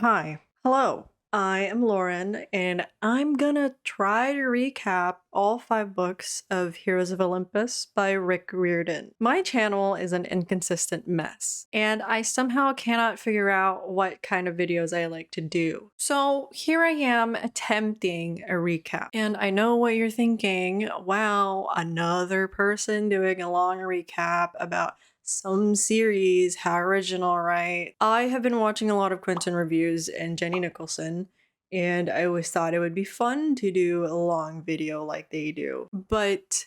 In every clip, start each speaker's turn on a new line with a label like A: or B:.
A: Hi. Hello. I am Lauren, and I'm gonna try to recap all 5 books of Heroes of Olympus by Rick Riordan. My channel is an inconsistent mess, and I somehow cannot figure out what kind of videos I like to do. So here I am attempting a recap. And I know what you're thinking. Wow, another person doing a long recap about some series, how original, right? I have been watching a lot of Quentin reviews and Jenny Nicholson, and I always thought it would be fun to do a long video like they do. But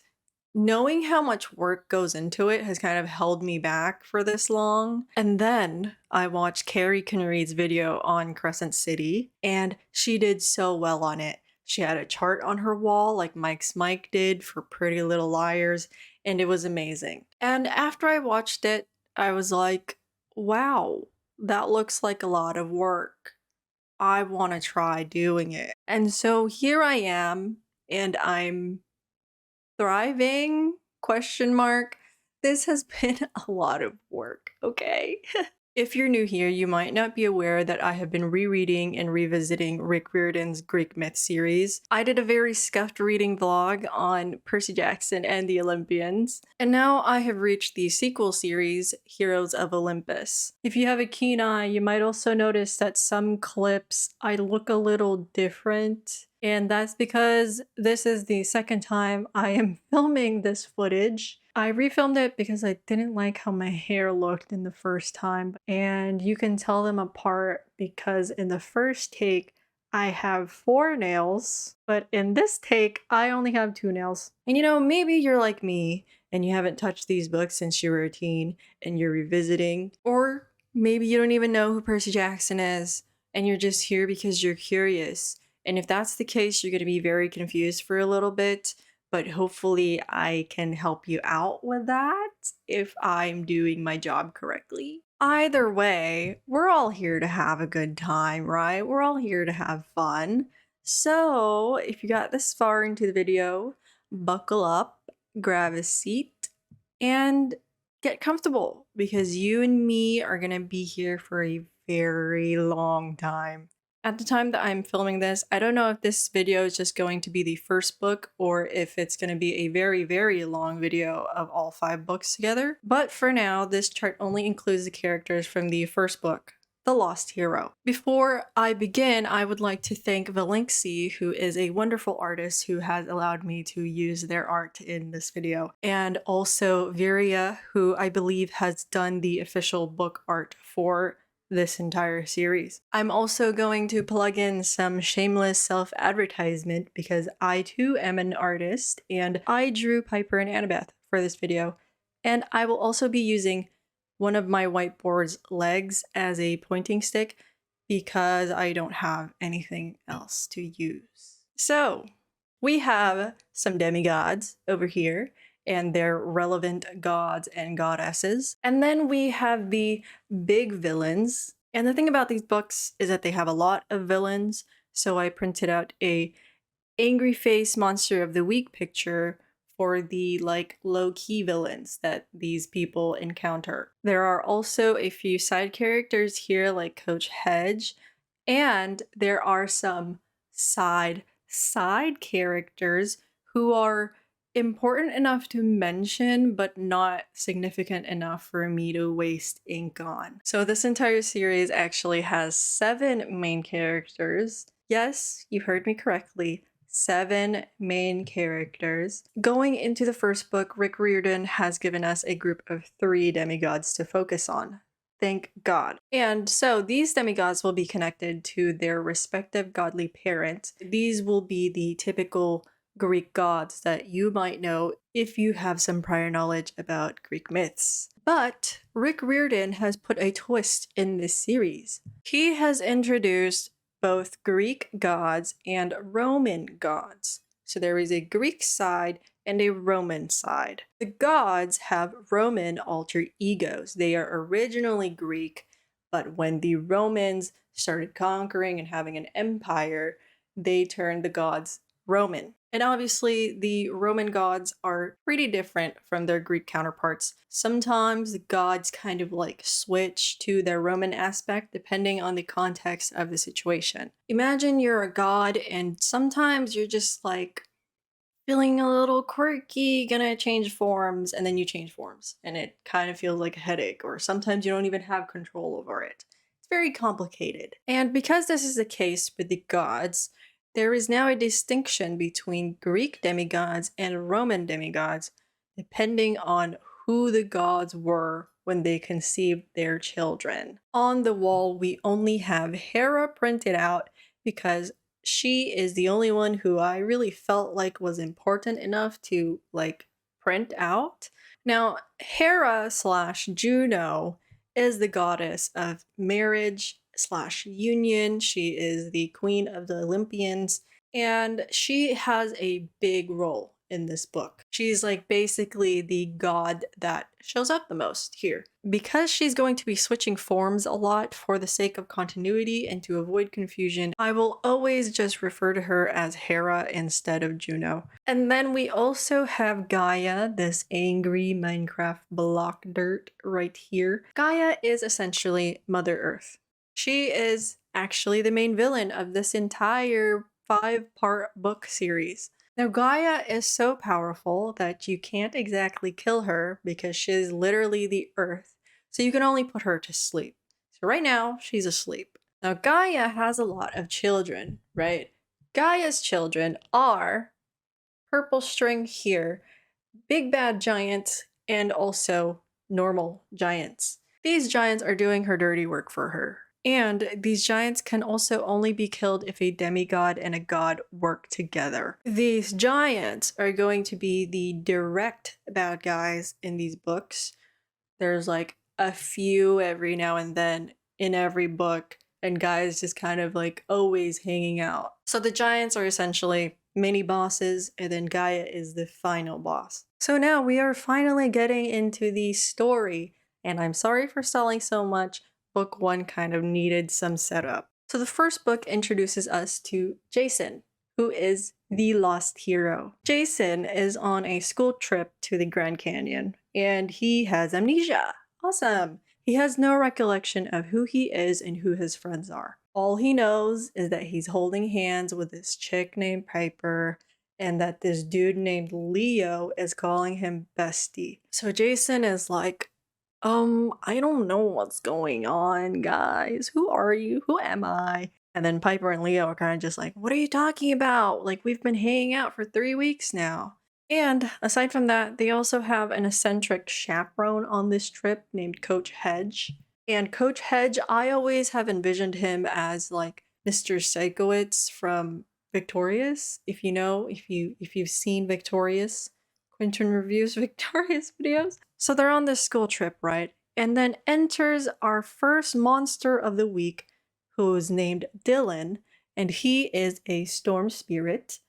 A: knowing how much work goes into it has kind of held me back for this long. And then I watched Carrie Conread's video on Crescent City, and she did so well on it. She had a chart on her wall like Mike's Mike did for Pretty Little Liars, and it was amazing. And after I watched it, I was like, wow, that looks like a lot of work. I want to try doing it. And so here I am, and I'm thriving? Question mark. This has been a lot of work, okay? If you're new here, you might not be aware that I have been rereading and revisiting Rick Riordan's Greek myth series. I did a very scuffed reading vlog on Percy Jackson and the Olympians, and now I have reached the sequel series, Heroes of Olympus. If you have a keen eye, you might also notice that some clips I look a little different, and that's because this is the second time I am filming this footage. I refilmed it because I didn't like how my hair looked in the first time, and you can tell them apart because in the first take I have 4 nails, but in this take I only have 2 nails. And maybe you're like me and you haven't touched these books since you were a teen and you're revisiting, or maybe you don't even know who Percy Jackson is and you're just here because you're curious. And if that's the case, you're going to be very confused for a little bit, but hopefully I can help you out with that if I'm doing my job correctly. Either way, we're all here to have a good time, right? We're all here to have fun. So if you got this far into the video, buckle up, grab a seat, and get comfortable because you and me are gonna be here for a very long time. At the time that I'm filming this, I don't know if this video is just going to be the first book or if it's going to be a very, very long video of all 5 books together. But for now, this chart only includes the characters from the first book, The Lost Hero. Before I begin, I would like to thank Valenxi, who is a wonderful artist who has allowed me to use their art in this video, and also Viria, who I believe has done the official book art for this entire series. I'm also going to plug in some shameless self-advertisement because I too am an artist and I drew Piper and Annabeth for this video, and I will also be using one of my whiteboard's legs as a pointing stick because I don't have anything else to use. So we have some demigods over here and their relevant gods and goddesses. And then we have the big villains. And the thing about these books is that they have a lot of villains. So I printed out a angry face monster of the week picture for the low-key villains that these people encounter. There are also a few side characters here like Coach Hedge, and there are some side characters who are important enough to mention, but not significant enough for me to waste ink on. So this entire series actually has 7 main characters. Yes, you heard me correctly. 7 main characters. Going into the first book, Rick Riordan has given us a group of 3 demigods to focus on. Thank God. And so these demigods will be connected to their respective godly parents. These will be the typical Greek gods that you might know if you have some prior knowledge about Greek myths. But Rick Riordan has put a twist in this series. He has introduced both Greek gods and Roman gods. So there is a Greek side and a Roman side. The gods have Roman alter egos. They are originally Greek, but when the Romans started conquering and having an empire, they turned the gods Roman. And obviously, the Roman gods are pretty different from their Greek counterparts. Sometimes the gods kind of like switch to their Roman aspect depending on the context of the situation. Imagine you're a god, and sometimes you're just like feeling a little quirky, gonna change forms, and then you change forms, and it kind of feels like a headache, or sometimes you don't even have control over it. It's very complicated. And because this is the case with the gods, there is now a distinction between Greek demigods and Roman demigods, depending on who the gods were when they conceived their children. On the wall, we only have Hera printed out because she is the only one who I really felt like was important enough to like print out. Now, Hera slash Juno is the goddess of marriage slash union. She is the queen of the Olympians, and she has a big role in this book. She's like basically the god that shows up the most here. Because she's going to be switching forms a lot for the sake of continuity and to avoid confusion, I will always just refer to her as Hera instead of Juno. And then we also have Gaia, this angry Minecraft block dirt right here. Gaia is essentially Mother Earth. She is actually the main villain of this entire 5-part book series. Now, Gaia is so powerful that you can't exactly kill her because she's literally the earth, so you can only put her to sleep. So right now, she's asleep. Now, Gaia has a lot of children, right? Gaia's children are purple string here, big bad giants, and also normal giants. These giants are doing her dirty work for her. And these giants can also only be killed if a demigod and a god work together. These giants are going to be the direct bad guys in these books. There's like a few every now and then in every book, and guys just kind of like always hanging out. So the giants are essentially mini bosses, and then Gaia is the final boss. So now we are finally getting into the story, and I'm sorry for stalling so much. Book 1 kind of needed some setup. So the first book introduces us to Jason, who is the lost hero. Jason is on a school trip to the Grand Canyon, and he has amnesia. Awesome! He has no recollection of who he is and who his friends are. All he knows is that he's holding hands with this chick named Piper, and that this dude named Leo is calling him bestie. So Jason is like, I don't know what's going on, guys. Who are you? Who am I? And then Piper and Leo are kind of just like, what are you talking about? Like, we've been hanging out for 3 weeks now. And aside from that, they also have an eccentric chaperone on this trip named Coach Hedge. And Coach Hedge, I always have envisioned him as like Mr. Psychowitz from Victorious. If you've seen Victorious, Quentin reviews Victorious videos. So they're on this school trip, right? And then enters our first monster of the week, who is named Dylan, and he is a storm spirit.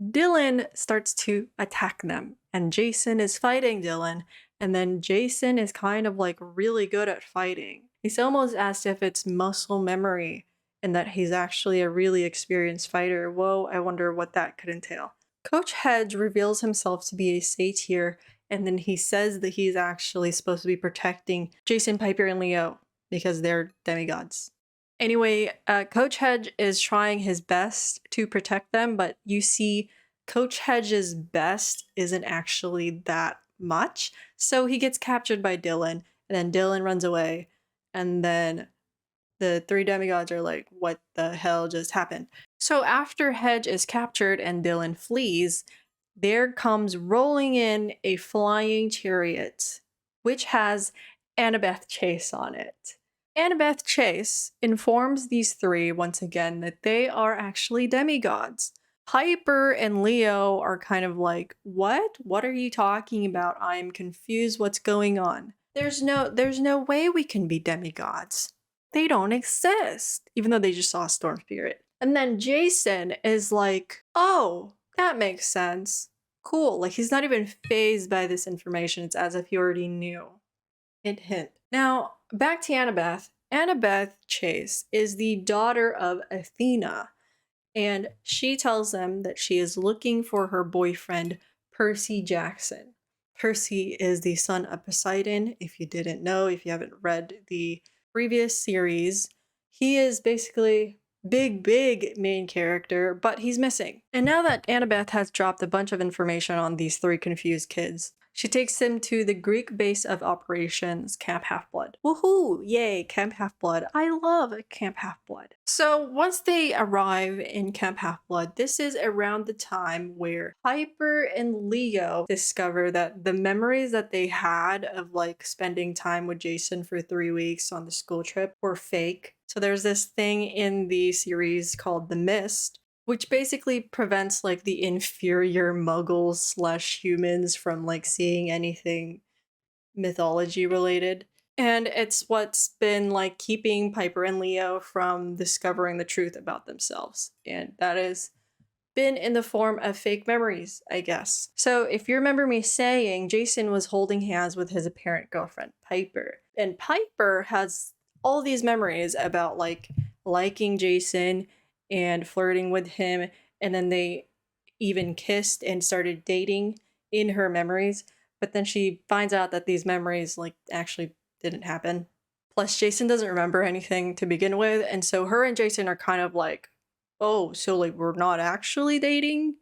A: Dylan starts to attack them, and Jason is fighting Dylan, and then Jason is kind of like really good at fighting. It's almost as if it's muscle memory, and that he's actually a really experienced fighter. Whoa, I wonder what that could entail. Coach Hedge reveals himself to be a satyr, and then he says that he's actually supposed to be protecting Jason, Piper, and Leo because they're demigods. Anyway, Coach Hedge is trying his best to protect them, but you see, Coach Hedge's best isn't actually that much. So he gets captured by Dylan, and then Dylan runs away, and then the 3 demigods are like, what the hell just happened? So after Hedge is captured and Dylan flees, there comes rolling in a flying chariot, which has Annabeth Chase on it. Annabeth Chase informs these 3 once again that they are actually demigods. Piper and Leo are kind of like, what? What are you talking about? I'm confused. What's going on? There's no way we can be demigods. They don't exist, even though they just saw a storm spirit. And then Jason is like, oh, that makes sense. Cool. Like, he's not even fazed by this information. It's as if he already knew. Hint, hint. Now, back to Annabeth. Annabeth Chase is the daughter of Athena. And she tells them that she is looking for her boyfriend, Percyjackson. Percy is the son of Poseidon. If you didn't know, if you haven't read the previous series, he is basically big main character, but he's missing. And now that Annabeth has dropped a bunch of information on these three confused kids, she takes them to the Greek base of operations, Camp Half-Blood. Woohoo! Yay, Camp Half-Blood. I love Camp Half-Blood. So once they arrive in Camp Half-Blood, this is around the time where Piper and Leo discover that the memories that they had of like spending time with Jason for 3 weeks on the school trip were fake. So there's this thing in the series called the Mist, which basically prevents like the inferior muggles slash humans from like seeing anything mythology related. And it's what's been like keeping Piper and Leo from discovering the truth about themselves. And that has been in the form of fake memories, I guess. So if you remember me saying, Jason was holding hands with his apparent girlfriend, Piper. And Piper has all these memories about like liking Jason and flirting with him, and then they even kissed and started dating in her memories. But then she finds out that these memories like actually didn't happen. Plus, Jason doesn't remember anything to begin with, and so her and Jason are kind of like, oh, so like we're not actually dating?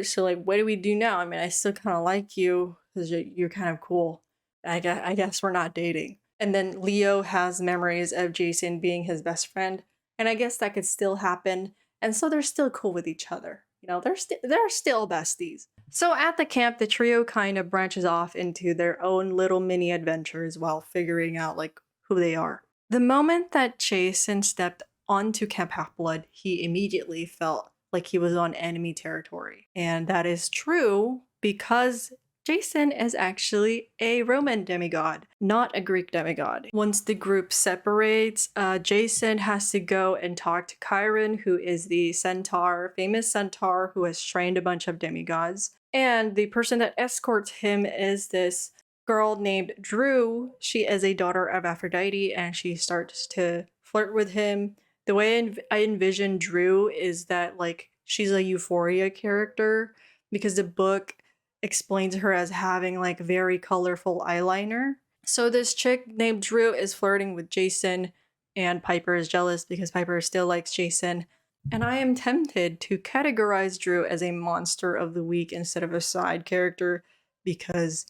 A: So like what do we do now? I mean, I still kind of like you because you're kind of cool. I guess we're not dating. And then Leo has memories of Jason being his best friend, and I guess that could still happen. And so they're still cool with each other. You know, they're still besties. So at the camp, the trio kind of branches off into their own little mini adventures while figuring out like who they are. The moment that Jason stepped onto Camp Half-Blood, he immediately felt like he was on enemy territory. And that is true because Jason is actually a Roman demigod, not a Greek demigod. Once the group separates, Jason has to go and talk to Chiron, who is the centaur, famous centaur who has trained a bunch of demigods. And the person that escorts him is this girl named Drew. She is a daughter of Aphrodite, and she starts to flirt with him. The way I envision Drew is that like she's a Euphoria character, because the book explains her as having like very colorful eyeliner. So this chick named Drew is flirting with Jason, and Piper is jealous because Piper still likes Jason. And I am tempted to categorize Drew as a monster of the week instead of a side character because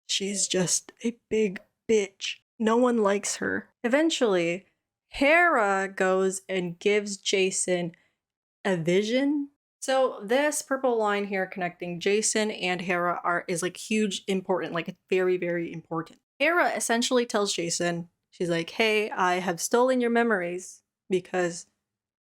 A: she's just a big bitch. No one likes her. Eventually, Hera goes and gives Jason a vision. So this purple line here connecting Jason and Hera is like huge, important, like very important. Hera essentially tells Jason, she's like, hey, I have stolen your memories because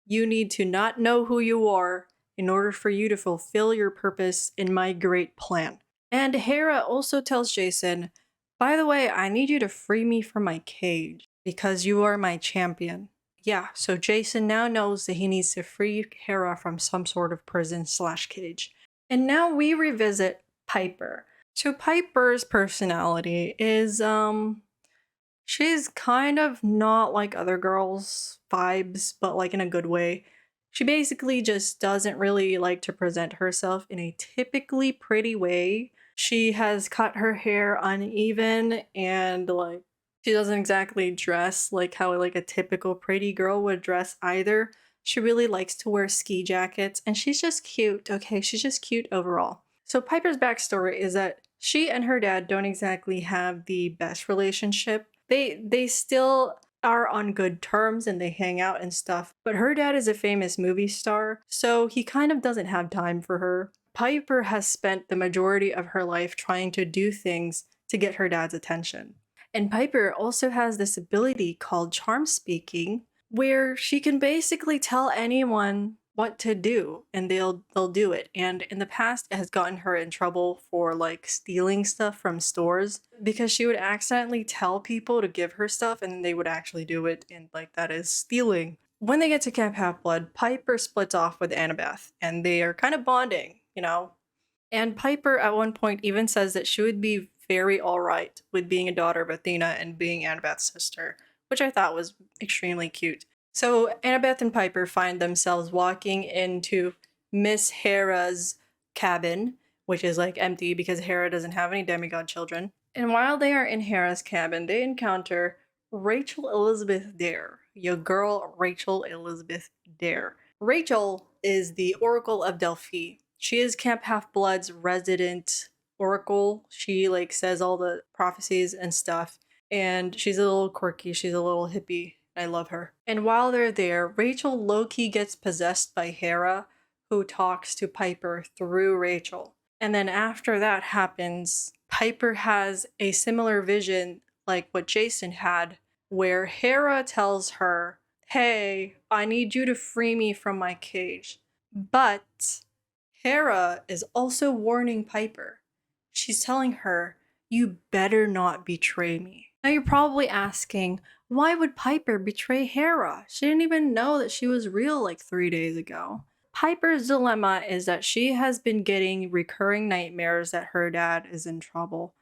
A: you need to not know who you are in order for you to fulfill your purpose in my great plan. And Hera also tells Jason, by the way, I need you to free me from my cage because you are my champion. Yeah, so Jason now knows that he needs to free Hera from some sort of prison / cage. And now we revisit Piper. So Piper's personality is, she's kind of not like other girls' vibes, but like in a good way. She basically just doesn't really like to present herself in a typically pretty way. She has cut her hair uneven, and like she doesn't exactly dress like how like a typical pretty girl would dress either. She really likes to wear ski jackets, and she's just cute, okay? She's just cute overall. So Piper's backstory is that she and her dad don't exactly have the best relationship. They still are on good terms and they hang out and stuff, but her dad is a famous movie star, so he kind of doesn't have time for her. Piper has spent the majority of her life trying to do things to get her dad's attention. And Piper also has this ability called charm speaking, where she can basically tell anyone what to do and they'll do it. And in the past it has gotten her in trouble for like stealing stuff from stores because she would accidentally tell people to give her stuff and they would actually do it, and like that is stealing. When they get to Camp Half-Blood, Piper splits off with Annabeth and they are kind of bonding, you know? And Piper at one point even says that she would be very alright with being a daughter of Athena and being Annabeth's sister, which I thought was extremely cute. So Annabeth and Piper find themselves walking into Miss Hera's cabin, which is like empty because Hera doesn't have any demigod children. And while they are in Hera's cabin, they encounter Rachel Elizabeth Dare, your girl Rachel Elizabeth Dare. Rachel is the Oracle of Delphi. She is Camp Half-Blood's resident oracle. She like says all the prophecies and stuff. And she's a little quirky, she's a little hippie. I love her. And while they're there, Rachel low-key gets possessed by Hera, who talks to Piper through Rachel. And then after that happens, Piper has a similar vision like what Jason had, where Hera tells her, hey, I need you to free me from my cage. But Hera is also warning Piper. She's telling her, you better not betray me. Now you're probably asking, why would Piper betray Hera? She didn't even know that she was real like 3 days ago. Piper's dilemma is that she has been getting recurring nightmares that her dad is in trouble.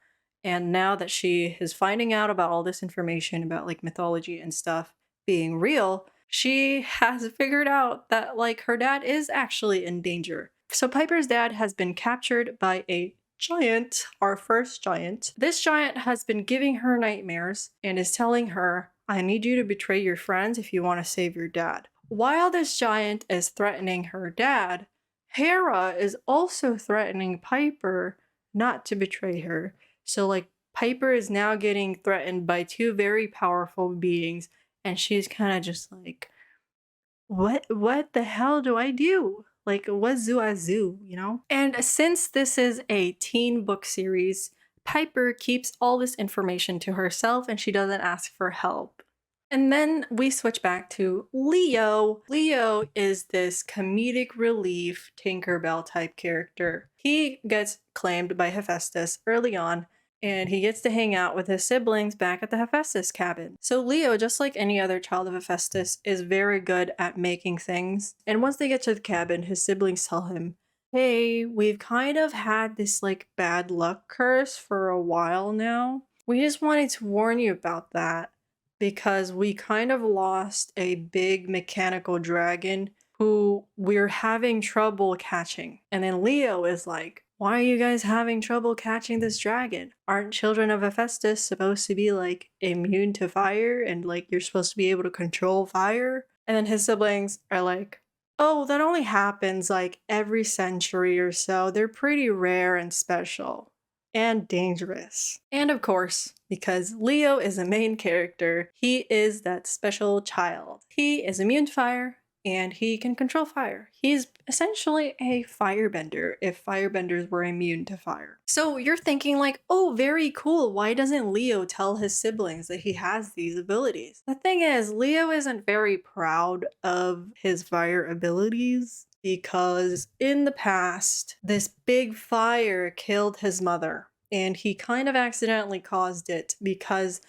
A: And now that she is finding out about all this information about like mythology and stuff being real, she has figured out that like her dad is actually in danger. So Piper's dad has been captured by a giant, our first giant. This giant has been giving her nightmares and is telling her, I need you to betray your friends if you want to save your dad. While this giant is threatening her dad, Hera is also threatening Piper not to betray her. So like Piper is now getting threatened by two very powerful beings, and she's kind of just like, what the hell do I do? Like, what do I do, you know? And since this is a teen book series, Piper keeps all this information to herself and she doesn't ask for help. And then we switch back to Leo. Leo is this comedic relief Tinkerbell type character. He gets claimed by Hephaestus early on, and he gets to hang out with his siblings back at the Hephaestus cabin. So Leo, just like any other child of Hephaestus, is very good at making things. And once they get to the cabin, his siblings tell him, hey, we've kind of had this like bad luck curse for a while now. We just wanted to warn you about that because we kind of lost a big mechanical dragon who we're having trouble catching. And then Leo is like, why are you guys having trouble catching this dragon? Aren't children of Hephaestus supposed to be like immune to fire and like you're supposed to be able to control fire? And then his siblings are like, oh, that only happens like every century or so. They're pretty rare and special and dangerous. And of course, because Leo is a main character, he is that special child. He is immune to fire, and he can control fire. He's essentially a firebender if firebenders were immune to fire. So you're thinking like, oh, very cool. Why doesn't Leo tell his siblings that he has these abilities? The thing is, Leo isn't very proud of his fire abilities because in the past, this big fire killed his mother, and he kind of accidentally caused it because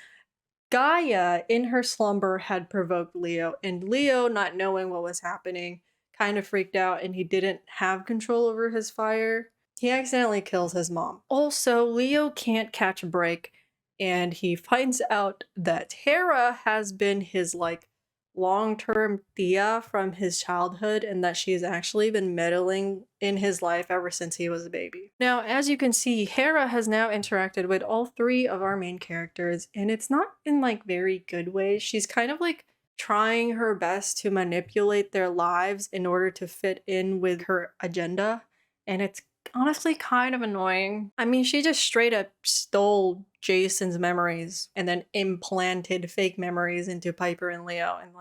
A: Gaia, in her slumber, had provoked Leo, and Leo, not knowing what was happening, kind of freaked out and he didn't have control over his fire. He accidentally kills his mom. Also, Leo can't catch a break, and he finds out that Hera has been his, like, long-term tia from his childhood and that she's actually been meddling in his life ever since he was a baby. Now, as you can see, Hera has now interacted with all three of our main characters, and it's not in like very good ways. She's kind of like trying her best to manipulate their lives in order to fit in with her agenda, and it's honestly kind of annoying. I mean, she just straight up stole Jason's memories and then implanted fake memories into Piper and Leo, and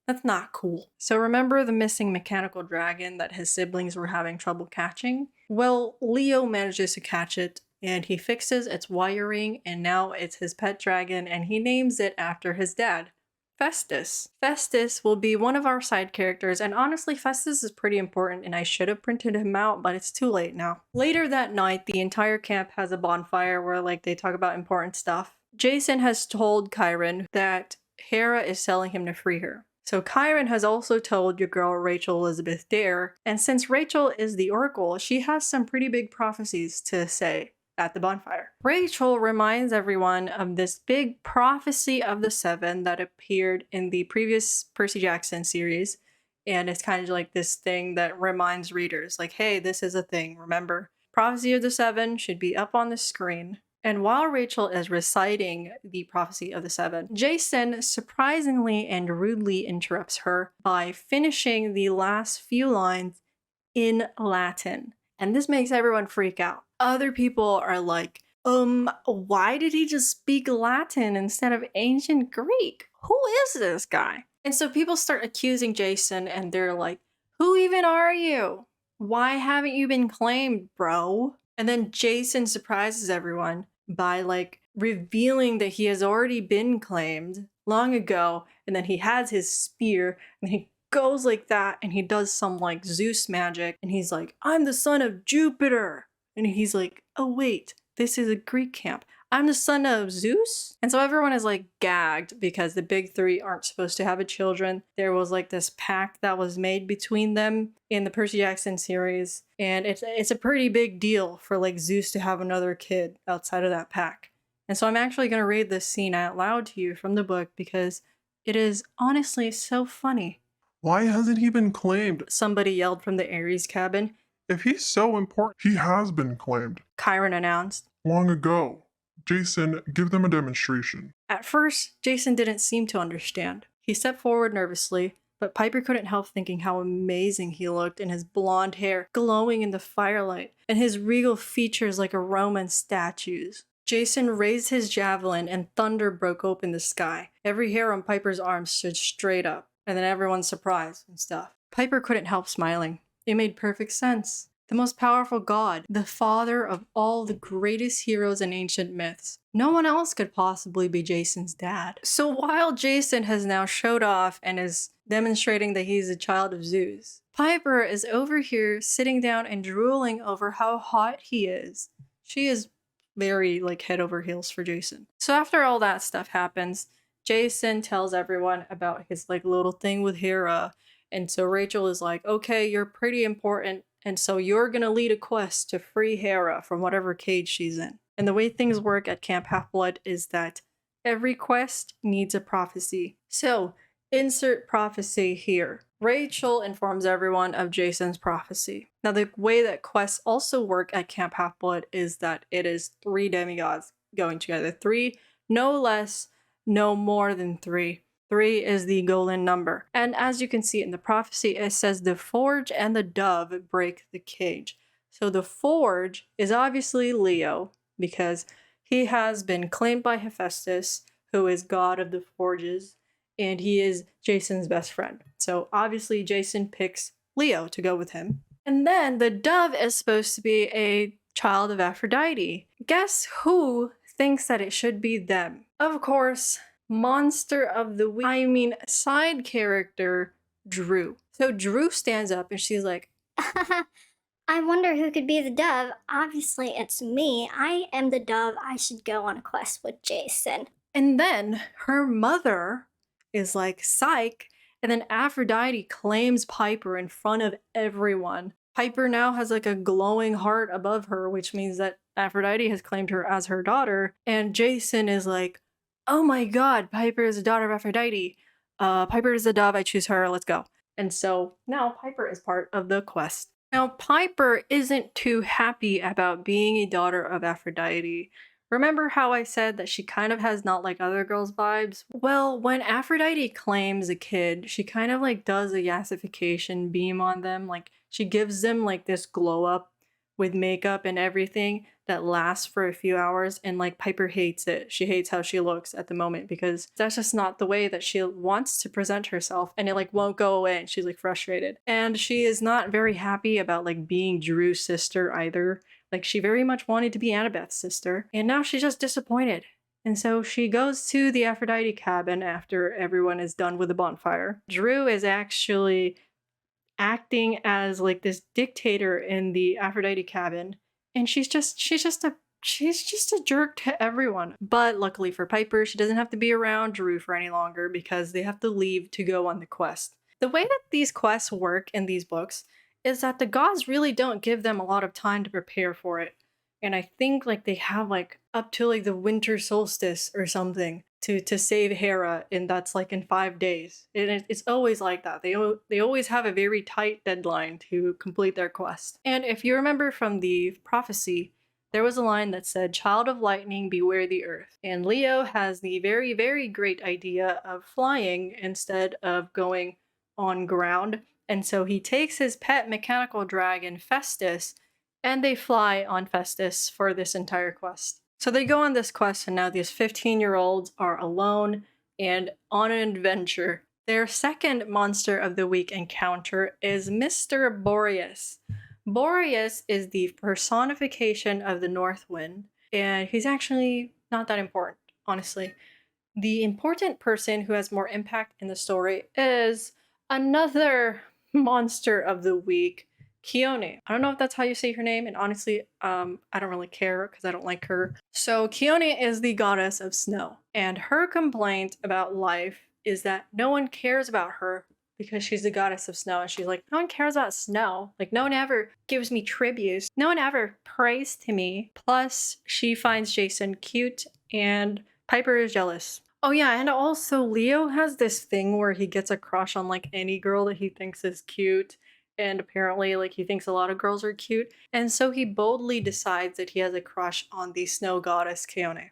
A: that's not cool. So remember the missing mechanical dragon that his siblings were having trouble catching? Well, Leo manages to catch it, and he fixes its wiring, and now it's his pet dragon, and he names it after his dad, Festus. Festus will be one of our side characters, and honestly, Festus is pretty important, and I should have printed him out, but it's too late now. Later that night, the entire camp has a bonfire where like they talk about important stuff. Jason has told Chiron that Hera is telling him to free her. So Chiron has also told your girl Rachel Elizabeth Dare, and since Rachel is the Oracle, she has some pretty big prophecies to say. at the bonfire. Rachel reminds everyone of this big prophecy of the seven that appeared in the previous Percy Jackson series. And it's kind of like this thing that reminds readers, like, hey, this is a thing, remember? Prophecy of the seven should be up on the screen. And while Rachel is reciting the prophecy of the seven, Jason surprisingly and rudely interrupts her by finishing the last few lines in Latin. And this makes everyone freak out. Other people are like, why did he just speak Latin instead of ancient Greek? Who is this guy? And so people start accusing Jason and they're like, who even are you? Why haven't you been claimed, bro? And then Jason surprises everyone by like revealing that he has already been claimed long ago. And then he has his spear and he goes like that and he does some like Zeus magic and he's like, I'm the son of Jupiter. And he's like, oh wait, this is a Greek camp. I'm the son of Zeus? And so everyone is like gagged because the big three aren't supposed to have a children. There was like this pact that was made between them in the Percy Jackson series. And it's a pretty big deal for like Zeus to have another kid outside of that pact. And so I'm actually going to read this scene out loud to you from the book because it is honestly so funny.
B: Why hasn't he been claimed?
A: Somebody yelled from the Ares cabin.
B: If he's so important, he has been claimed.
A: Chiron announced.
B: Long ago. Jason, give them a demonstration.
A: At first, Jason didn't seem to understand. He stepped forward nervously, but Piper couldn't help thinking how amazing he looked in his blonde hair glowing in the firelight, and his regal features like a Roman statue's. Jason raised his javelin and thunder broke open the sky. Every hair on Piper's arm stood straight up, and then everyone's surprised and stuff. Piper couldn't help smiling. It made perfect sense. The most powerful god, the father of all the greatest heroes in ancient myths. No one else could possibly be Jason's dad. So while Jason has now showed off and is demonstrating that he's a child of Zeus, Piper is over here sitting down and drooling over how hot he is. She is very like head over heels for Jason. So after all that stuff happens, Jason tells everyone about his like little thing with Hera. And so Rachel is like, okay, you're pretty important. And so you're going to lead a quest to free Hera from whatever cage she's in. And the way things work at Camp Half-Blood is that every quest needs a prophecy. So insert prophecy here. Rachel informs everyone of Jason's prophecy. Now the way that quests also work at Camp Half-Blood is that it is 3 demigods going together. 3, no less, no more than 3. 3 is the golden number. And as you can see in the prophecy, it says the forge and the dove break the cage. So the forge is obviously Leo because he has been claimed by Hephaestus, who is god of the forges, and he is Jason's best friend. So obviously Jason picks Leo to go with him. And then the dove is supposed to be a child of Aphrodite. Guess who thinks that it should be them? Of course, monster of the week, side character, Drew. So Drew stands up and she's like,
C: I wonder who could be the dove. Obviously it's me. I am the dove. I should go on a quest with Jason.
A: And then her mother is like, psych. And then Aphrodite claims Piper in front of everyone. Piper now has like a glowing heart above her, which means that Aphrodite has claimed her as her daughter. And Jason is like, oh my god, Piper is a daughter of Aphrodite. Piper is a dove, I choose her, let's go. And so now Piper is part of the quest. Now Piper isn't too happy about being a daughter of Aphrodite. Remember how I said that she kind of has not like other girls vibes? Well, when Aphrodite claims a kid, she kind of like does a yassification beam on them. Like she gives them like this glow up with makeup and everything that lasts for a few hours, and like Piper hates it. She hates how she looks at the moment because that's just not the way that she wants to present herself, and it like won't go away and she's like frustrated. And she is not very happy about like being Drew's sister either. Like she very much wanted to be Annabeth's sister, and now she's just disappointed. And so she goes to the Aphrodite cabin after everyone is done with the bonfire. Drew is actually acting as like this dictator in the Aphrodite cabin, and she's just a jerk to everyone. But luckily for Piper, she doesn't have to be around Drew for any longer because they have to leave to go on the quest. The way that these quests work in these books is that the gods really don't give them a lot of time to prepare for it. And I think like they have like up to like the winter solstice or something to save Hera, and that's like in 5 days. And it's always like that. They always have a very tight deadline to complete their quest. And if you remember from the prophecy, there was a line that said, "Child of lightning, beware the earth." And Leo has the very, very great idea of flying instead of going on ground. And so he takes his pet mechanical dragon, Festus, and they fly on Festus for this entire quest. So they go on this quest, and now these 15-year-olds are alone and on an adventure. Their second monster of the week encounter is Mr. Boreas. Boreas is the personification of the North Wind, and he's actually not that important, honestly. The important person who has more impact in the story is another monster of the week, Keone. I don't know if that's how you say her name, and honestly, I don't really care because I don't like her. So Keone is the goddess of snow, and her complaint about life is that no one cares about her because she's the goddess of snow. And she's like, no one cares about snow. Like, no one ever gives me tributes. No one ever prays to me. Plus, she finds Jason cute, and Piper is jealous. Oh yeah, and also Leo has this thing where he gets a crush on like any girl that he thinks is cute. And apparently, like, he thinks a lot of girls are cute. And so he boldly decides that he has a crush on the snow goddess Keone,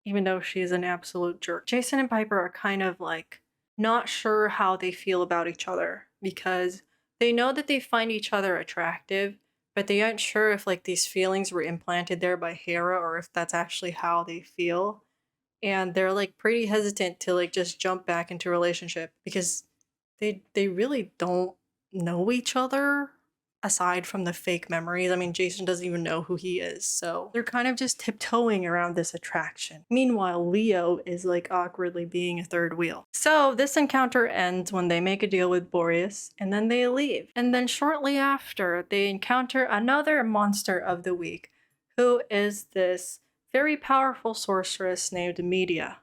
A: even though she's an absolute jerk. Jason and Piper are kind of like not sure how they feel about each other because they know that they find each other attractive, but they aren't sure if like these feelings were implanted there by Hera or if that's actually how they feel. And they're like pretty hesitant to like just jump back into a relationship because they really don't know each other aside from the fake memories. I mean, Jason doesn't even know who he is, so they're kind of just tiptoeing around this attraction. Meanwhile, Leo is like awkwardly being a third wheel. So this encounter ends when they make a deal with Boreas, and then they leave. And then shortly after, they encounter another monster of the week, who is this very powerful sorceress named Medea,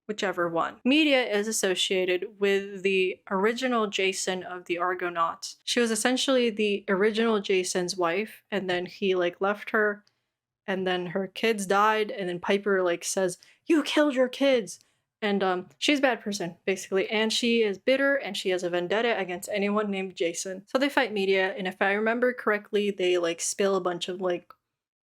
A: whichever one. Medea is associated with the original Jason of the Argonauts. She was essentially the original Jason's wife, and then he like left her, and then her kids died, and then Piper like says, "You killed your kids." And she's a bad person, basically, and she is bitter and she has a vendetta against anyone named Jason. So they fight Medea, and if I remember correctly, they like spill a bunch of like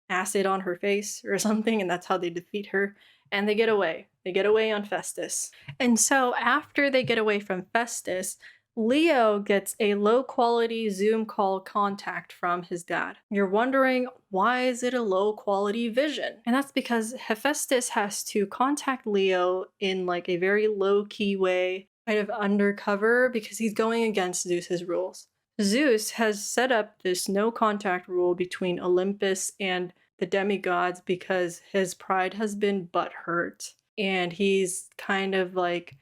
A: acid on her face or something, and that's how they defeat her. And they get away. They get away on Festus. And so after they get away from Festus, Leo gets a low quality Zoom call contact from his dad. You're wondering, why is it a low quality vision? And that's because Hephaestus has to contact Leo in like a very low key way, kind of undercover, because he's going against Zeus's rules. Zeus has set up this no contact rule between Olympus and the demigods because his pride has been butthurt. And he's kind of like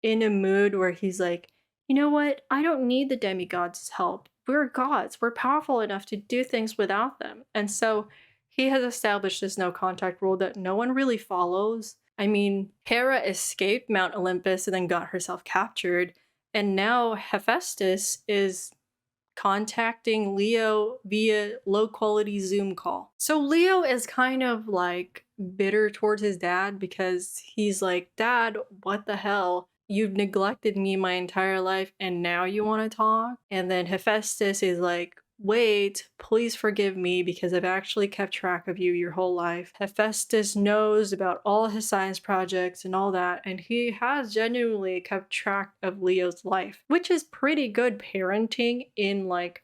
A: in a mood where he's like, you know what? I don't need the demigods' help. We're gods. We're powerful enough to do things without them. And so he has established this no contact rule that no one really follows. I mean, Hera escaped Mount Olympus and then got herself captured. And now Hephaestus is contacting Leo via low quality Zoom call. So Leo is kind of like bitter towards his dad because he's like, Dad, what the hell? You've neglected me my entire life and now you want to talk? And then Hephaestus is like, wait, please forgive me because I've actually kept track of you your whole life. Hephaestus knows about all his science projects and all that, and he has genuinely kept track of Leo's life, which is pretty good parenting in like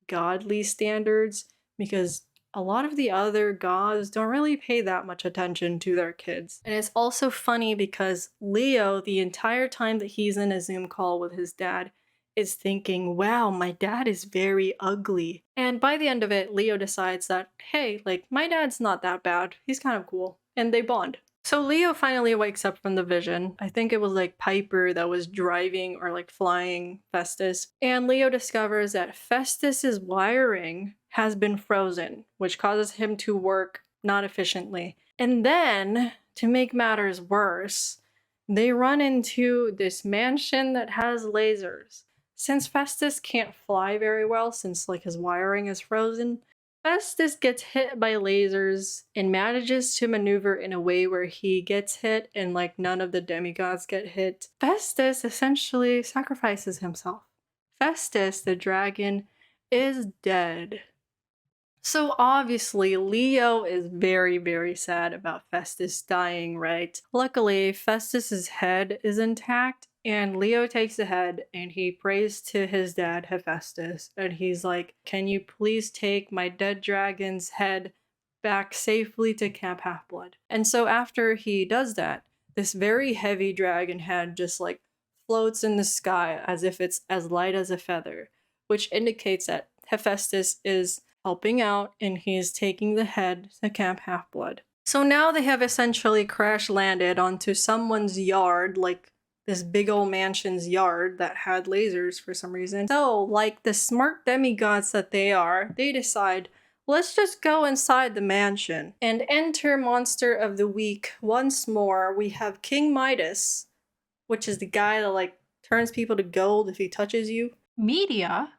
A: godly standards because a lot of the other gods don't really pay that much attention to their kids. And it's also funny because Leo, the entire time that he's in a Zoom call with his dad, is thinking, wow, my dad is very ugly. And by the end of it, Leo decides that, hey, like, my dad's not that bad. He's kind of cool. And they bond. So Leo finally wakes up from the vision. I think it was like Piper that was driving or like flying Festus. And Leo discovers that Festus's wiring has been frozen, which causes him to work not efficiently. And then, to make matters worse, they run into this mansion that has lasers. Since Festus can't fly very well since like his wiring is frozen, Festus gets hit by lasers and manages to maneuver in a way where he gets hit and like none of the demigods get hit. Festus essentially sacrifices himself. Festus, the dragon, is dead. So obviously, Leo is very, very sad about Festus dying, right? Luckily, Festus's head is intact, and Leo takes the head and he prays to his dad, Hephaestus, and he's like, "Can you please take my dead dragon's head back safely to Camp Half-Blood?" And so after he does that, this very heavy dragon head just like floats in the sky as if it's as light as a feather, which indicates that Hephaestus is helping out and he's taking the head to Camp Half-Blood. So now they have essentially crash landed onto someone's yard, like this big old mansion's yard that had lasers for some reason. So, like the smart demigods that they are, they decide, let's just go inside the mansion and enter Monster of the Week once more. We have King Midas, which is the guy that like turns people to gold if he touches you. Media?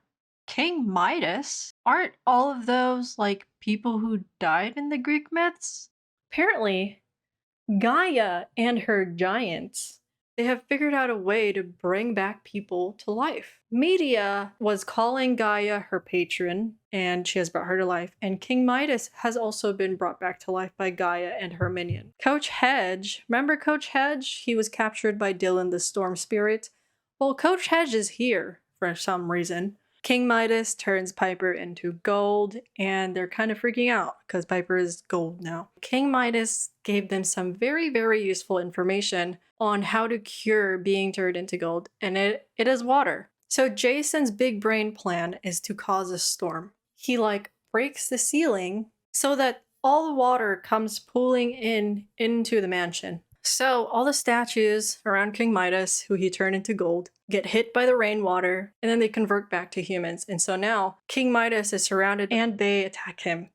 A: King Midas? Aren't all of those like people who died in the Greek myths? Apparently, Gaia and her giants, they have figured out a way to bring back people to life. Media was calling Gaia her patron, and she has brought her to life, and King Midas has also been brought back to life by Gaia and her minion. Coach Hedge, remember Coach Hedge? He was captured by Dylan the Storm Spirit. Well, Coach Hedge is here for some reason. King Midas turns Piper into gold, and they're kind of freaking out because Piper is gold now. King Midas gave them some very, very useful information on how to cure being turned into gold, and it is water. So Jason's big brain plan is to cause a storm. He like breaks the ceiling so that all the water comes pooling into the mansion. So all the statues around King Midas, who he turned into gold, get hit by the rainwater, and then they convert back to humans. And so now King Midas is surrounded and they attack him.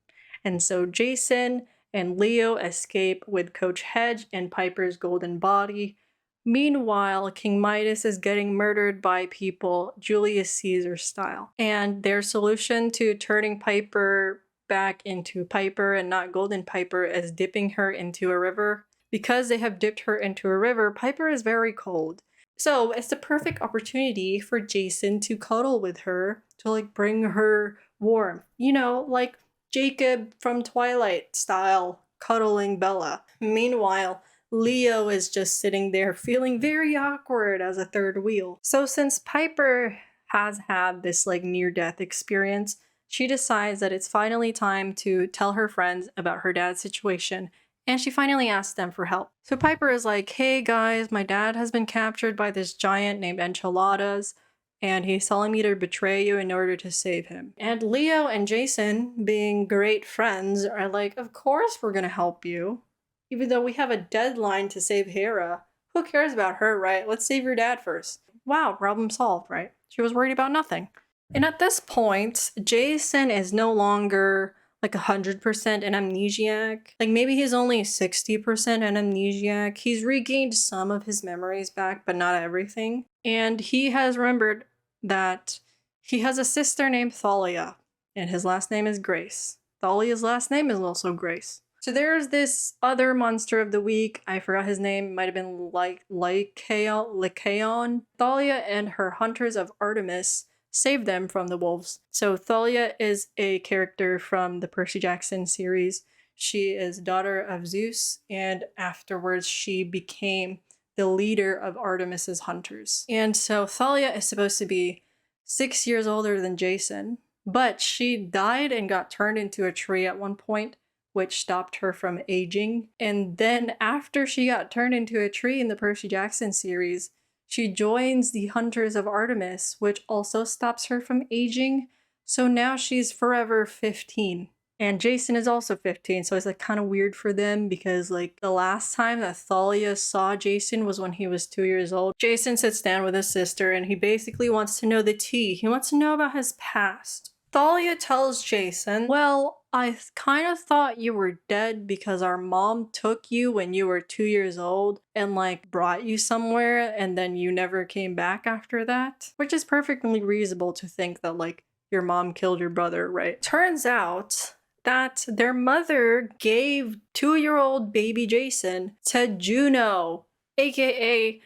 A: And so Jason and Leo escape with Coach Hedge and Piper's golden body. Meanwhile, King Midas is getting murdered by people Julius Caesar style. And their solution to turning Piper back into Piper and not Golden Piper is dipping her into a river. Because they have dipped her into a river, Piper is very cold. So it's the perfect opportunity for Jason to cuddle with her to like bring her warmth. You know, like Jacob from Twilight style cuddling Bella. Meanwhile, Leo is just sitting there feeling very awkward as a third wheel. So since Piper has had this like near-death experience, she decides that it's finally time to tell her friends about her dad's situation, and she finally asks them for help. So Piper is like, "Hey guys, my dad has been captured by this giant named Enchiladas, and he's telling me to betray you in order to save him." And Leo and Jason, being great friends, are like, "Of course we're gonna help you. Even though we have a deadline to save Hera. Who cares about her, right? Let's save your dad first." Wow, problem solved, right? She was worried about nothing. And at this point, Jason is no longer like 100% an amnesiac. Like maybe he's only 60% an amnesiac. He's regained some of his memories back, but not everything. And he has remembered that he has a sister named Thalia, and his last name is Grace. Thalia's last name is also Grace. So there's this other monster of the week. I forgot his name. It might have been Lycaon. Thalia and her hunters of Artemis save them from the wolves. So Thalia is a character from the Percy Jackson series. She is daughter of Zeus, and afterwards she became the leader of Artemis's hunters. And so Thalia is supposed to be 6 years older than Jason, but she died and got turned into a tree at one point, which stopped her from aging. And then after she got turned into a tree in the Percy Jackson series, she joins the Hunters of Artemis, which also stops her from aging. So now she's forever 15. And Jason is also 15, so it's like kind of weird for them because like the last time that Thalia saw Jason was when he was 2 years old. Jason sits down with his sister and he basically wants to know the tea. He wants to know about his past. Thalia tells Jason, "Well, I kind of thought you were dead because our mom took you when you were 2 years old and like brought you somewhere and then you never came back after that." Which is perfectly reasonable to think that like your mom killed your brother, right? Turns out that their mother gave 2-year-old baby Jason to Juno, aka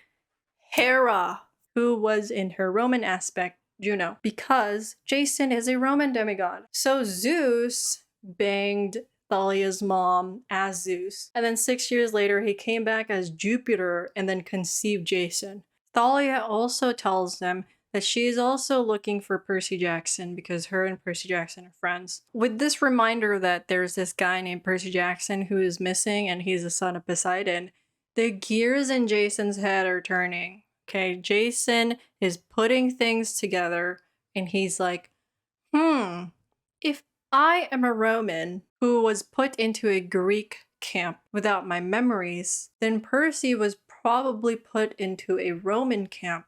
A: Hera, who was in her Roman aspect, Juno, because Jason is a Roman demigod. So Zeus banged Thalia's mom as Zeus. And then 6 years later, he came back as Jupiter and then conceived Jason. Thalia also tells them that she is also looking for Percy Jackson because her and Percy Jackson are friends. With this reminder that there's this guy named Percy Jackson who is missing and he's the son of Poseidon, the gears in Jason's head are turning. Okay, Jason is putting things together and he's like, if I am a Roman who was put into a Greek camp without my memories, then Percy was probably put into a Roman camp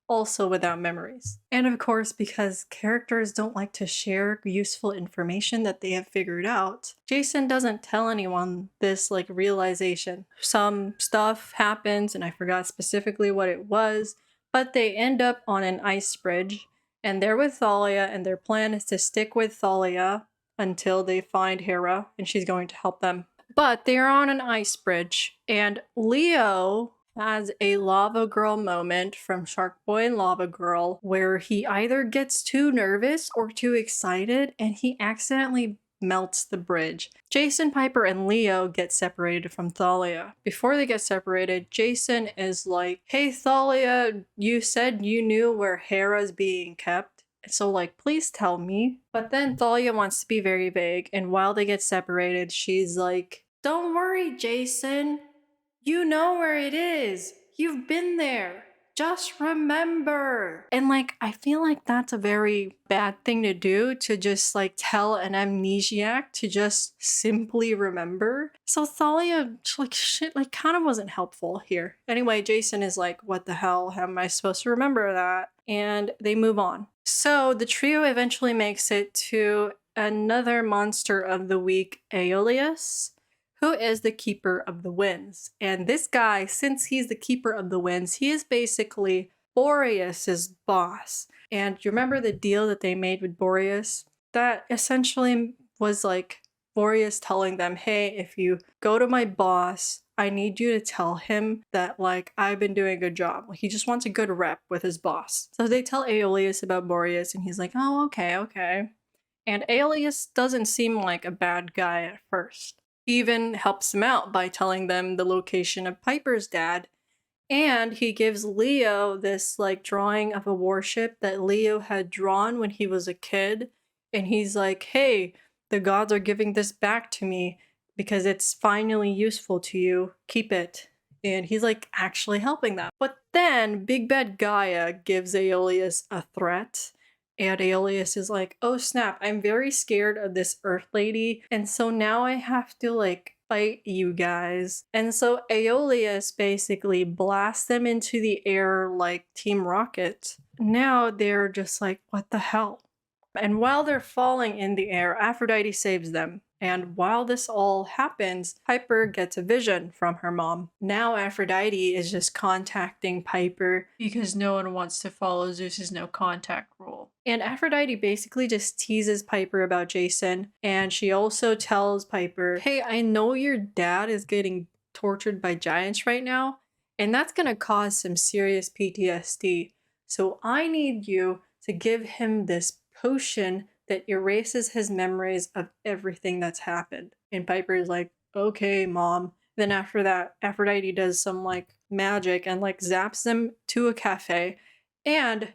A: also without memories. And of course, because characters don't like to share useful information that they have figured out, Jason doesn't tell anyone this like realization. Some stuff happens and I forgot specifically what it was, but they end up on an ice bridge and they're with Thalia and their plan is to stick with Thalia until they find Hera and she's going to help them. But they're on an ice bridge and Leo has a Lava Girl moment from Shark Boy and Lava Girl where he either gets too nervous or too excited and he accidentally melts the bridge. Jason, Piper, and Leo get separated from Thalia. Before they get separated, Jason is like, hey Thalia, you said you knew where Hera's being kept. So like, please tell me. But then Thalia wants to be very vague and while they get separated, she's like, don't worry, Jason. You know where it is. You've been there. Just remember. And like, I feel like that's a very bad thing to do, to just like tell an amnesiac to just simply remember. So Thalia, like shit, like kind of wasn't helpful here. Anyway, Jason is like, what the hell? How am I supposed to remember that? And they move on. So the trio eventually makes it to another monster of the week, Aeolus, who is the keeper of the winds. And this guy, since he's the keeper of the winds, he is basically Boreas's boss. And you remember the deal that they made with Boreas? That essentially was like Boreas telling them, hey, if you go to my boss, I need you to tell him that like I've been doing a good job. He just wants a good rep with his boss. So they tell Aeolus about Boreas and he's like, oh, okay. And Aeolus doesn't seem like a bad guy at first. Even helps them out by telling them the location of Piper's dad. And he gives Leo this like drawing of a warship that Leo had drawn when he was a kid. And he's like, hey, the gods are giving this back to me because it's finally useful to you. Keep it. And he's like actually helping them. But then Big Bad Gaia gives Aeolus a threat. And Aeolus is like, oh snap, I'm very scared of this Earth lady. And so now I have to like fight you guys. And so Aeolus basically blasts them into the air like Team Rocket. Now they're just like, what the hell? And while they're falling in the air, Aphrodite saves them. And while this all happens, Piper gets a vision from her mom. Now Aphrodite is just contacting Piper because no one wants to follow Zeus's no contact rule. And Aphrodite basically just teases Piper about Jason. And she also tells Piper, hey, I know your dad is getting tortured by giants right now, and that's gonna cause some serious PTSD. So I need you to give him this potion that erases his memories of everything that's happened. And Piper is like, okay, mom. Then after that, Aphrodite does some like magic and like zaps them to a cafe. And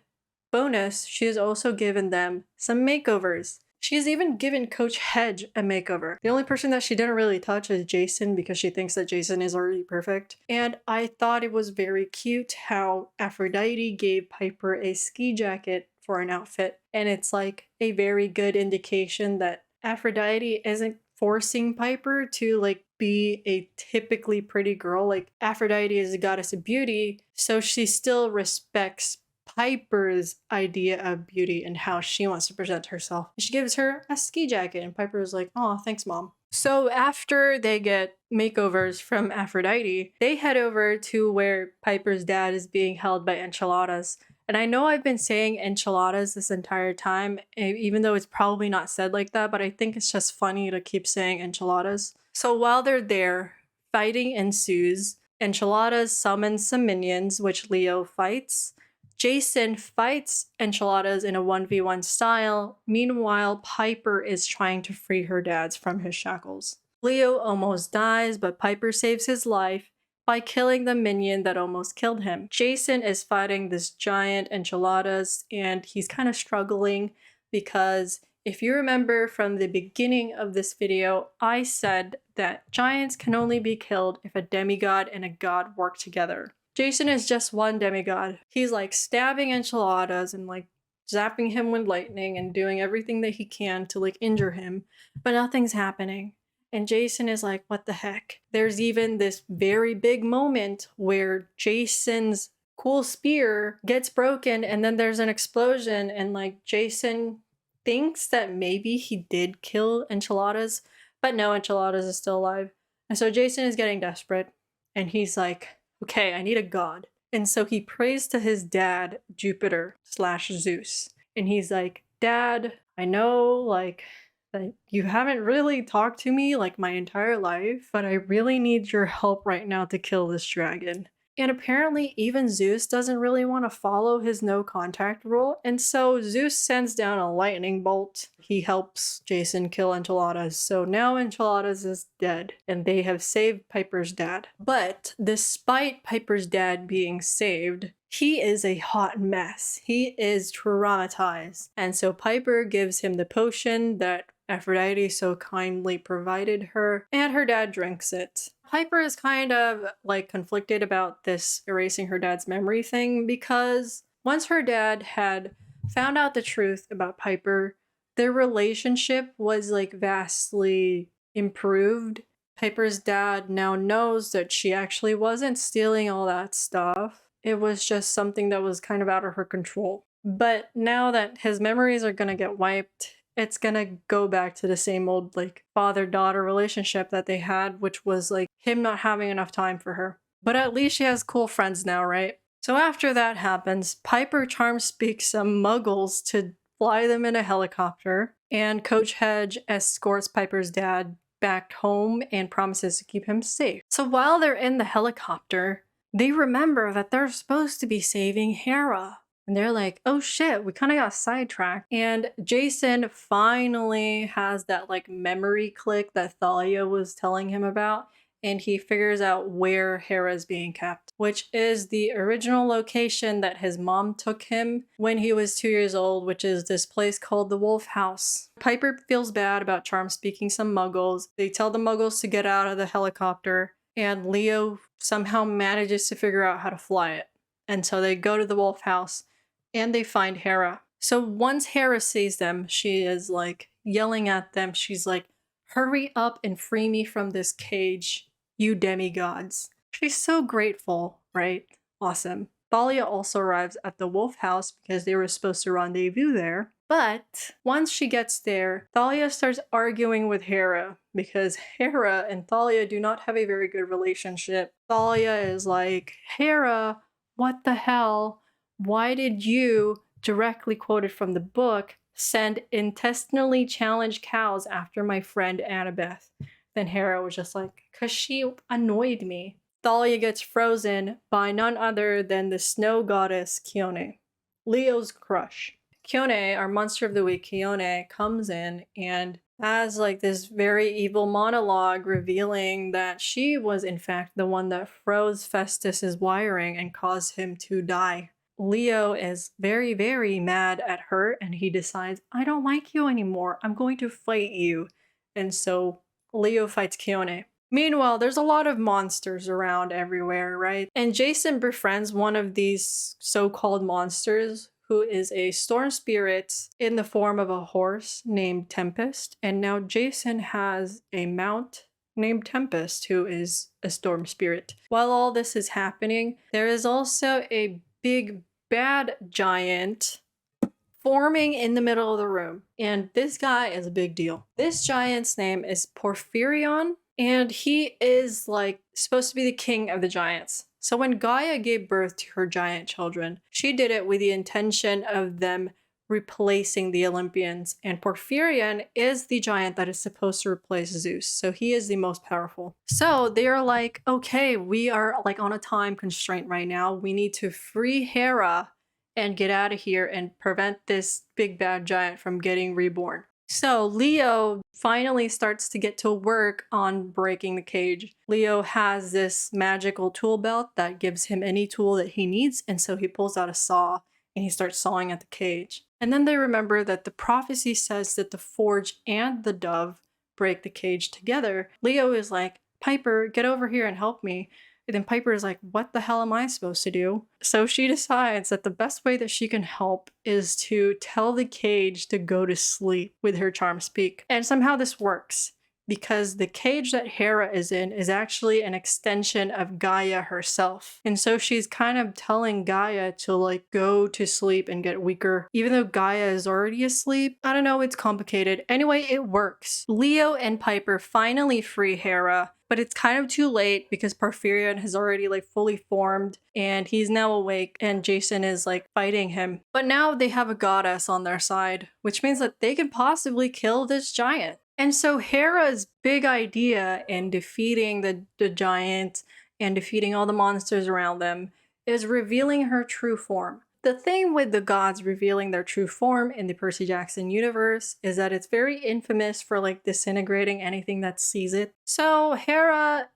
A: bonus, she has also given them some makeovers. She's even given Coach Hedge a makeover. The only person that she didn't really touch is Jason because she thinks that Jason is already perfect. And I thought it was very cute how Aphrodite gave Piper a ski jacket for an outfit. And it's like a very good indication that Aphrodite isn't forcing Piper to like be a typically pretty girl. Like Aphrodite is a goddess of beauty, so she still respects Piper's idea of beauty and how she wants to present herself. She gives her a ski jacket and Piper is like, oh, thanks, mom. So after they get makeovers from Aphrodite, they head over to where Piper's dad is being held by enchiladas. And I know I've been saying enchiladas this entire time, even though it's probably not said like that, but I think it's just funny to keep saying enchiladas. So while they're there, fighting ensues. Enchiladas summons some minions, which Leo fights. Jason fights Enchiladas in a 1v1 style. Meanwhile, Piper is trying to free her dads from his shackles. Leo almost dies, but Piper saves his life by killing the minion that almost killed him. Jason is fighting this giant Enchiladas, and he's kind of struggling because if you remember from the beginning of this video, I said that giants can only be killed if a demigod and a god work together. Jason is just one demigod. He's like stabbing Enchiladas and like zapping him with lightning and doing everything that he can to like injure him, but nothing's happening. And Jason is like, what the heck? There's even this very big moment where Jason's cool spear gets broken and then there's an explosion and like Jason thinks that maybe he did kill Enchiladas, but no, Enchiladas is still alive. And so Jason is getting desperate and he's like, okay, I need a god. And so he prays to his dad, Jupiter / Zeus. And he's like, Dad, I know like that you haven't really talked to me like my entire life, but I really need your help right now to kill this dragon. And apparently even Zeus doesn't really want to follow his no contact rule, and so Zeus sends down a lightning bolt. He helps Jason kill Enchiladas, so now Enchiladas is dead, and they have saved Piper's dad. But despite Piper's dad being saved, he is a hot mess. He is traumatized, and so Piper gives him the potion that Aphrodite so kindly provided her, and her dad drinks it. Piper is kind of like conflicted about this erasing her dad's memory thing because once her dad had found out the truth about Piper, their relationship was like vastly improved. Piper's dad now knows that she actually wasn't stealing all that stuff. It was just something that was kind of out of her control. But now that his memories are gonna get wiped, it's gonna go back to the same old like father-daughter relationship that they had, which was like him not having enough time for her. But at least she has cool friends now, right? So after that happens, Piper charm speaks some muggles to fly them in a helicopter, and Coach Hedge escorts Piper's dad back home and promises to keep him safe. So while they're in the helicopter, they remember that they're supposed to be saving Hera. And they're like, oh shit, we kind of got sidetracked. And Jason finally has that like memory click that Thalia was telling him about. And he figures out where Hera's being kept, which is the original location that his mom took him when he was 2 years old, which is this place called the Wolf House. Piper feels bad about charm speaking some muggles. They tell the muggles to get out of the helicopter, and Leo somehow manages to figure out how to fly it. And so they go to the Wolf House and they find Hera. So once Hera sees them, she is like yelling at them. She's like, hurry up and free me from this cage, you demigods. She's so grateful, right? Awesome. Thalia also arrives at the Wolf House because they were supposed to rendezvous there. But once she gets there, Thalia starts arguing with Hera because Hera and Thalia do not have a very good relationship. Thalia is like, Hera, what the hell? Why did you, directly quoted from the book, send intestinally challenged cows after my friend Annabeth? Then Hera was just like, because she annoyed me. Thalia gets frozen by none other than the snow goddess Kione, Leo's crush. Kione, our monster of the week, Kione, comes in and has like this very evil monologue revealing that she was in fact the one that froze Festus's wiring and caused him to die. Leo is very, very mad at her and he decides, I don't like you anymore. I'm going to fight you. And so Leo fights Kione. Meanwhile, there's a lot of monsters around everywhere, right? And Jason befriends one of these so-called monsters who is a storm spirit in the form of a horse named Tempest. And now Jason has a mount named Tempest who is a storm spirit. While all this is happening, there is also a big bad giant forming in the middle of the room. And this guy is a big deal. This giant's name is Porphyrion, and he is like supposed to be the king of the giants. So when Gaia gave birth to her giant children, she did it with the intention of them replacing the Olympians, and Porphyrion is the giant that is supposed to replace Zeus, so he is the most powerful. So they are like, okay, we are like on a time constraint right now. We need to free Hera and get out of here and prevent this big bad giant from getting reborn. So Leo finally starts to get to work on breaking the cage. Leo has this magical tool belt that gives him any tool that he needs, and so he pulls out a saw and he starts sawing at the cage. And then they remember that the prophecy says that the forge and the dove break the cage together. Leo is like, Piper, get over here and help me. And then Piper is like, what the hell am I supposed to do? So she decides that the best way that she can help is to tell the cage to go to sleep with her charm speak. And somehow this works, because the cage that Hera is in is actually an extension of Gaia herself. And so she's kind of telling Gaia to like go to sleep and get weaker, even though Gaia is already asleep. I don't know, it's complicated. Anyway, it works. Leo and Piper finally free Hera, but it's kind of too late because Porphyrion has already like fully formed and he's now awake and Jason is like fighting him. But now they have a goddess on their side, which means that they can possibly kill this giant. And so Hera's big idea in defeating the giant and defeating all the monsters around them is revealing her true form. The thing with the gods revealing their true form in the Percy Jackson universe is that it's very infamous for like disintegrating anything that sees it. So Hera,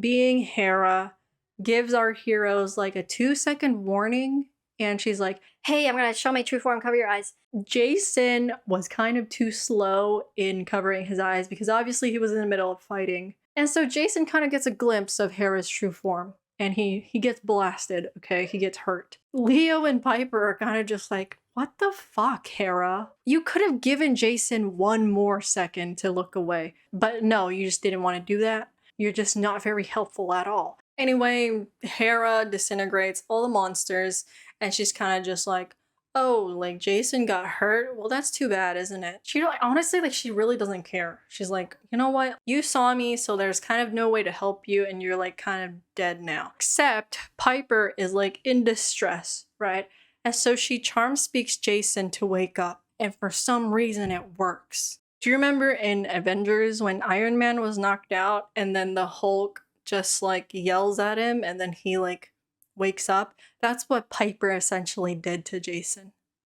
A: being Hera, gives our heroes like a 2-second warning, and she's like,
C: Hey, I'm gonna show my true form, cover your eyes.
A: Jason was kind of too slow in covering his eyes because obviously he was in the middle of fighting. And so Jason kind of gets a glimpse of Hera's true form and he gets blasted, okay? He gets hurt. Leo and Piper are kind of just like, what the fuck, Hera? You could have given Jason 1 more second to look away. But no, you just didn't want to do that. You're just not very helpful at all. Anyway, Hera disintegrates all the monsters and she's kind of just like, oh, like Jason got hurt? Well, that's too bad, isn't it? She honestly, like, she really doesn't care. She's like, you know what? You saw me, so there's kind of no way to help you, and you're like kind of dead now. Except Piper is like in distress, right? And so she charm speaks Jason to wake up, and for some reason it works. Do you remember in Avengers when Iron Man was knocked out and then the Hulk just like yells at him and then he like wakes up? That's what Piper essentially did to Jason.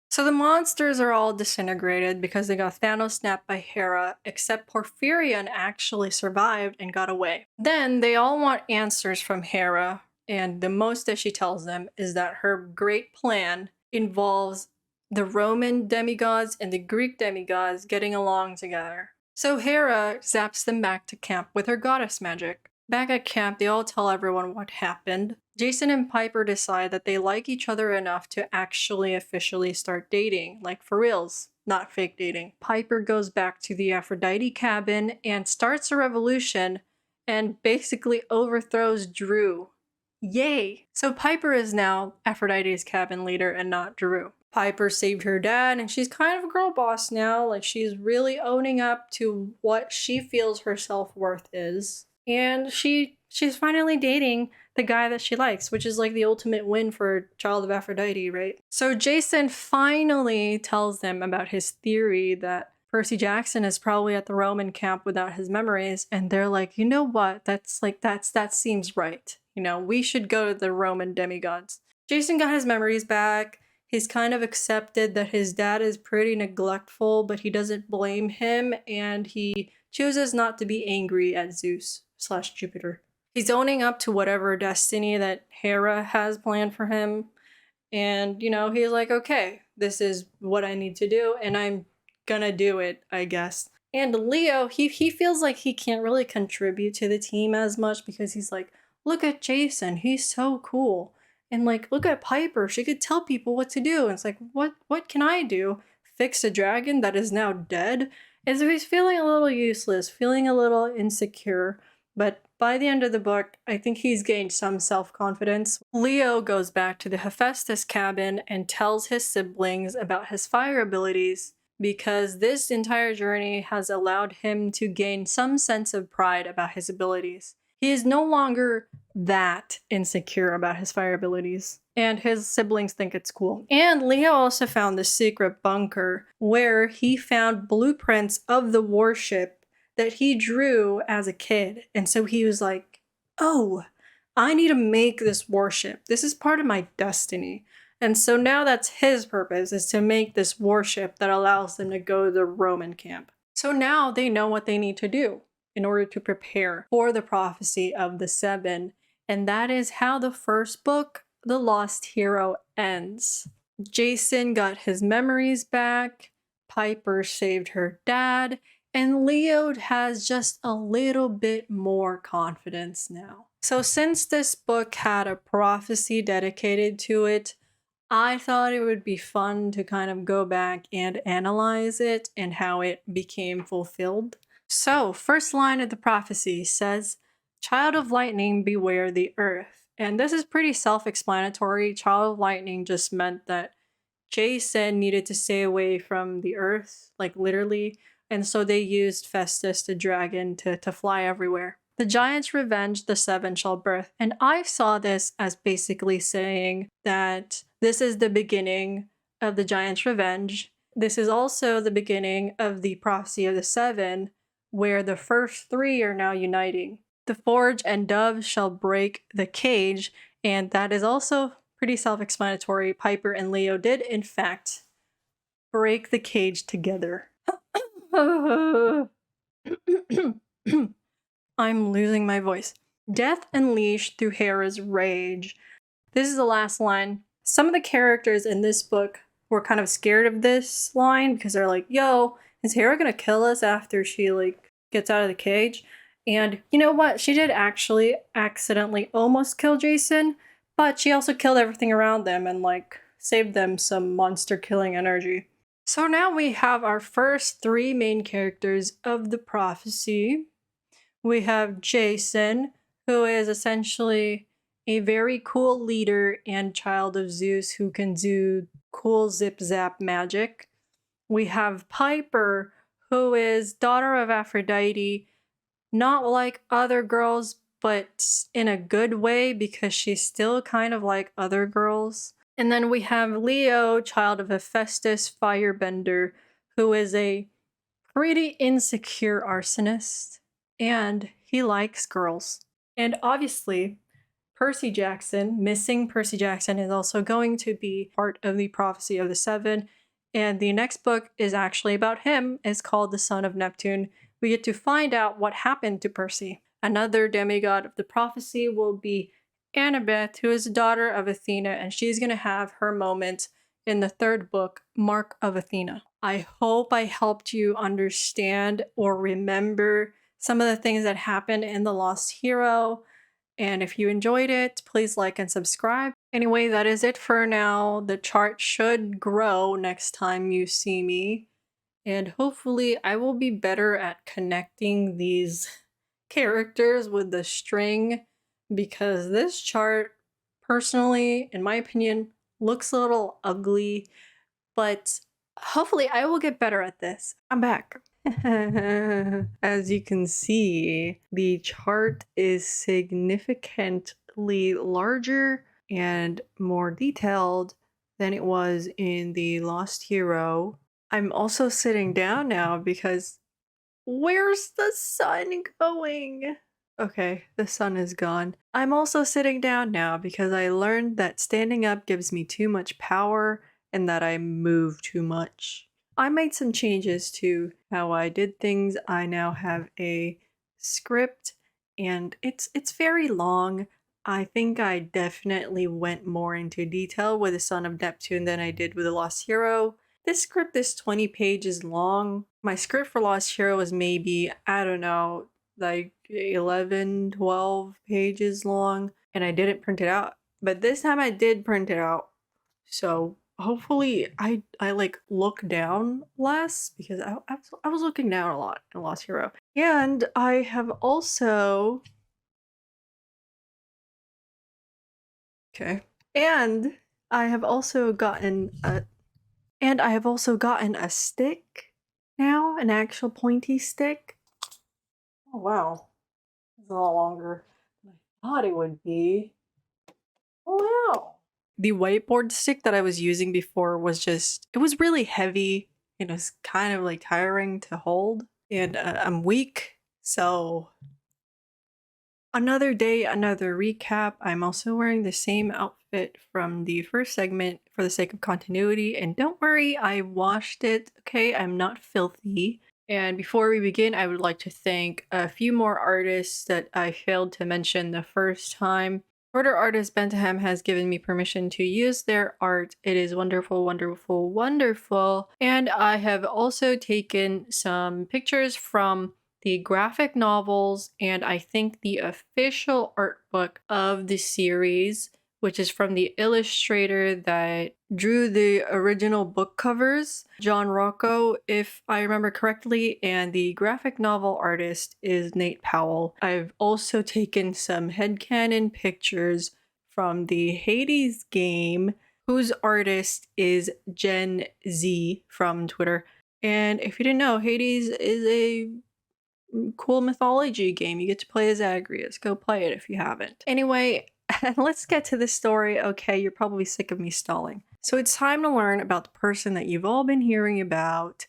A: So the monsters are all disintegrated because they got Thanos snapped by Hera, except Porphyrion actually survived and got away. Then they all want answers from Hera, and the most that she tells them is that her great plan involves the Roman demigods and the Greek demigods getting along together. So Hera zaps them back to camp with her goddess magic. Back at camp, they all tell everyone what happened. Jason and Piper decide that they like each other enough to actually officially start dating, like for reals, not fake dating. Piper goes back to the Aphrodite cabin and starts a revolution and basically overthrows Drew. Yay! So Piper is now Aphrodite's cabin leader and not Drew. Piper saved her dad and she's kind of a girl boss now, like she's really owning up to what she feels her self-worth is. And she's finally dating the guy that she likes, which is like the ultimate win for a child of Aphrodite, right? So Jason finally tells them about his theory that Percy Jackson is probably at the Roman camp without his memories, and they're like, you know what? That seems right. You know, we should go to the Roman demigods. Jason got his memories back. He's kind of accepted that his dad is pretty neglectful, but he doesn't blame him, and he chooses not to be angry at Zeus/Jupiter. He's owning up to whatever destiny that Hera has planned for him. And, you know, he's like, okay, this is what I need to do, and I'm gonna do it, I guess. And Leo, he feels like he can't really contribute to the team as much because he's like, look at Jason, he's so cool. And like, look at Piper, she could tell people what to do. And it's like, what can I do? Fix a dragon that is now dead? And so he's feeling a little useless, feeling a little insecure. But by the end of the book, I think he's gained some self-confidence. Leo goes back to the Hephaestus cabin and tells his siblings about his fire abilities because this entire journey has allowed him to gain some sense of pride about his abilities. He is no longer that insecure about his fire abilities, and his siblings think it's cool. And Leo also found the secret bunker where he found blueprints of the warship that he drew as a kid. And so he was like, oh, I need to make this warship. This is part of my destiny. And so now that's his purpose, is to make this warship that allows them to go to the Roman camp. So now they know what they need to do in order to prepare for the prophecy of the seven. And that is how the first book, The Lost Hero, ends. Jason got his memories back, Piper saved her dad, and Leo has just a little bit more confidence now. So since this book had a prophecy dedicated to it, I thought it would be fun to kind of go back and analyze it and how it became fulfilled. So, first line of the prophecy says, "Child of lightning, beware the earth." And this is pretty self-explanatory. Child of lightning just meant that Jason needed to stay away from the earth, like literally. And so they used Festus the dragon to fly everywhere. The giant's revenge, the seven shall birth. And I saw this as basically saying that this is the beginning of the giant's revenge. This is also the beginning of the prophecy of the seven, where the first three are now uniting. The forge and dove shall break the cage, and that is also pretty self-explanatory. Piper and Leo did, in fact, break the cage together. I'm losing my voice. Death unleashed through Hera's rage. This is the last line. Some of the characters in this book were kind of scared of this line because they're like, yo, is Hera gonna kill us after she gets out of the cage? And you know what? She did actually accidentally almost kill Jason, but she also killed everything around them and saved them some monster killing energy. So now we have our first three main characters of the prophecy. We have Jason, who is essentially a very cool leader and child of Zeus who can do cool zip-zap magic. We have Piper, who is daughter of Aphrodite, not like other girls, but in a good way because she's still kind of like other girls. And then we have Leo, child of Hephaestus, firebender, who is a pretty insecure arsonist, and he likes girls. And obviously, Percyjackson, missing Percyjackson, is also going to be part of the prophecy of the seven. And the next book is actually about him. It's called The Son of Neptune. We get to find out what happened to Percy. Another demigod of the prophecy will be Annabeth, who is the daughter of Athena, and she's going to have her moment in the third book, Mark of Athena. I hope I helped you understand or remember some of the things that happened in The Lost Hero. And if you enjoyed it, please like and subscribe. Anyway, that is it for now. The chart should grow next time you see me. And hopefully I will be better at connecting these characters with the string, because this chart, personally, in my opinion, looks a little ugly, but hopefully I will get better at this. I'm back. As you can see, the chart is significantly larger and more detailed than it was in The Lost Hero. I'm also sitting down now because where's the sun going? Okay, the sun is gone. I'm also sitting down now because I learned that standing up gives me too much power and that I move too much. I made some changes to how I did things. I now have a script and it's very long. I think I definitely went more into detail with The Son of Neptune than I did with The Lost Hero. This script is 20 pages long. My script for Lost Hero was maybe, I don't know, 11, 12 pages long, and I didn't print it out. But this time I did print it out. So hopefully I look down less, because I was looking down a lot in Lost Hero. And I have also... Okay. And I have also gotten a stick now, an actual pointy stick. Oh wow. It's a lot longer than I thought it would be. Oh wow. The whiteboard stick that I was using before was it was really heavy. It was kind of like tiring to hold. And I'm weak, so another day, another recap. I'm also wearing the same outfit from the first segment for the sake of continuity. And don't worry, I washed it, okay? I'm not filthy. And before we begin, I would like to thank a few more artists that I failed to mention the first time. Border artist Bentham has given me permission to use their art. It is wonderful, wonderful, wonderful. And I have also taken some pictures from the graphic novels and I think the official art book of the series, which is from the illustrator that drew the original book covers, John Rocco, if I remember correctly, and the graphic novel artist is Nate Powell. I've also taken some headcanon pictures from the Hades game, whose artist is Gen Z from Twitter. And if you didn't know, Hades is a cool mythology game. You get to play as Agrias. Go play it if you haven't. Anyway, let's get to the story. Okay, you're probably sick of me stalling. So it's time to learn about the person that you've all been hearing about,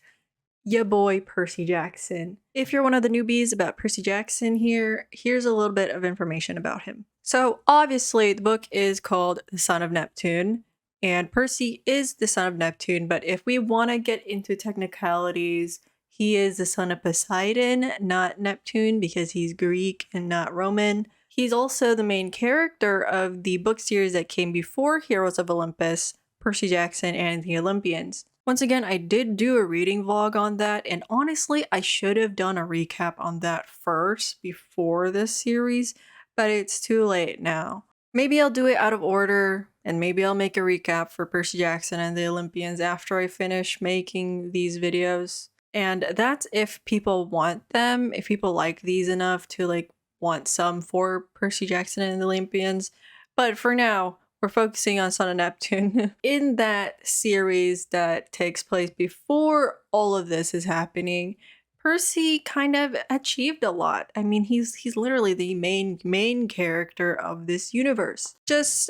A: ya boy Percy Jackson. If you're one of the newbies about Percy Jackson here's a little bit of information about him. So obviously the book is called The Son of Neptune, and Percy is the son of Neptune, but if we want to get into technicalities, he is the son of Poseidon, not Neptune, because he's Greek and not Roman. He's also the main character of the book series that came before Heroes of Olympus, Percy Jackson and the Olympians. Once again, I did do a reading vlog on that, and honestly, I should have done a recap on that first before this series, but it's too late now. Maybe I'll do it out of order, and maybe I'll make a recap for Percy Jackson and the Olympians after I finish making these videos. And that's if people want them, if people like these enough to want some for Percy Jackson and the Olympians. But for now, we're focusing on Son of Neptune. In that series that takes place before all of this is happening, Percy kind of achieved a lot. I mean, he's literally the main character of this universe. Just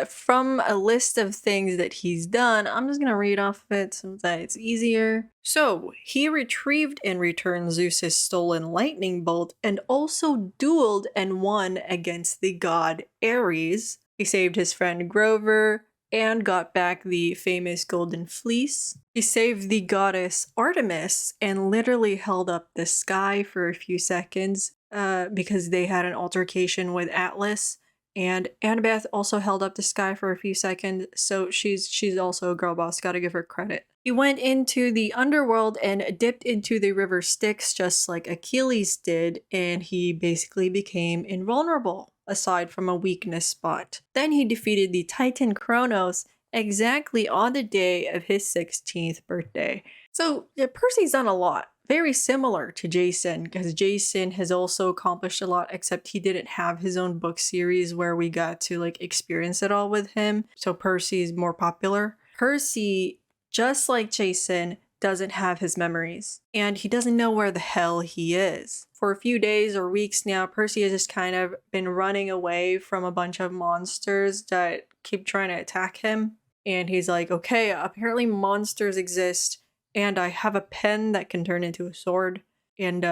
A: from a list of things that he's done, I'm just gonna read off of it so that it's easier. So, he retrieved and returned Zeus's stolen lightning bolt and also dueled and won against the god Ares. He saved his friend Grover and got back the famous golden fleece. He saved the goddess Artemis and literally held up the sky for a few seconds because they had an altercation with Atlas. And Annabeth also held up the sky for a few seconds, so she's also a girl boss, gotta give her credit. He went into the underworld and dipped into the river Styx just like Achilles did, and he basically became invulnerable, aside from a weakness spot. Then he defeated the Titan Kronos exactly on the day of his 16th birthday. So yeah, Percy's done a lot. Very similar to Jason, because Jason has also accomplished a lot, except he didn't have his own book series where we got to experience it all with him. So Percy's more popular. Percy, just like Jason, doesn't have his memories, and he doesn't know where the hell he is. For a few days or weeks now, Percy has just kind of been running away from a bunch of monsters that keep trying to attack him. And he's like, okay, apparently monsters exist, and I have a pen that can turn into a sword, and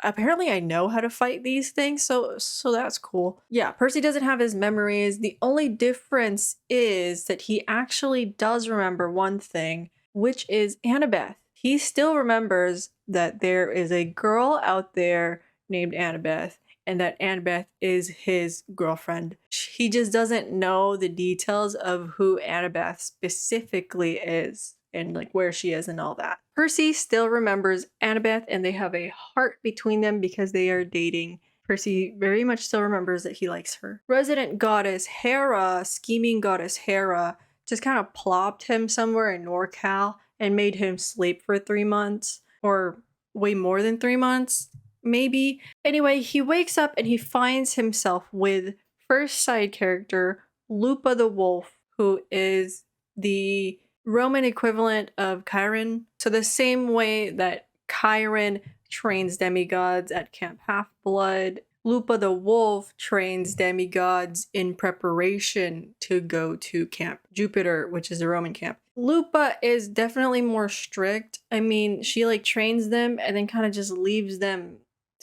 A: apparently I know how to fight these things, so that's cool. Yeah, Percy doesn't have his memories. The only difference is that he actually does remember one thing, which is Annabeth. He still remembers that there is a girl out there named Annabeth, and that Annabeth is his girlfriend. He just doesn't know the details of who Annabeth specifically is and where she is and all that. Percy still remembers Annabeth, and they have a heart between them because they are dating. Percy very much still remembers that he likes her. Resident goddess Hera, scheming goddess Hera, just kind of plopped him somewhere in NorCal and made him sleep for 3 months, or way more than 3 months, maybe. Anyway, he wakes up and he finds himself with first side character Lupa the Wolf, who is the Roman equivalent of Chiron. So the same way that Chiron trains demigods at Camp Half-Blood, Lupa the wolf trains demigods in preparation to go to Camp Jupiter, which is a Roman camp. Lupa is definitely more strict. I mean, she like trains them and then kind of just leaves them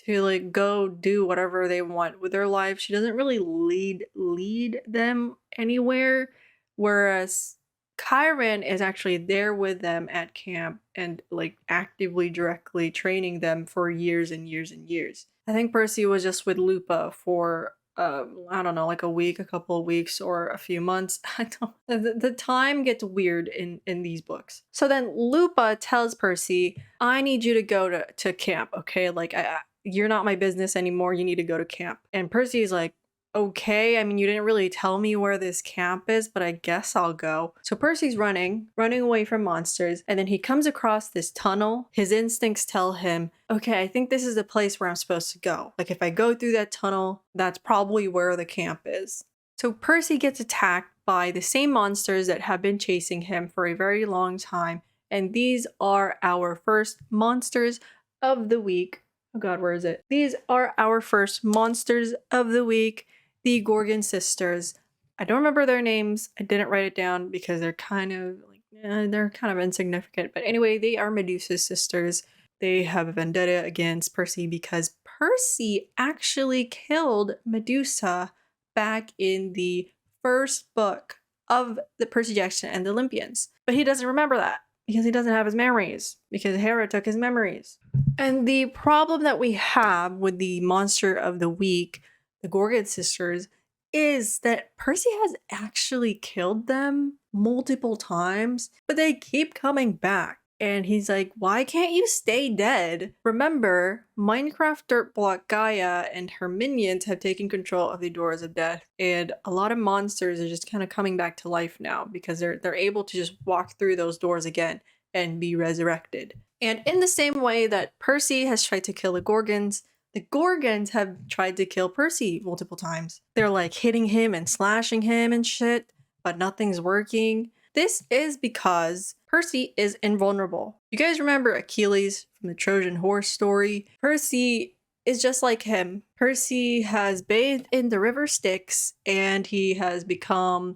A: to like go do whatever they want with their life. She doesn't really lead them anywhere, whereas Chiron is actually there with them at camp and like actively directly training them for years and years and years. I think Percy was just with Lupa for I don't know, like a week, a couple of weeks, or a few months. I don't. The time gets weird in these books. So then Lupa tells Percy, "I need you to go to camp, okay? Like you're not my business anymore. You need to go to camp." And Percy's like, "Okay, I mean, you didn't really tell me where this camp is, but I guess I'll go." So Percy's running away from monsters, and then he comes across this tunnel. His instincts tell him, okay, I think this is the place where I'm supposed to go. Like, if I go through that tunnel, that's probably where the camp is. So Percy gets attacked by the same monsters that have been chasing him for a very long time, and these are our first monsters of the week. Oh god, where is it? These are our first monsters of the week. The Gorgon sisters. I don't remember their names. I didn't write it down because they're kind of like they're kind of insignificant. But anyway, they are Medusa's sisters. They have a vendetta against Percy because Percy actually killed Medusa back in the first book of the Percy Jackson and the Olympians. But he doesn't remember that because he doesn't have his memories because Hera took his memories. And the problem that we have with the monster of the week, the Gorgon sisters, is that Percy has actually killed them multiple times, but they keep coming back. And he's like, why can't you stay dead? Remember, Minecraft Dirtblock Gaia and her minions have taken control of the Doors of Death, and a lot of monsters are just kind of coming back to life now because they're able to just walk through those doors again and be resurrected. And in the same way that Percy has tried to kill the Gorgons have tried to kill Percy multiple times. They're like hitting him and slashing him and shit, but nothing's working. This is because Percy is invulnerable. You guys remember Achilles from the Trojan horse story? Percy is just like him. Percy has bathed in the river Styx and he has become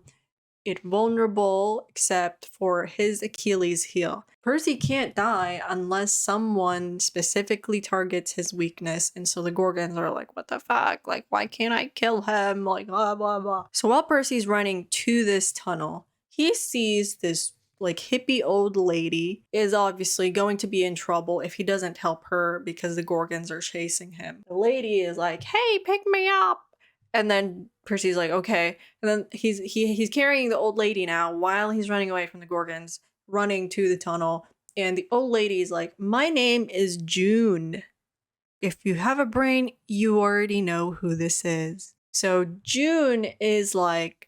A: invulnerable except for his Achilles heel. Percy can't die unless someone specifically targets his weakness, and so the Gorgons are like, what the fuck? Like, why can't I kill him? Like, blah, blah, blah. So while Percy's running to this tunnel, he sees this like hippie old lady is obviously going to be in trouble if he doesn't help her because the Gorgons are chasing him. The lady is like, hey, pick me up. And then Percy's like, okay. And then he's carrying the old lady now while he's running away from the Gorgons, running to the tunnel. And the old lady is like, my name is June. If you have a brain, you already know who this is. So June is like,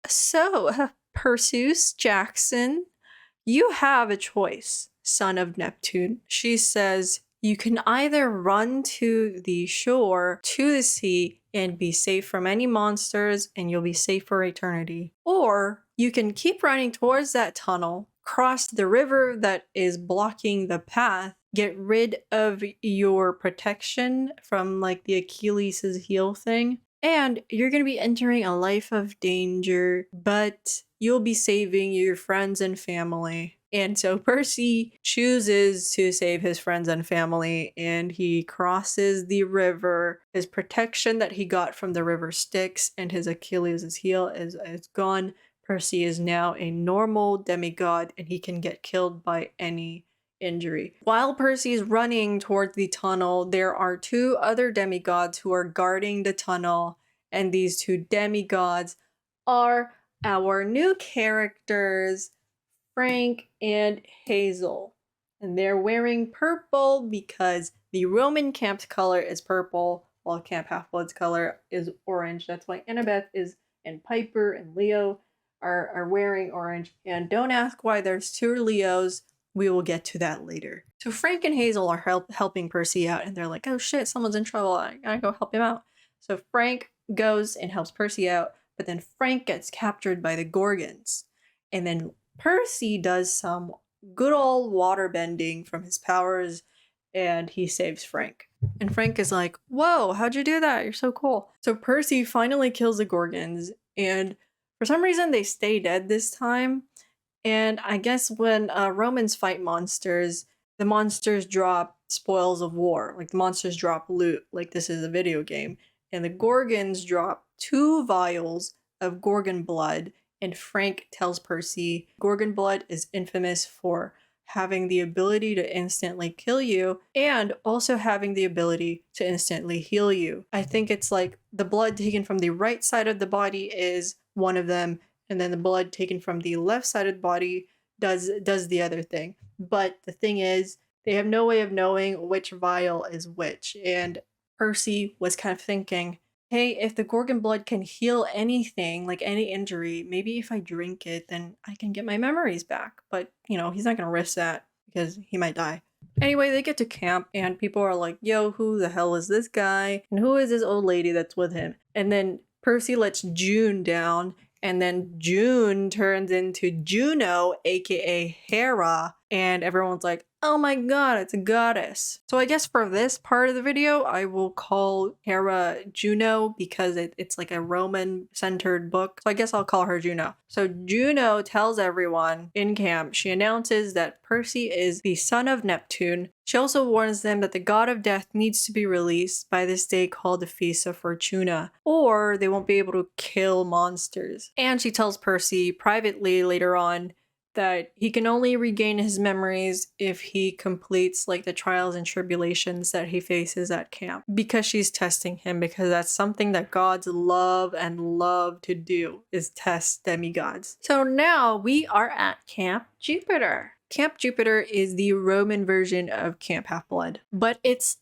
A: so percyjackson, you have a choice, son of Neptune. She says, you can either run to the shore, to the sea, and be safe from any monsters, and you'll be safe for eternity. Or you can keep running towards that tunnel, cross the river that is blocking the path, get rid of your protection from like the Achilles' heel thing, and you're going to be entering a life of danger, but you'll be saving your friends and family. And so Percy chooses to save his friends and family, and he crosses the river. His protection that he got from the river Styx and his Achilles' heel is gone. Percy is now a normal demigod, and he can get killed by any injury. While Percy's running towards the tunnel, there are two other demigods who are guarding the tunnel, and these two demigods are our new characters, Frank and Hazel. And they're wearing purple because the Roman camp's color is purple, while Camp Half-Blood's color is orange. That's why Annabeth and Piper and Leo are wearing orange. And don't ask why there's two Leos. We will get to that later. So Frank and Hazel are helping Percy out, and they're like, oh shit, someone's in trouble. I gotta go help him out. So Frank goes and helps Percy out, but then Frank gets captured by the Gorgons. And then Percy does some good old water bending from his powers and he saves Frank. And Frank is like, whoa, how'd you do that? You're so cool. So Percy finally kills the Gorgons, and for some reason they stay dead this time. And I guess when Romans fight monsters, the monsters drop spoils of war. Like the monsters drop loot, like this is a video game. And the Gorgons drop 2 vials of Gorgon blood. And Frank tells Percy Gorgon blood is infamous for having the ability to instantly kill you and also having the ability to instantly heal you. I think it's like the blood taken from the right side of the body is one of them, and then the blood taken from the left side of the body does the other thing. But the thing is, they have no way of knowing which vial is which. And Percy was kind of thinking, hey, if the Gorgon blood can heal anything, like any injury, maybe if I drink it, then I can get my memories back. But, you know, he's not going to risk that because he might die. Anyway, they get to camp and people are like, yo, who the hell is this guy? And who is this old lady that's with him? And then Percy lets June down, and then June turns into Juno, aka Hera, and everyone's like, oh my god, it's a goddess. So I guess for this part of the video, I will call Hera Juno because it's like a Roman-centered book. So I guess I'll call her Juno. So Juno tells everyone in camp, she announces that Percy is the son of Neptune. She also warns them that the god of death needs to be released by this day called the Feast of Fortuna, or they won't be able to kill monsters. And she tells Percy privately later on that he can only regain his memories if he completes like the trials and tribulations that he faces at camp, because she's testing him, because that's something that gods love and love to do, is test demigods. So now we are at Camp Jupiter. Camp Jupiter is the Roman version of Camp Half-Blood, but it's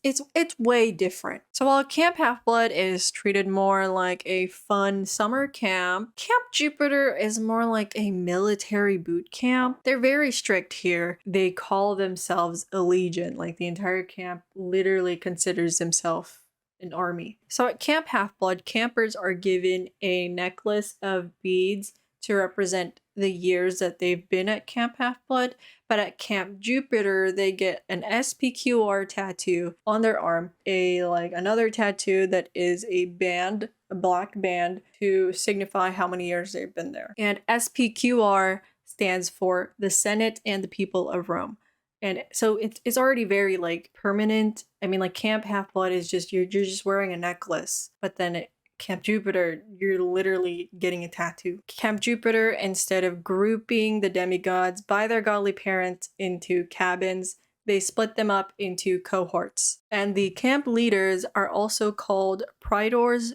A: way different. So while Camp Half-Blood is treated more like a fun summer camp, Camp Jupiter is more like a military boot camp. They're very strict here. They call themselves a legion, like the entire camp literally considers themselves an army. So at Camp Half-Blood, campers are given a necklace of beads to represent the years that they've been at Camp Half-Blood, but at Camp Jupiter, they get an SPQR tattoo on their arm, another tattoo that is a band, a black band, to signify how many years they've been there. And SPQR stands for the Senate and the People of Rome. And so it's already very like permanent. I mean, like Camp Half-Blood is just, you're just wearing a necklace, but then Camp Jupiter, you're literally getting a tattoo. Camp Jupiter, instead of grouping the demigods by their godly parents into cabins, they split them up into cohorts. And the camp leaders are also called praetors.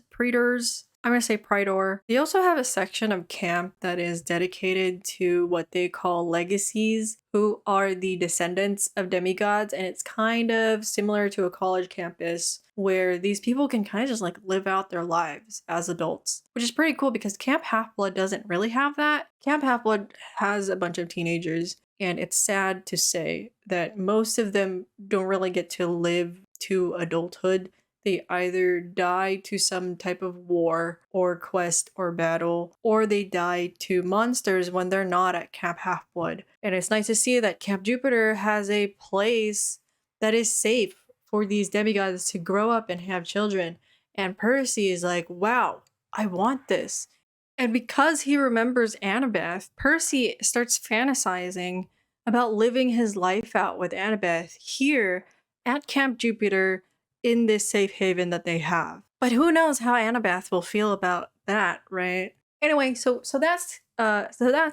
A: I'm going to say praetor. They also have a section of camp that is dedicated to what they call legacies, who are the descendants of demigods, and it's kind of similar to a college campus where these people can kind of just like live out their lives as adults, which is pretty cool because Camp Half-Blood doesn't really have that. Camp Half-Blood has a bunch of teenagers, and it's sad to say that most of them don't really get to live to adulthood. They either die to some type of war or quest or battle, or they die to monsters when they're not at Camp Half-Blood. And it's nice to see that Camp Jupiter has a place that is safe for these demigods to grow up and have children. And Percy is like, wow, I want this. And because he remembers Annabeth, Percy starts fantasizing about living his life out with Annabeth here at Camp Jupiter in this safe haven that they have. But who knows how Annabeth will feel about that, right? Anyway, so that's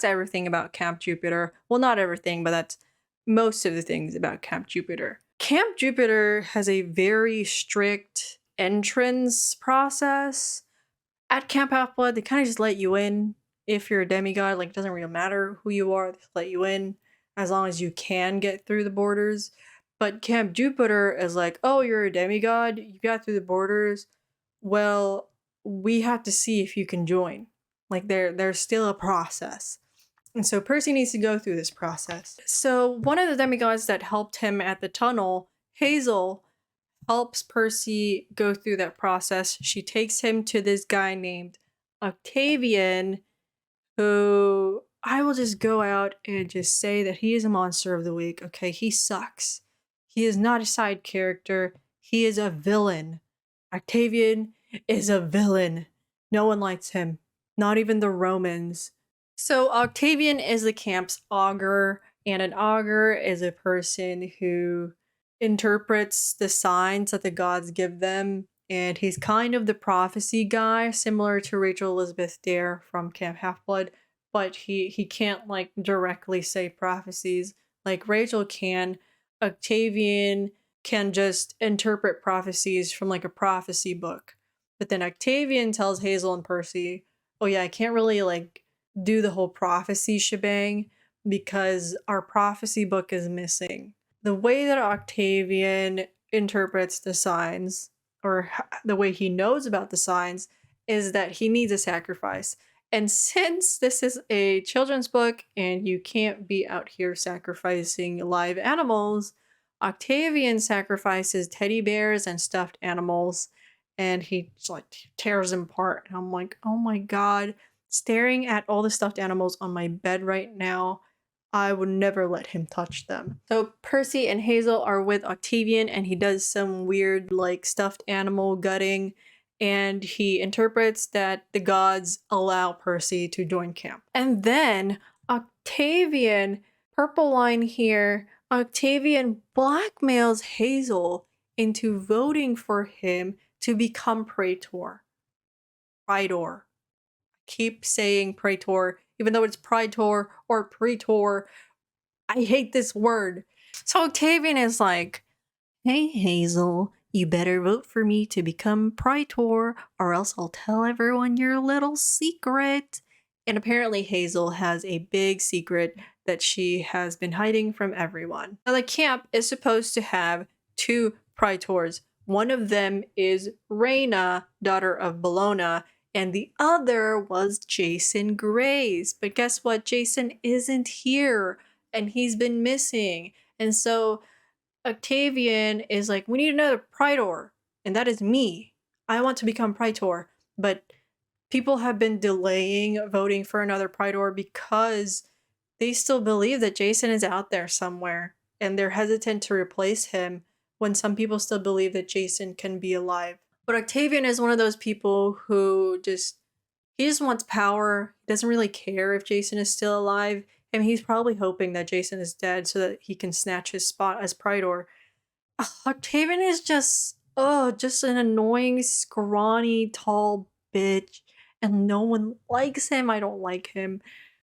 A: everything about Camp Jupiter. Well, not everything, but that's most of the things about Camp Jupiter. Camp Jupiter has a very strict entrance process. At Camp Half-Blood, they kind of just let you in if you're a demigod. Like, it doesn't really matter who you are, they just let you in as long as you can get through the borders. But Camp Jupiter is like, oh, you're a demigod, you got through the borders. Well, we have to see if you can join. Like, there's still a process. And so Percy needs to go through this process. So one of the demigods that helped him at the tunnel, Hazel, helps Percy go through that process. She takes him to this guy named Octavian, who I will just go out and just say that he is a monster of the week. Okay, he sucks. He is not a side character. He is a villain. Octavian is a villain. No one likes him. Not even the Romans. So Octavian is the camp's augur, and an augur is a person who interprets the signs that the gods give them. And he's kind of the prophecy guy, similar to Rachel Elizabeth Dare from Camp Half-Blood, but he can't like directly say prophecies like Rachel can. Octavian can just interpret prophecies from like a prophecy book. But then Octavian tells Hazel and Percy, "Oh yeah, I can't really like do the whole prophecy shebang because our prophecy book is missing." The way that Octavian interprets the signs, or the way he knows about the signs, is that he needs a sacrifice. And since this is a children's book and you can't be out here sacrificing live animals, Octavian sacrifices teddy bears and stuffed animals, and he just like tears them apart. And I'm like, oh my god, staring at all the stuffed animals on my bed right now, I would never let him touch them. So Percy and Hazel are with Octavian, and he does some weird like stuffed animal gutting, and he interprets that the gods allow Percy to join camp. And then Octavian, purple line here, Octavian blackmails Hazel into voting for him to become praetor. Praetor. Keep saying praetor, even though it's praetor or praetor. I hate this word. So Octavian is like, "Hey Hazel, you better vote for me to become praetor, or else I'll tell everyone your little secret." And apparently Hazel has a big secret that she has been hiding from everyone. Now the camp is supposed to have 2 praetors. One of them is Reina, daughter of Bologna, and the other was Jason Grays. But guess what? Jason isn't here, and he's been missing. And so Octavian is like, "We need another praetor, and that is me. I want to become praetor." But people have been delaying voting for another praetor because they still believe that Jason is out there somewhere, and they're hesitant to replace him when some people still believe that Jason can be alive. But Octavian is one of those people who he just wants power. He doesn't really care if Jason is still alive. I mean, he's probably hoping that Jason is dead so that he can snatch his spot as praetor. Octavian is just an annoying, scrawny, tall bitch, and no one likes him. I don't like him.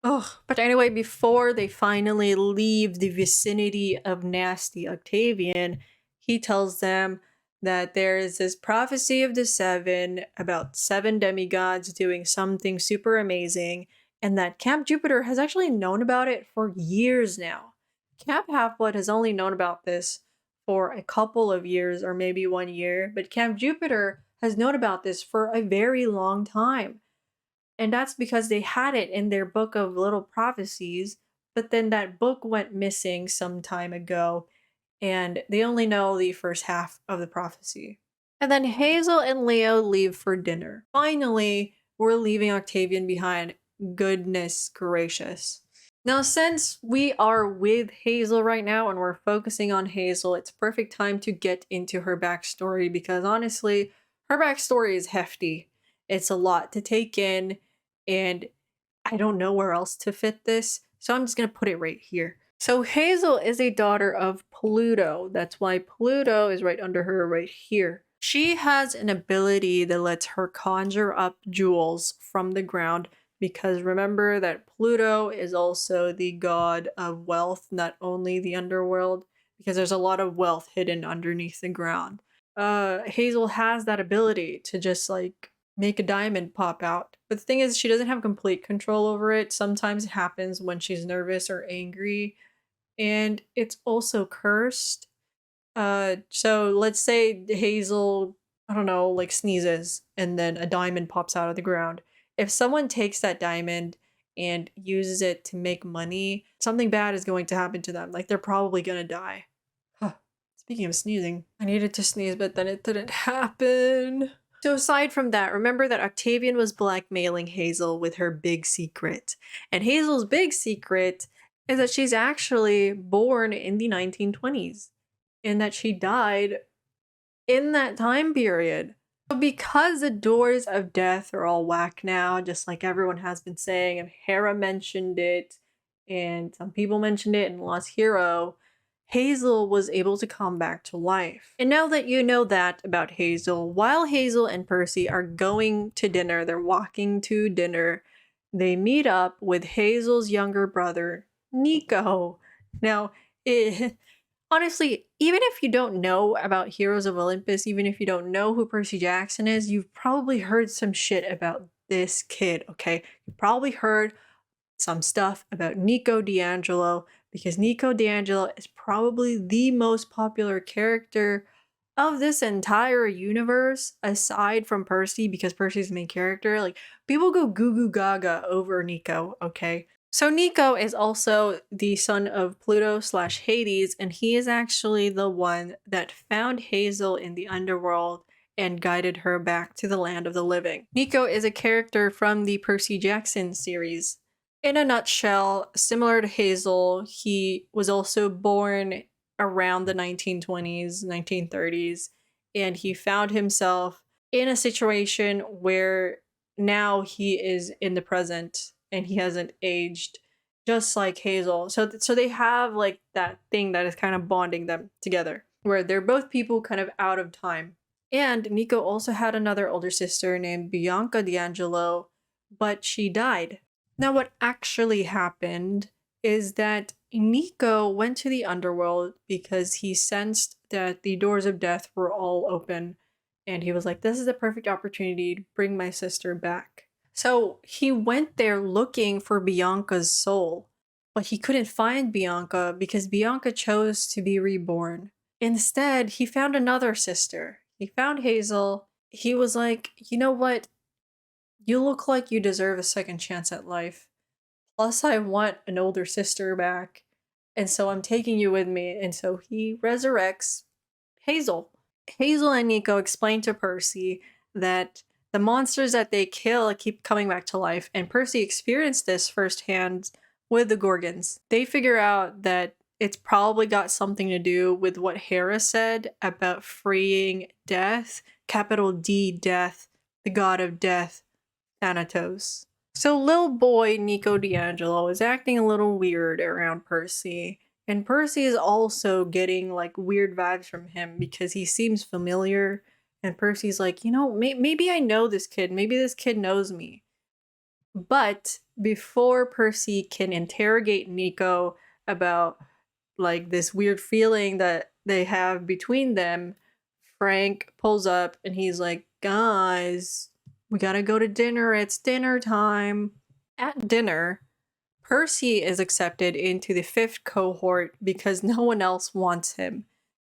A: Ugh. But anyway, before they finally leave the vicinity of nasty Octavian, he tells them that there is this prophecy of the 7 about 7 demigods doing something super amazing, and that Camp Jupiter has actually known about it for years now. Camp Half-Blood has only known about this for a couple of years, or maybe 1 year, but Camp Jupiter has known about this for a very long time. And that's because they had it in their book of little prophecies, but then that book went missing some time ago, and they only know the first half of the prophecy. And then Hazel and Leo leave for dinner. Finally, we're leaving Octavian behind. Goodness gracious. Now, since we are with Hazel right now and we're focusing on Hazel, it's perfect time to get into her backstory because honestly, her backstory is hefty. It's a lot to take in, and I don't know where else to fit this, so I'm just gonna put it right here. So Hazel is a daughter of Pluto. That's why Pluto is right under her right here. She has an ability that lets her conjure up jewels from the ground, because remember that Pluto is also the god of wealth, not only the underworld, because there's a lot of wealth hidden underneath the ground. Hazel has that ability to just like make a diamond pop out. But the thing is, she doesn't have complete control over it. Sometimes it happens when she's nervous or angry, and it's also cursed. So let's say Hazel, I don't know, like sneezes and then a diamond pops out of the ground. If someone takes that diamond and uses it to make money, something bad is going to happen to them. Like they're probably gonna die. Huh. Speaking of sneezing, I needed to sneeze, but then it didn't happen. So aside from that, remember that Octavian was blackmailing Hazel with her big secret. And Hazel's big secret is that she's actually born in the 1920s. and that she died in that time period. So because the doors of death are all whack now, just like everyone has been saying, and Hera mentioned it, and some people mentioned it in Lost Hero, Hazel was able to come back to life. And now that you know that about Hazel, while Hazel and Percy are going to dinner, they're walking to dinner, they meet up with Hazel's younger brother, Nico. Now, honestly, even if you don't know about Heroes of Olympus, even if you don't know who Percy Jackson is, you've probably heard some shit about this kid, okay? You probably heard some stuff about Nico D'Angelo, because Nico D'Angelo is probably the most popular character of this entire universe, aside from Percy, because Percy's the main character. Like, people go goo goo gaga over Nico, okay? So Nico is also the son of Pluto slash Hades, and he is actually the one that found Hazel in the underworld and guided her back to the land of the living. Nico is a character from the Percy Jackson series. In a nutshell, similar to Hazel, he was also born around the 1920s, 1930s, and he found himself in a situation where now he is in the present and he hasn't aged, just like Hazel. So they have like that thing that is kind of bonding them together, where they're both people kind of out of time. And Nico also had another older sister named Bianca D'Angelo, but she died. Now, what actually happened is that Nico went to the underworld because he sensed that the doors of death were all open, and he was like, this is the perfect opportunity to bring my sister back. So he went there looking for Bianca's soul, but he couldn't find Bianca because Bianca chose to be reborn. Instead, he found another sister. He found Hazel. He was like, you know what? You look like you deserve a second chance at life. Plus, I want an older sister back. And so I'm taking you with me. And so he resurrects Hazel. Hazel and Nico explain to Percy that the monsters that they kill keep coming back to life. And Percy experienced this firsthand with the Gorgons. They figure out that it's probably got something to do with what Hera said about freeing death, capital D, death, the god of death, Thanatos. So little boy Nico D'Angelo is acting a little weird around Percy, and Percy is also getting like weird vibes from him because he seems familiar, and Percy's like, you know, maybe I know this kid, maybe this kid knows me. But before Percy can interrogate Nico about like this weird feeling that they have between them, Frank pulls up and he's like, guys, we gotta go to dinner. It's dinner time. At dinner, Percy is accepted into the 5th cohort because no one else wants him.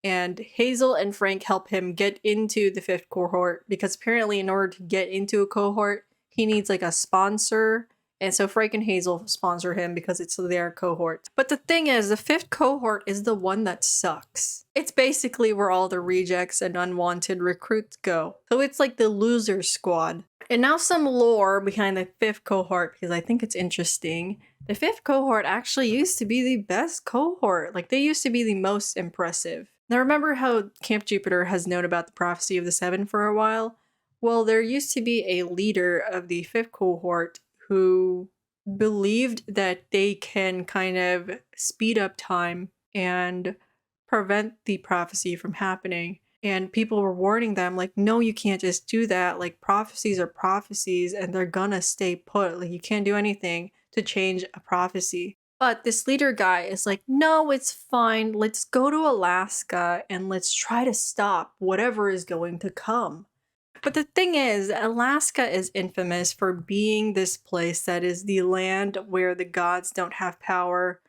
A: And Hazel and Frank help him get into the 5th cohort because apparently in order to get into a cohort, he needs like a sponsor. And so Frank and Hazel sponsor him because it's their cohort. But the thing is, the 5th cohort is the one that sucks. It's basically where all the rejects and unwanted recruits go. So it's like the loser squad. And now some lore behind the 5th cohort, because I think it's interesting. The 5th cohort actually used to be the best cohort. Like, they used to be the most impressive. Now, remember how Camp Jupiter has known about the prophecy of the 7 for a while? Well, there used to be a leader of the 5th cohort who believed that they can kind of speed up time and prevent the prophecy from happening. And people were warning them, like, no, you can't just do that. Like, prophecies are prophecies and they're gonna stay put. Like, you can't do anything to change a prophecy. But this leader guy is like, no, it's fine. Let's go to Alaska and let's try to stop whatever is going to come. But the thing is, Alaska is infamous for being this place that is the land where the gods don't have power.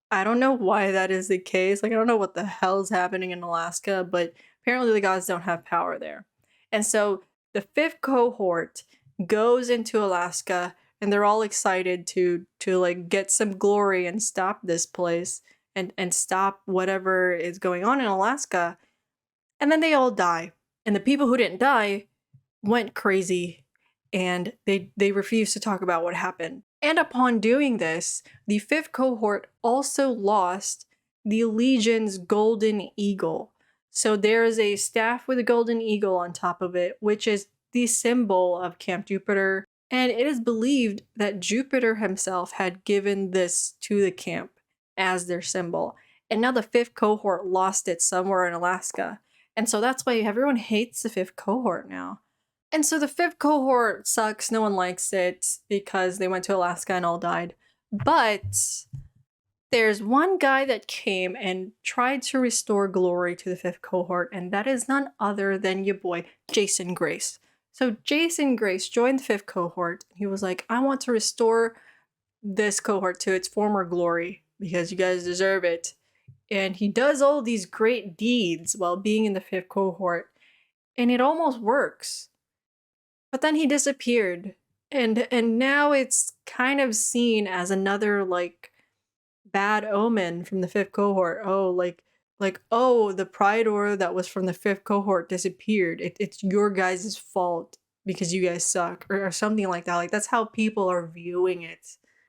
A: I don't know why that is the case. Like, I don't know what the hell is happening in Alaska, but apparently the gods don't have power there. And so the 5th cohort goes into Alaska and they're all excited to like get some glory and stop this place and stop whatever is going on in Alaska. And then they all die. And the people who didn't die went crazy and they refused to talk about what happened. And upon doing this, the 5th cohort also lost the Legion's golden eagle. So there is a staff with a golden eagle on top of it, which is the symbol of Camp Jupiter. And it is believed that Jupiter himself had given this to the camp as their symbol. And now the 5th cohort lost it somewhere in Alaska. And so that's why everyone hates the 5th cohort now. And so the 5th cohort sucks. No one likes it because they went to Alaska and all died. But there's one guy that came and tried to restore glory to the 5th cohort, and that is none other than your boy, Jason Grace. So Jason Grace joined the 5th cohort. He was like, I want to restore this cohort to its former glory because you guys deserve it. And he does all these great deeds while being in the 5th cohort, and it almost works. But then he disappeared, and now it's kind of seen as another like bad omen from the 5th cohort. Oh, like oh, the Pridor that was from the 5th cohort disappeared. It's your guys' fault because you guys suck, or something like that. Like that's how people are viewing it.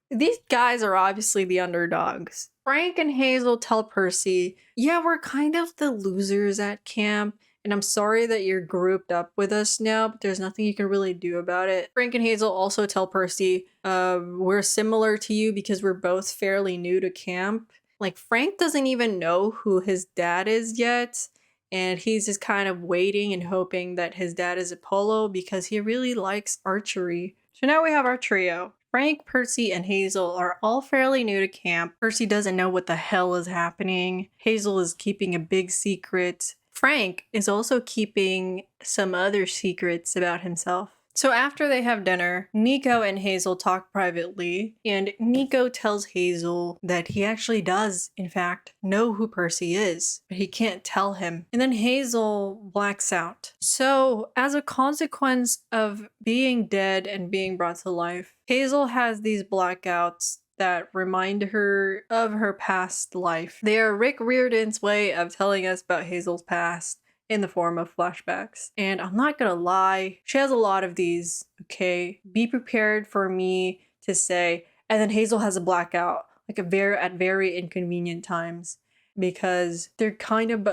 A: These guys are obviously the underdogs. Frank and Hazel tell Percy, yeah, we're kind of the losers at camp, and I'm sorry that you're grouped up with us now, but there's nothing you can really do about it. Frank and Hazel also tell Percy, we're similar to you because we're both fairly new to camp. Like, Frank doesn't even know who his dad is yet, and he's just kind of waiting and hoping that his dad is Apollo because he really likes archery. So now we have our trio. Frank, Percy, and Hazel are all fairly new to camp. Percy doesn't know what the hell is happening. Hazel is keeping a big secret. Frank is also keeping some other secrets about himself. So after they have dinner, Nico and Hazel talk privately, and Nico tells Hazel that he actually does, in fact, know who Percy is, but he can't tell him. And then Hazel blacks out. So as a consequence of being dead and being brought to life, Hazel has these blackouts that remind her of her past life. They are Rick Riordan's way of telling us about Hazel's past in the form of flashbacks. And I'm not gonna lie, she has a lot of these, okay? Be prepared for me to say, and then Hazel has a blackout, like at very inconvenient times, because they're kind of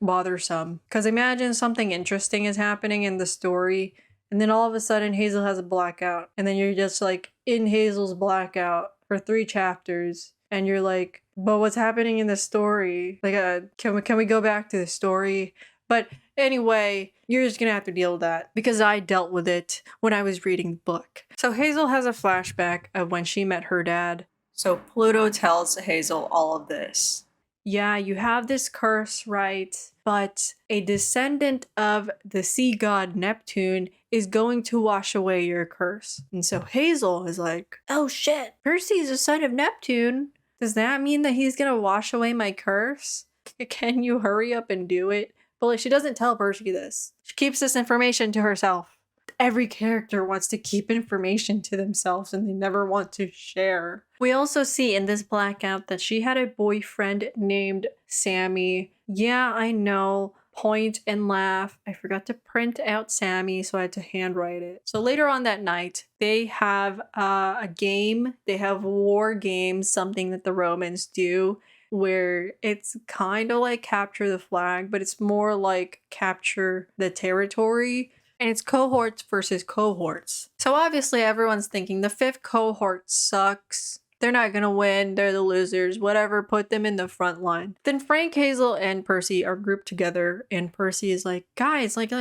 A: bothersome. Because imagine something interesting is happening in the story, and then all of a sudden Hazel has a blackout, and then you're just like in Hazel's blackout for 3 chapters, and you're like, but what's happening in the story? Like, can we go back to the story? But anyway, you're just gonna have to deal with that because I dealt with it when I was reading the book. So Hazel has a flashback of when she met her dad. So Pluto tells Hazel all of this. Yeah, you have this curse, right? But a descendant of the sea god Neptune is going to wash away your curse. And so Hazel is like, oh shit, Percy is a son of Neptune. Does that mean that he's gonna wash away my curse? Can you hurry up and do it? But like, she doesn't tell Percy this. She keeps this information to herself. Every character wants to keep information to themselves and they never want to share. We also see in this blackout that she had a boyfriend named Sammy. Yeah, I know. Point and laugh. I forgot to print out Sammy, so I had to handwrite it. So later on that night, they have a game. They have war games, something that the Romans do, where it's kind of like capture the flag, but it's more like capture the territory. And it's cohorts versus cohorts. So obviously everyone's thinking the 5th cohort sucks. They're not gonna win. They're the losers. Whatever, put them in the front line. Then Frank, Hazel, and Percy are grouped together, and Percy is like, guys, like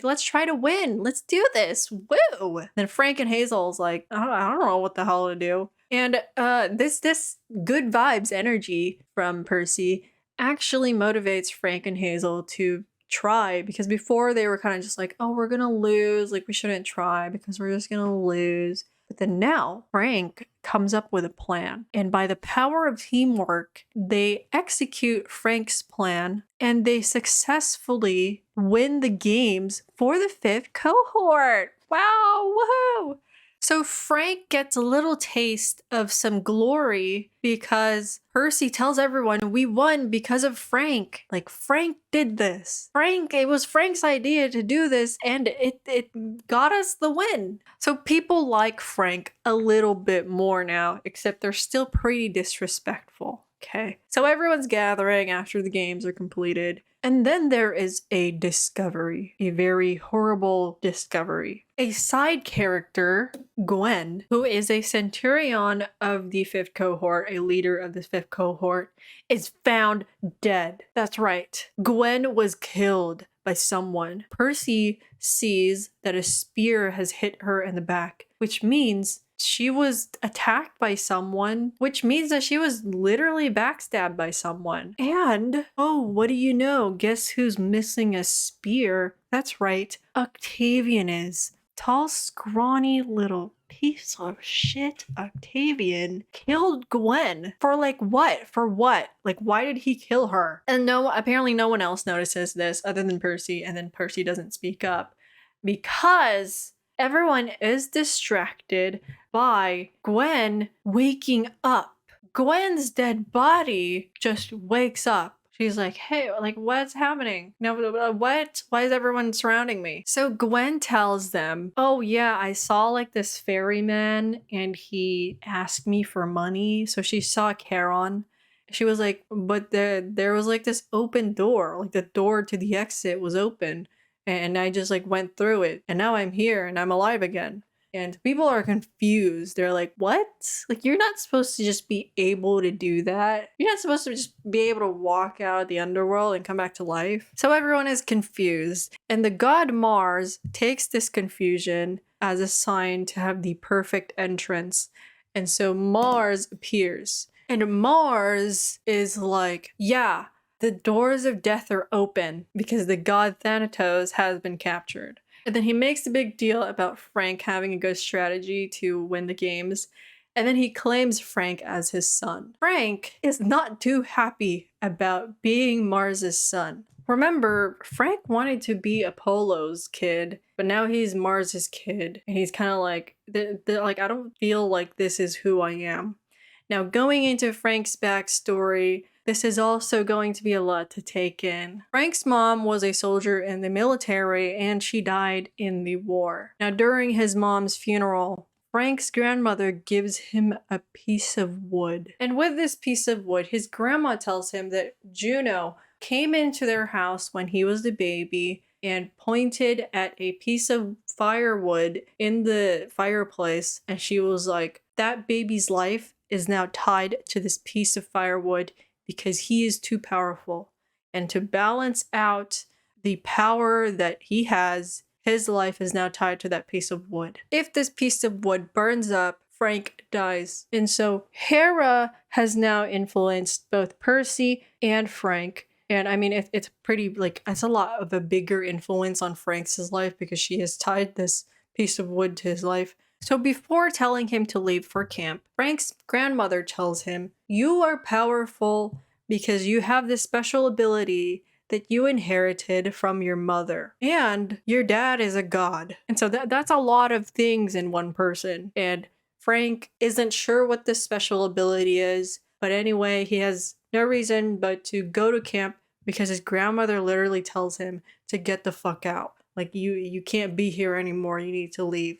A: let's try to win. Let's do this. Woo! Then Frank and Hazel's like, I don't know what the hell to do. And this good vibes energy from Percy actually motivates Frank and Hazel to try, because before they were kind of just like, oh, we're gonna lose, like we shouldn't try because we're just gonna lose. But then now Frank comes up with a plan, and by the power of teamwork, they execute Frank's plan and they successfully win the games for the 5th cohort. Wow, woohoo! So Frank gets a little taste of some glory because Percy tells everyone we won because of Frank. Like, Frank did this. It was Frank's idea to do this, and it got us the win. So people like Frank a little bit more now, except they're still pretty disrespectful. Okay. So everyone's gathering after the games are completed. And then there is a discovery, a very horrible discovery. A side character, Gwen, who is a centurion of the 5th cohort, a leader of the 5th cohort, is found dead. That's right. Gwen was killed by someone. Percy sees that a spear has hit her in the back, which means she was attacked by someone, which means that she was literally backstabbed by someone. And, oh, what do you know? Guess who's missing a spear? That's right, Octavian is. Tall, scrawny little piece of shit Octavian killed Gwen. For like what? For what? Like, why did he kill her? And no, apparently no one else notices this other than Percy, and then Percy doesn't speak up because everyone is distracted by Gwen waking up. Gwen's dead body just wakes up. She's like, hey, like, what's happening? No, what? Why is everyone surrounding me? So Gwen tells them, oh yeah, I saw like this ferryman and he asked me for money. So she saw Charon. She was like, but there was like this open door, like the door to the exit was open. And I just like went through it. And now I'm here and I'm alive again. And people are confused. They're like, what? Like, you're not supposed to just be able to do that. You're not supposed to just be able to walk out of the underworld and come back to life. So everyone is confused. And the god Mars takes this confusion as a sign to have the perfect entrance. And so Mars appears. And Mars is like, yeah, the doors of death are open because the god Thanatos has been captured. And then he makes a big deal about Frank having a good strategy to win the games. And then he claims Frank as his son. Frank is not too happy about being Mars's son. Remember, Frank wanted to be Apollo's kid, but now he's Mars's kid. And he's kind of like, like, I don't feel like this is who I am. Now, going into Frank's backstory, this is also going to be a lot to take in. Frank's mom was a soldier in the military and she died in the war. Now, during his mom's funeral, Frank's grandmother gives him a piece of wood. And with this piece of wood, his grandma tells him that Juno came into their house when he was the baby and pointed at a piece of firewood in the fireplace. And she was like, that baby's life is now tied to this piece of firewood because he is too powerful. And to balance out the power that he has, his life is now tied to that piece of wood. If this piece of wood burns up, Frank dies. And so Hera has now influenced both Percy and Frank. And I mean, it's pretty, like, it's a lot of a bigger influence on Frank's life because she has tied this piece of wood to his life. So before telling him to leave for camp, Frank's grandmother tells him, you are powerful because you have this special ability that you inherited from your mother. And your dad is a god. And so that's a lot of things in one person. And Frank isn't sure what this special ability is. But anyway, he has no reason but to go to camp because his grandmother literally tells him to get the fuck out. Like, you can't be here anymore. You need to leave.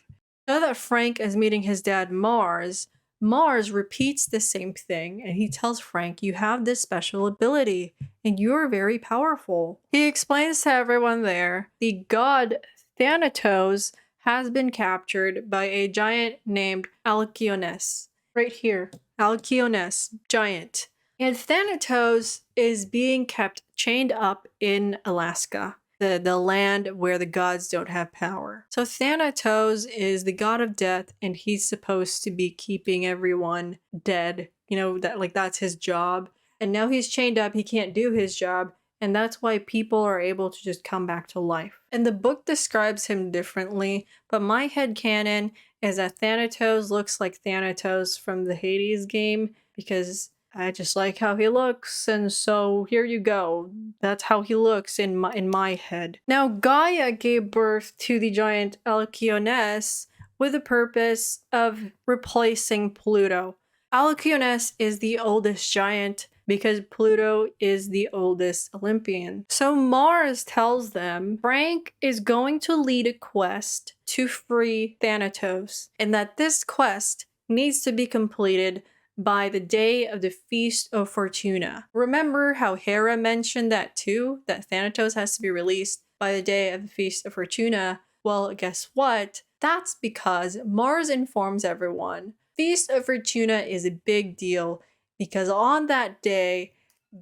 A: Now that Frank is meeting his dad Mars, Mars repeats the same thing and he tells Frank, you have this special ability and you're very powerful. He explains to everyone there, the god Thanatos has been captured by a giant named Alkyones. Right here, Alkyones, giant. And Thanatos is being kept chained up in Alaska. The land where the gods don't have power. So Thanatos is the god of death and he's supposed to be keeping everyone dead. You know, that's his job. And now he's chained up, he can't do his job. And that's why people are able to just come back to life. And the book describes him differently, but my headcanon is that Thanatos looks like Thanatos from the Hades game because I just like how he looks, and so here you go. That's how he looks in my head. Now, Gaia gave birth to the giant Alkyones with the purpose of replacing Pluto. Alkyones is the oldest giant because Pluto is the oldest Olympian. So Mars tells them Frank is going to lead a quest to free Thanatos, and that this quest needs to be completed by the day of the Feast of Fortuna. Remember how Hera mentioned that too? That Thanatos has to be released by the day of the Feast of Fortuna? Well, guess what? That's because Mars informs everyone. Feast of Fortuna is a big deal because on that day,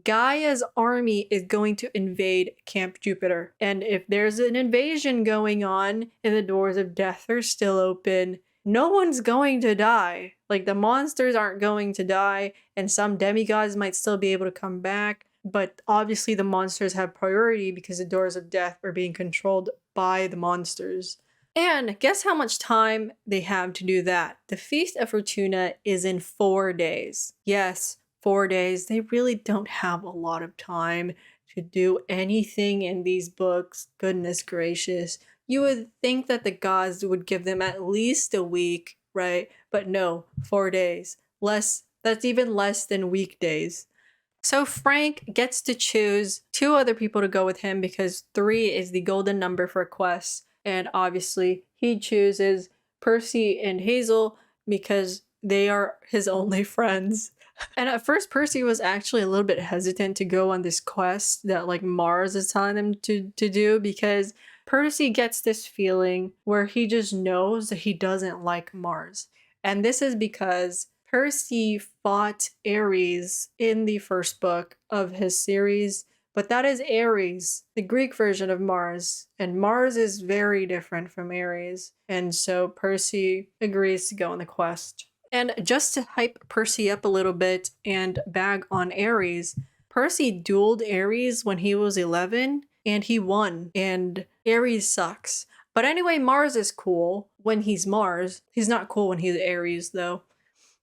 A: Gaia's army is going to invade Camp Jupiter. And if there's an invasion going on and the doors of death are still open, no one's going to die. Like, the monsters aren't going to die, and some demigods might still be able to come back. But obviously, the monsters have priority because the doors of death are being controlled by the monsters. And guess how much time they have to do that? The Feast of Fortuna is in 4 days. Yes, 4 days. They really don't have a lot of time to do anything in these books. Goodness gracious. You would think that the gods would give them at least a week, right? But no, 4 days. That's even less than weekdays. So Frank gets to choose 2 other people to go with him because 3 is the golden number for quests. And obviously, he chooses Percy and Hazel because they are his only friends. And at first, Percy was actually a little bit hesitant to go on this quest that like Mars is telling him to do, because Percy gets this feeling where he just knows that he doesn't like Mars. And this is because Percy fought Ares in the first book of his series, but that is Ares, the Greek version of Mars, and Mars is very different from Ares, and so Percy agrees to go on the quest. And just to hype Percy up a little bit and bag on Ares, Percy dueled Ares when he was 11, and he won, and Ares sucks. But anyway, Mars is cool when he's Mars. He's not cool when he's Ares, though.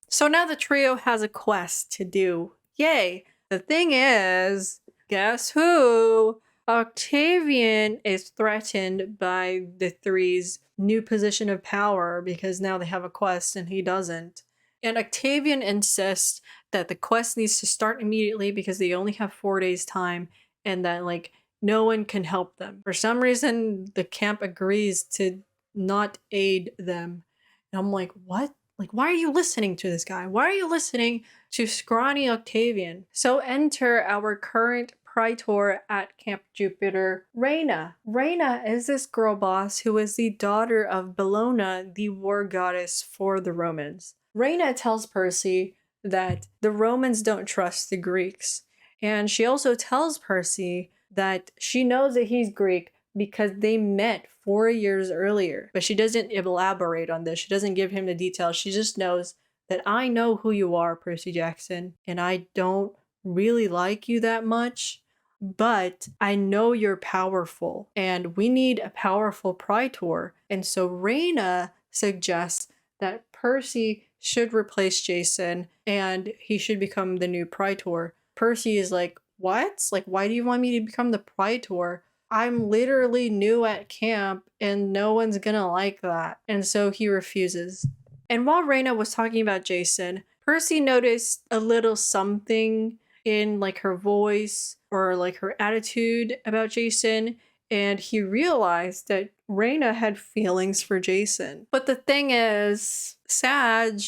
A: So now the trio has a quest to do. Yay! The thing is, guess who? Octavian is threatened by the three's new position of power because now they have a quest and he doesn't. And Octavian insists that the quest needs to start immediately because they only have 4 days time and that like no one can help them. For some reason, the camp agrees to not aid them. And I'm like, what? Like, why are you listening to this guy? Why are you listening to scrawny Octavian? So enter our current praetor at Camp Jupiter, Reyna. Reyna is this girl boss who is the daughter of Bellona, the war goddess for the Romans. Reyna tells Percy that the Romans don't trust the Greeks. And she also tells Percy that she knows that he's Greek because they met 4 years earlier. But she doesn't elaborate on this. She doesn't give him the details. She just knows that I know who you are, Percy Jackson, and I don't really like you that much, but I know you're powerful, and we need a powerful praetor. And so Reyna suggests that Percy should replace Jason, and he should become the new praetor. Percy is like, what? Like, why do you want me to become the praetor? I'm literally new at camp and no one's gonna like that. And so he refuses. And while Reyna was talking about Jason, Percy noticed a little something in like her voice or like her attitude about Jason. And he realized that Reyna had feelings for Jason. But the thing is, Sag,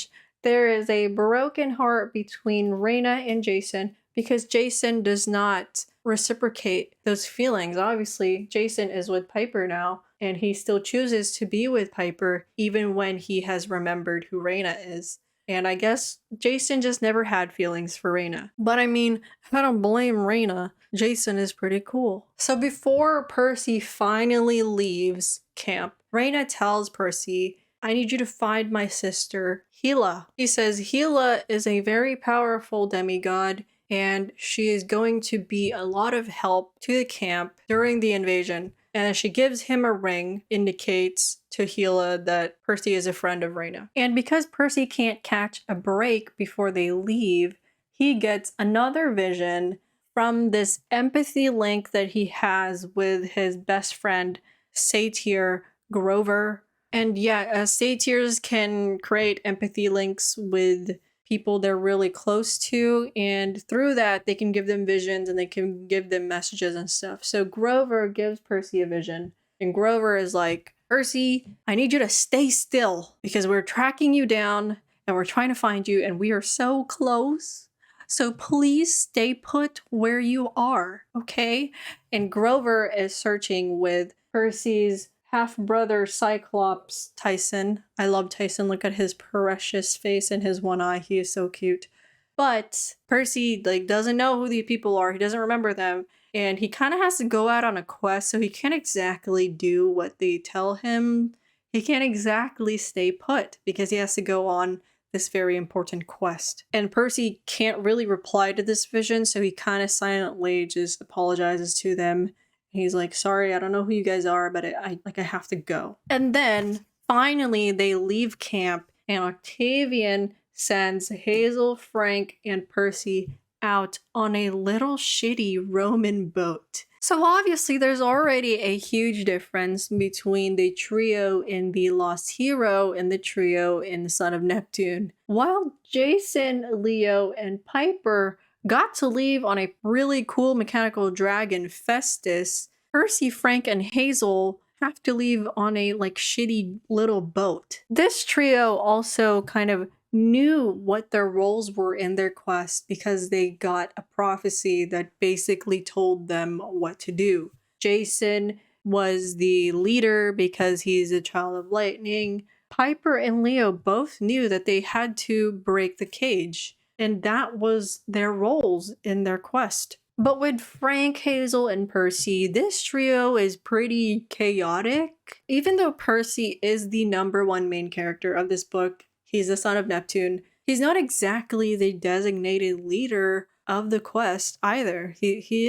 A: there is a broken heart between Reyna and Jason because Jason does not reciprocate those feelings. Obviously, Jason is with Piper now, and he still chooses to be with Piper even when he has remembered who Reyna is. And I guess Jason just never had feelings for Reyna. But I mean, I don't blame Reyna. Jason is pretty cool. So before Percy finally leaves camp, Reyna tells Percy, I need you to find my sister, Hela. He says Hela is a very powerful demigod, and she is going to be a lot of help to the camp during the invasion. And as she gives him a ring, indicates to Hela that Percy is a friend of Reyna. And because Percy can't catch a break before they leave, he gets another vision from this empathy link that he has with his best friend, satyr Grover. And yeah, satyrs can create empathy links with people they're really close to, and through that they can give them visions and they can give them messages and stuff. So Grover gives Percy a vision, and Grover is like, Percy, I need you to stay still because we're tracking you down and we're trying to find you, and we are so close. So please stay put where you are, okay? And Grover is searching with Percy's half-brother Cyclops, Tyson. I love Tyson. Look at his precious face and his one eye. He is so cute. But Percy doesn't know who these people are. He doesn't remember them. And he kind of has to go out on a quest, so he can't exactly do what they tell him. He can't exactly stay put because he has to go on this very important quest. And Percy can't really reply to this vision, so he kind of silently just apologizes to them. He's like, sorry, I don't know who you guys are, but I have to go. And then finally they leave camp, and Octavian sends Hazel, Frank, and Percy out on a little shitty Roman boat. So obviously there's already a huge difference between the trio in The Lost Hero and the trio in The Son of Neptune. While Jason, Leo, and Piper got to leave on a really cool mechanical dragon, Festus, Percy, Frank, and Hazel have to leave on a shitty little boat. This trio also kind of knew what their roles were in their quest because they got a prophecy that basically told them what to do. Jason was the leader because he's a child of lightning. Piper and Leo both knew that they had to break the cage, and that was their roles in their quest. But with Frank, Hazel, and Percy, this trio is pretty chaotic. Even though Percy is the #1 main character of this book, he's the son of Neptune, he's not exactly the designated leader of the quest either. He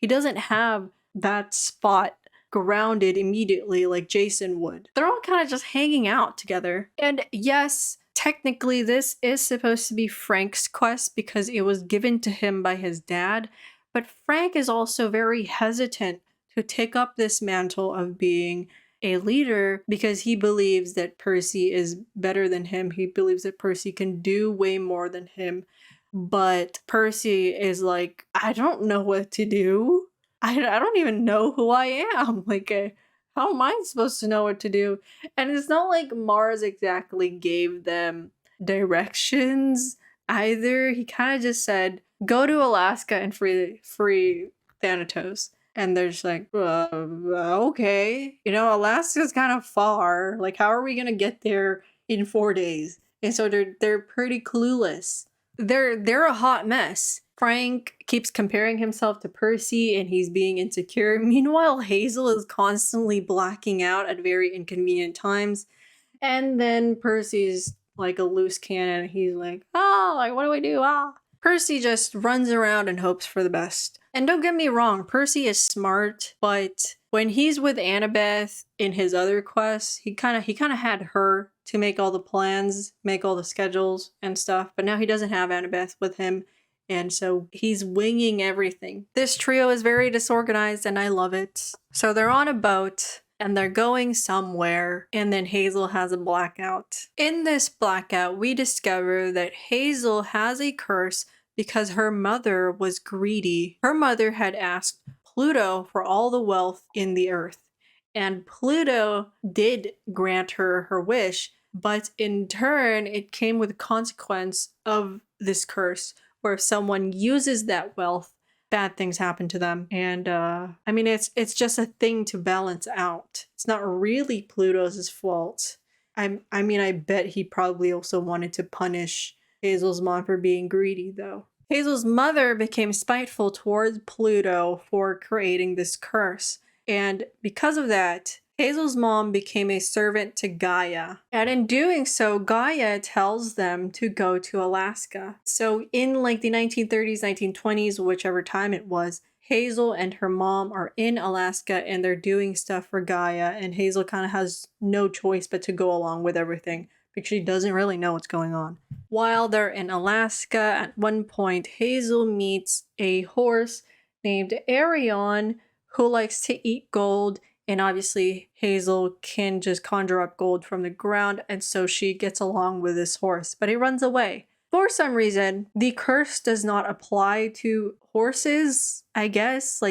A: doesn't have that spot grounded immediately like Jason would. They're all kind of just hanging out together. And yes, technically this is supposed to be Frank's quest because it was given to him by his dad, but Frank is also very hesitant to take up this mantle of being a leader because he believes that Percy is better than him. He believes that Percy can do way more than him. But Percy is like, I don't know what to do. I don't even know who I am. How am I supposed to know what to do? And it's not like Mars exactly gave them directions either. He kind of just said, go to Alaska and free Thanatos. And they're just like, okay. Alaska's kind of far. How are we gonna get there in 4 days? And so they're pretty clueless. They're a hot mess. Frank keeps comparing himself to Percy and he's being insecure. Meanwhile, Hazel is constantly blacking out at very inconvenient times. And then Percy's like a loose cannon. He's like, what do I do? Percy just runs around and hopes for the best. And don't get me wrong, Percy is smart, but when he's with Annabeth in his other quests, he kind of had her to make all the plans, make all the schedules and stuff, but now he doesn't have Annabeth with him, and so he's winging everything. This trio is very disorganized and I love it. So they're on a boat and they're going somewhere, and then Hazel has a blackout. In this blackout, we discover that Hazel has a curse because her mother was greedy. Her mother had asked Pluto for all the wealth in the earth, and Pluto did grant her her wish, but in turn, it came with the consequence of this curse, where if someone uses that wealth, bad things happen to them. And it's just a thing to balance out. It's not really Pluto's fault. I bet he probably also wanted to punish Hazel's mom for being greedy, though. Hazel's mother became spiteful towards Pluto for creating this curse, and because of that, Hazel's mom became a servant to Gaia. And in doing so, Gaia tells them to go to Alaska. So in the 1930s, 1920s, whichever time it was, Hazel and her mom are in Alaska and they're doing stuff for Gaia, and Hazel kind of has no choice but to go along with everything because she doesn't really know what's going on. While they're in Alaska, at one point, Hazel meets a horse named Arion who likes to eat gold, and obviously Hazel can just conjure up gold from the ground, and so she gets along with this horse, but he runs away. For some reason, the curse does not apply to horses, I guess.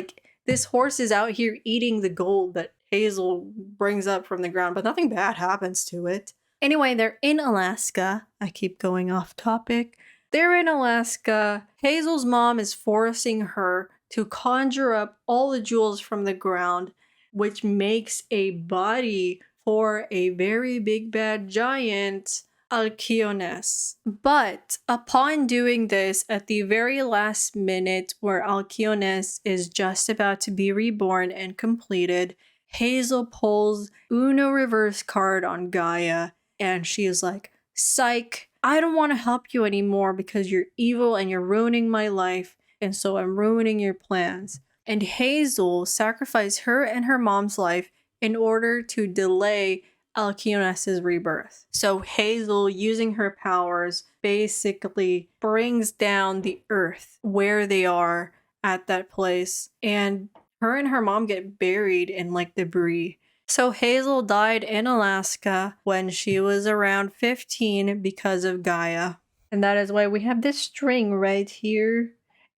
A: This horse is out here eating the gold that Hazel brings up from the ground, but nothing bad happens to it. Anyway, they're in Alaska. I keep going off topic. They're in Alaska. Hazel's mom is forcing her to conjure up all the jewels from the ground, which makes a body for a very big bad giant, Alkyones. But upon doing this, at the very last minute where Alkyones is just about to be reborn and completed, Hazel pulls Uno reverse card on Gaia, and she is like, psych, I don't want to help you anymore because you're evil and you're ruining my life, and so I'm ruining your plans. And Hazel sacrificed her and her mom's life in order to delay Alkyones' rebirth. So Hazel, using her powers, basically brings down the earth where they are at that place, and her and her mom get buried in like debris. So Hazel died in Alaska when she was around 15 because of Gaia. And that is why we have this string right here.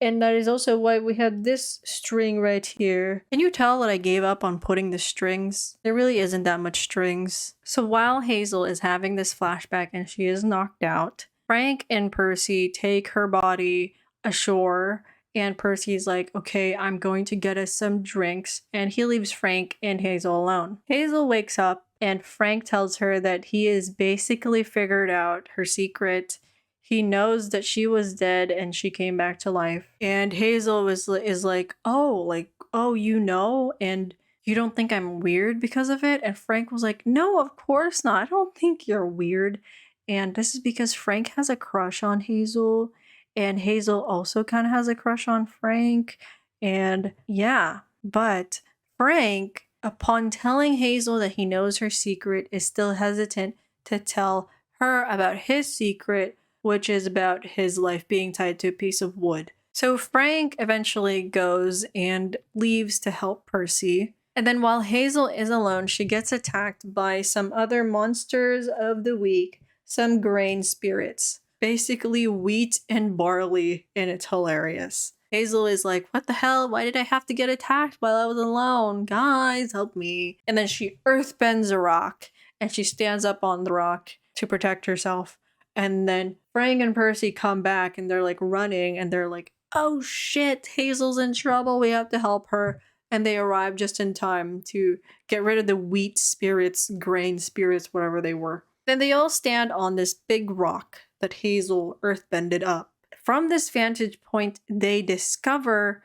A: And that is also why we have this string right here. Can you tell that I gave up on putting the strings? There really isn't that much strings. So while Hazel is having this flashback and she is knocked out, Frank and Percy take her body ashore. And Percy's like, okay, I'm going to get us some drinks. And he leaves Frank and Hazel alone. Hazel wakes up and Frank tells her that he has basically figured out her secret. He knows that she was dead and she came back to life. And Hazel is like, oh, you know? And you don't think I'm weird because of it? And Frank was like, no, of course not. I don't think you're weird. And this is because Frank has a crush on Hazel. And Hazel also kind of has a crush on Frank. And yeah, but Frank, upon telling Hazel that he knows her secret, is still hesitant to tell her about his secret, which is about his life being tied to a piece of wood. So Frank eventually goes and leaves to help Percy. And then while Hazel is alone, she gets attacked by some other monsters of the week, some grain spirits. Basically wheat and barley, and it's hilarious. Hazel is like, what the hell? Why did I have to get attacked while I was alone? Guys, help me. And then she earthbends a rock, and she stands up on the rock to protect herself. And then Frank and Percy come back, and they're like running, and they're like, oh shit, Hazel's in trouble, we have to help her. And they arrive just in time to get rid of the wheat spirits, grain spirits, whatever they were. Then they all stand on this big rock that Hazel earthbended up. From this vantage point, they discover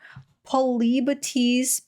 A: Polybates'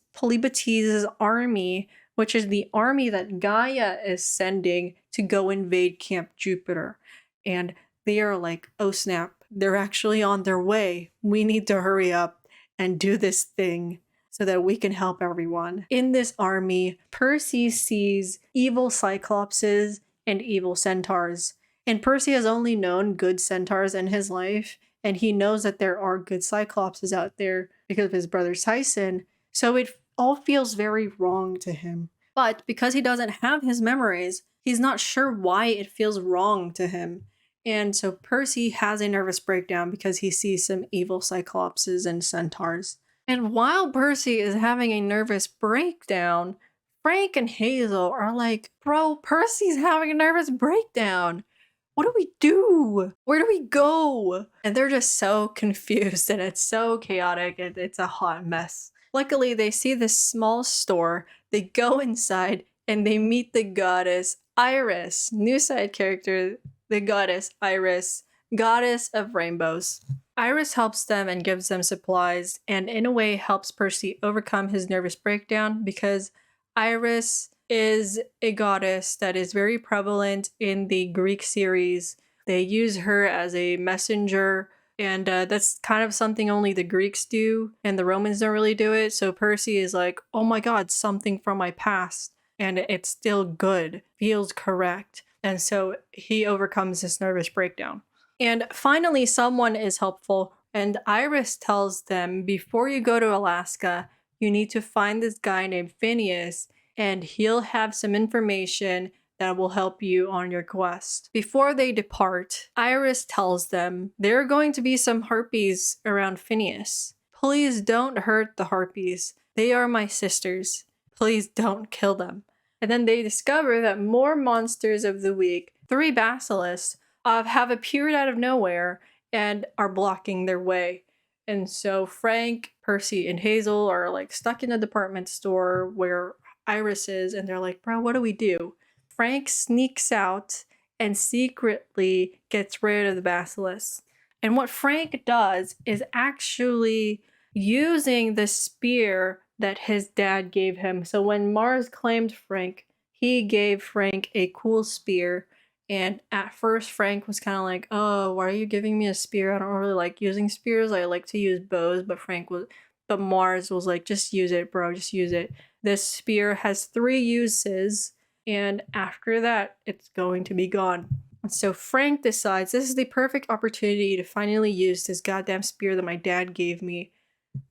A: army, which is the army that Gaia is sending to go invade Camp Jupiter. And they are like, oh snap, they're actually on their way. We need to hurry up and do this thing so that we can help everyone. In this army, Percy sees evil cyclopses and evil centaurs. And Percy has only known good centaurs in his life, and he knows that there are good cyclopses out there because of his brother Tyson, so it all feels very wrong to him. But because he doesn't have his memories, he's not sure why it feels wrong to him. And so Percy has a nervous breakdown because he sees some evil cyclopses and centaurs. And while Percy is having a nervous breakdown, Frank and Hazel are like, bro, Percy's having a nervous breakdown. What do we do? Where do we go? And they're just so confused and it's so chaotic and it's a hot mess. Luckily, they see this small store. They go inside and they meet the goddess Iris, new side character, the goddess Iris, goddess of rainbows. Iris helps them and gives them supplies and in a way helps Percy overcome his nervous breakdown because Iris is a goddess that is very prevalent in the Greek series. They use her as a messenger, and that's kind of something only the Greeks do, and the Romans don't really do it. So Percy is like, oh my god, something from my past, and it's still good, feels correct. And so he overcomes this nervous breakdown. And finally, someone is helpful, and Iris tells them, before you go to Alaska, you need to find this guy named Phineas, and he'll have some information that will help you on your quest. Before they depart, Iris tells them there are going to be some harpies around Phineas. Please don't hurt the harpies. They are my sisters. Please don't kill them. And then they discover that more monsters of the week 3 basilisks have appeared out of nowhere and are blocking their way. And so Frank, Percy, and Hazel are like stuck in a department store where Iris is, and they're like, bro, what do we do? Frank sneaks out and secretly gets rid of the basilisk. And what Frank does is actually using the spear that his dad gave him. So when Mars claimed Frank, he gave Frank a cool spear. And at first, Frank was kind of like, oh, why are you giving me a spear? I don't really like using spears. I like to use bows. But Mars was like, just use it, bro. Just use it. This spear has 3 uses. And after that, it's going to be gone. And so Frank decides this is the perfect opportunity to finally use this goddamn spear that my dad gave me.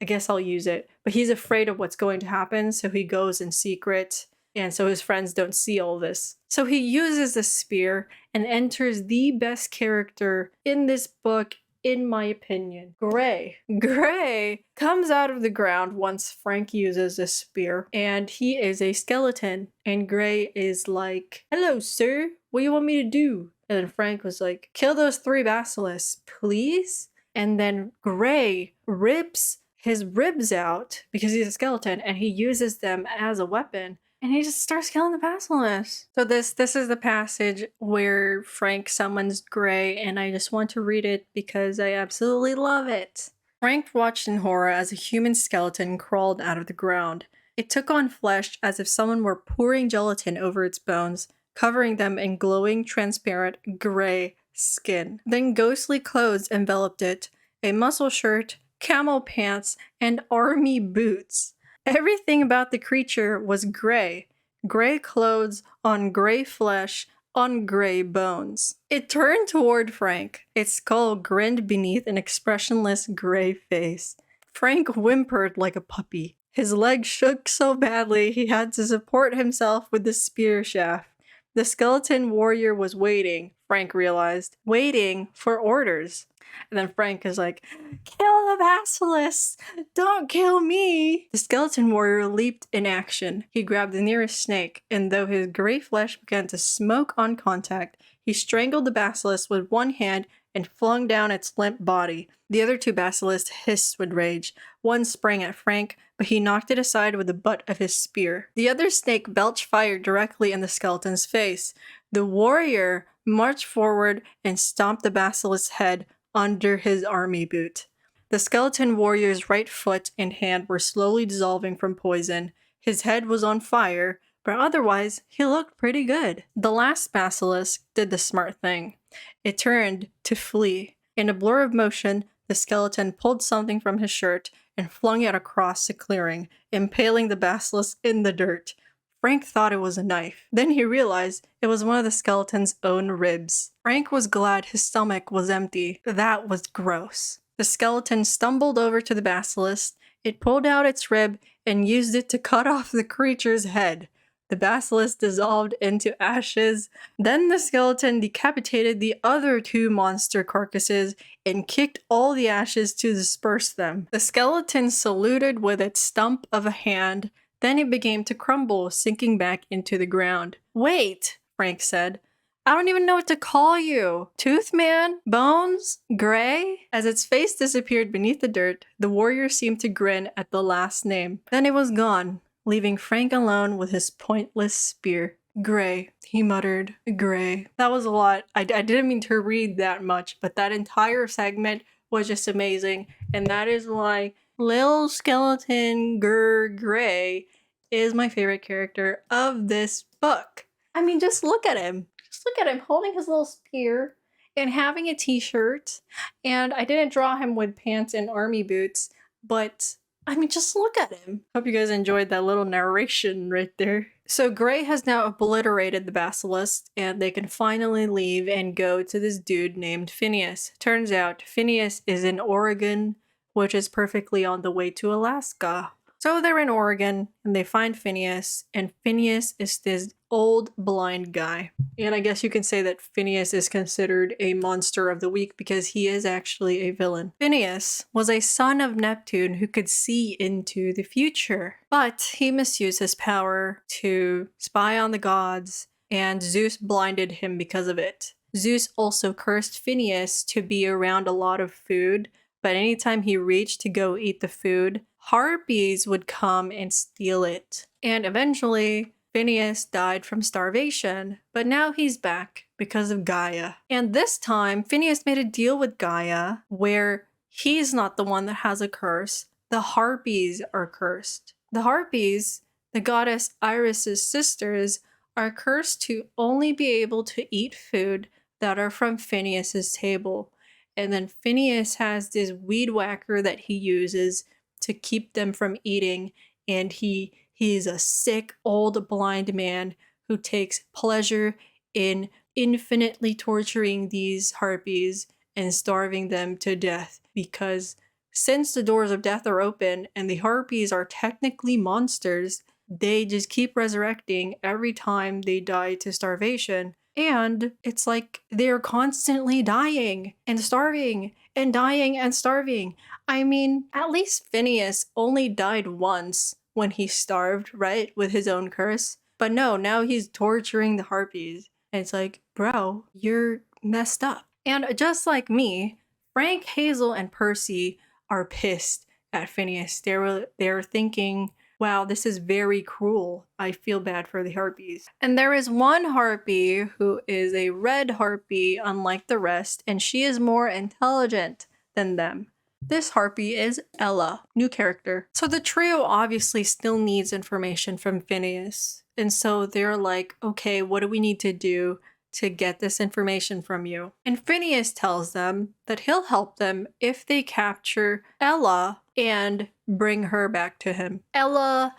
A: I guess I'll use it. But he's afraid of what's going to happen, so he goes in secret. And so his friends don't see all this. So he uses the spear and enters the best character in this book, in my opinion. Gray. Gray comes out of the ground once Frank uses the spear, and he is a skeleton. And Gray is like, hello, sir. What do you want me to do? And then Frank was like, kill those 3 basilisks, please? And then Gray rips his ribs out because he's a skeleton, and he uses them as a weapon. And he just starts killing the basilisk. So this is the passage where Frank summons Gray, and I just want to read it because I absolutely love it. Frank watched in horror as a human skeleton crawled out of the ground. It took on flesh as if someone were pouring gelatin over its bones, covering them in glowing, transparent, gray skin. Then ghostly clothes enveloped it, a muscle shirt, camel pants, and army boots. Everything about the creature was gray. Gray clothes on gray flesh on gray bones. It turned toward Frank. Its skull grinned beneath an expressionless gray face. Frank whimpered like a puppy. His legs shook so badly he had to support himself with the spear shaft. The skeleton warrior was waiting, Frank realized, waiting for orders. And then Frank is like, kill the basilisk! Don't kill me! The skeleton warrior leaped in action. He grabbed the nearest snake, and though his gray flesh began to smoke on contact, he strangled the basilisk with one hand and flung down its limp body. The other 2 basilisks hissed with rage. One sprang at Frank, but he knocked it aside with the butt of his spear. The other snake belched fire directly in the skeleton's face. The warrior marched forward and stomped the basilisk's head under his army boot. The skeleton warrior's right foot and hand were slowly dissolving from poison. His head was on fire, but otherwise he looked pretty good. The last basilisk did the smart thing. It turned to flee. In a blur of motion, the skeleton pulled something from his shirt and flung it across the clearing, impaling the basilisk in the dirt. Frank thought it was a knife. Then he realized it was one of the skeleton's own ribs. Frank was glad his stomach was empty. That was gross. The skeleton stumbled over to the basilisk. It pulled out its rib and used it to cut off the creature's head. The basilisk dissolved into ashes. Then the skeleton decapitated the other 2 monster carcasses and kicked all the ashes to disperse them. The skeleton saluted with its stump of a hand. Then it began to crumble, sinking back into the ground. Wait, Frank said. I don't even know what to call you. Toothman? Bones? Gray? As its face disappeared beneath the dirt, the warrior seemed to grin at the last name. Then it was gone, leaving Frank alone with his pointless spear. Gray, he muttered. Gray. That was a lot. I didn't mean to read that much, but that entire segment was just amazing. And that is why Lil Skeleton Gray is my favorite character of this book. I mean, just look at him. Just look at him holding his little spear and having a t-shirt. And I didn't draw him with pants and army boots, but I mean, just look at him. Hope you guys enjoyed that little narration right there. So Gray has now obliterated the basilisk, and they can finally leave and go to this dude named Phineas. Turns out Phineas is in Oregon, which is perfectly on the way to Alaska. So they're in Oregon, and they find Phineas, and Phineas is this old blind guy. And I guess you can say that Phineas is considered a monster of the week because he is actually a villain. Phineas was a son of Neptune who could see into the future, but he misused his power to spy on the gods and Zeus blinded him because of it. Zeus also cursed Phineas to be around a lot of food, but anytime he reached to go eat the food, harpies would come and steal it. And eventually, Phineas died from starvation, but now he's back because of Gaia. And this time, Phineas made a deal with Gaia where he's not the one that has a curse. The harpies are cursed. The harpies, the goddess Iris's sisters, are cursed to only be able to eat food that are from Phineas's table. And then Phineas has this weed whacker that he uses to keep them from eating, and he's a sick old blind man who takes pleasure in infinitely torturing these harpies and starving them to death, because since the doors of death are open and the harpies are technically monsters, they just keep resurrecting every time they die to starvation. And it's like they're constantly dying and starving and dying and starving. I mean, at least Phineas only died once when he starved, right? With his own curse. But no, now he's torturing the harpies. And it's like, bro, you're messed up. And just like me, Frank, Hazel, and Percy are pissed at Phineas. They're thinking, wow, this is very cruel. I feel bad for the harpies. And there is one harpy who is a red harpy, unlike the rest, and she is more intelligent than them. This harpy is Ella, new character. So the trio obviously still needs information from Phineas. And so they're like, okay, what do we need to do to get this information from you? And Phineas tells them that he'll help them if they capture Ella and bring her back to him. Ella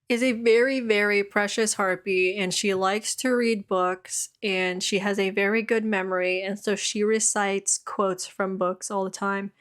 A: is a very, very precious harpy, and she likes to read books, and she has a very good memory, and so she recites quotes from books all the time.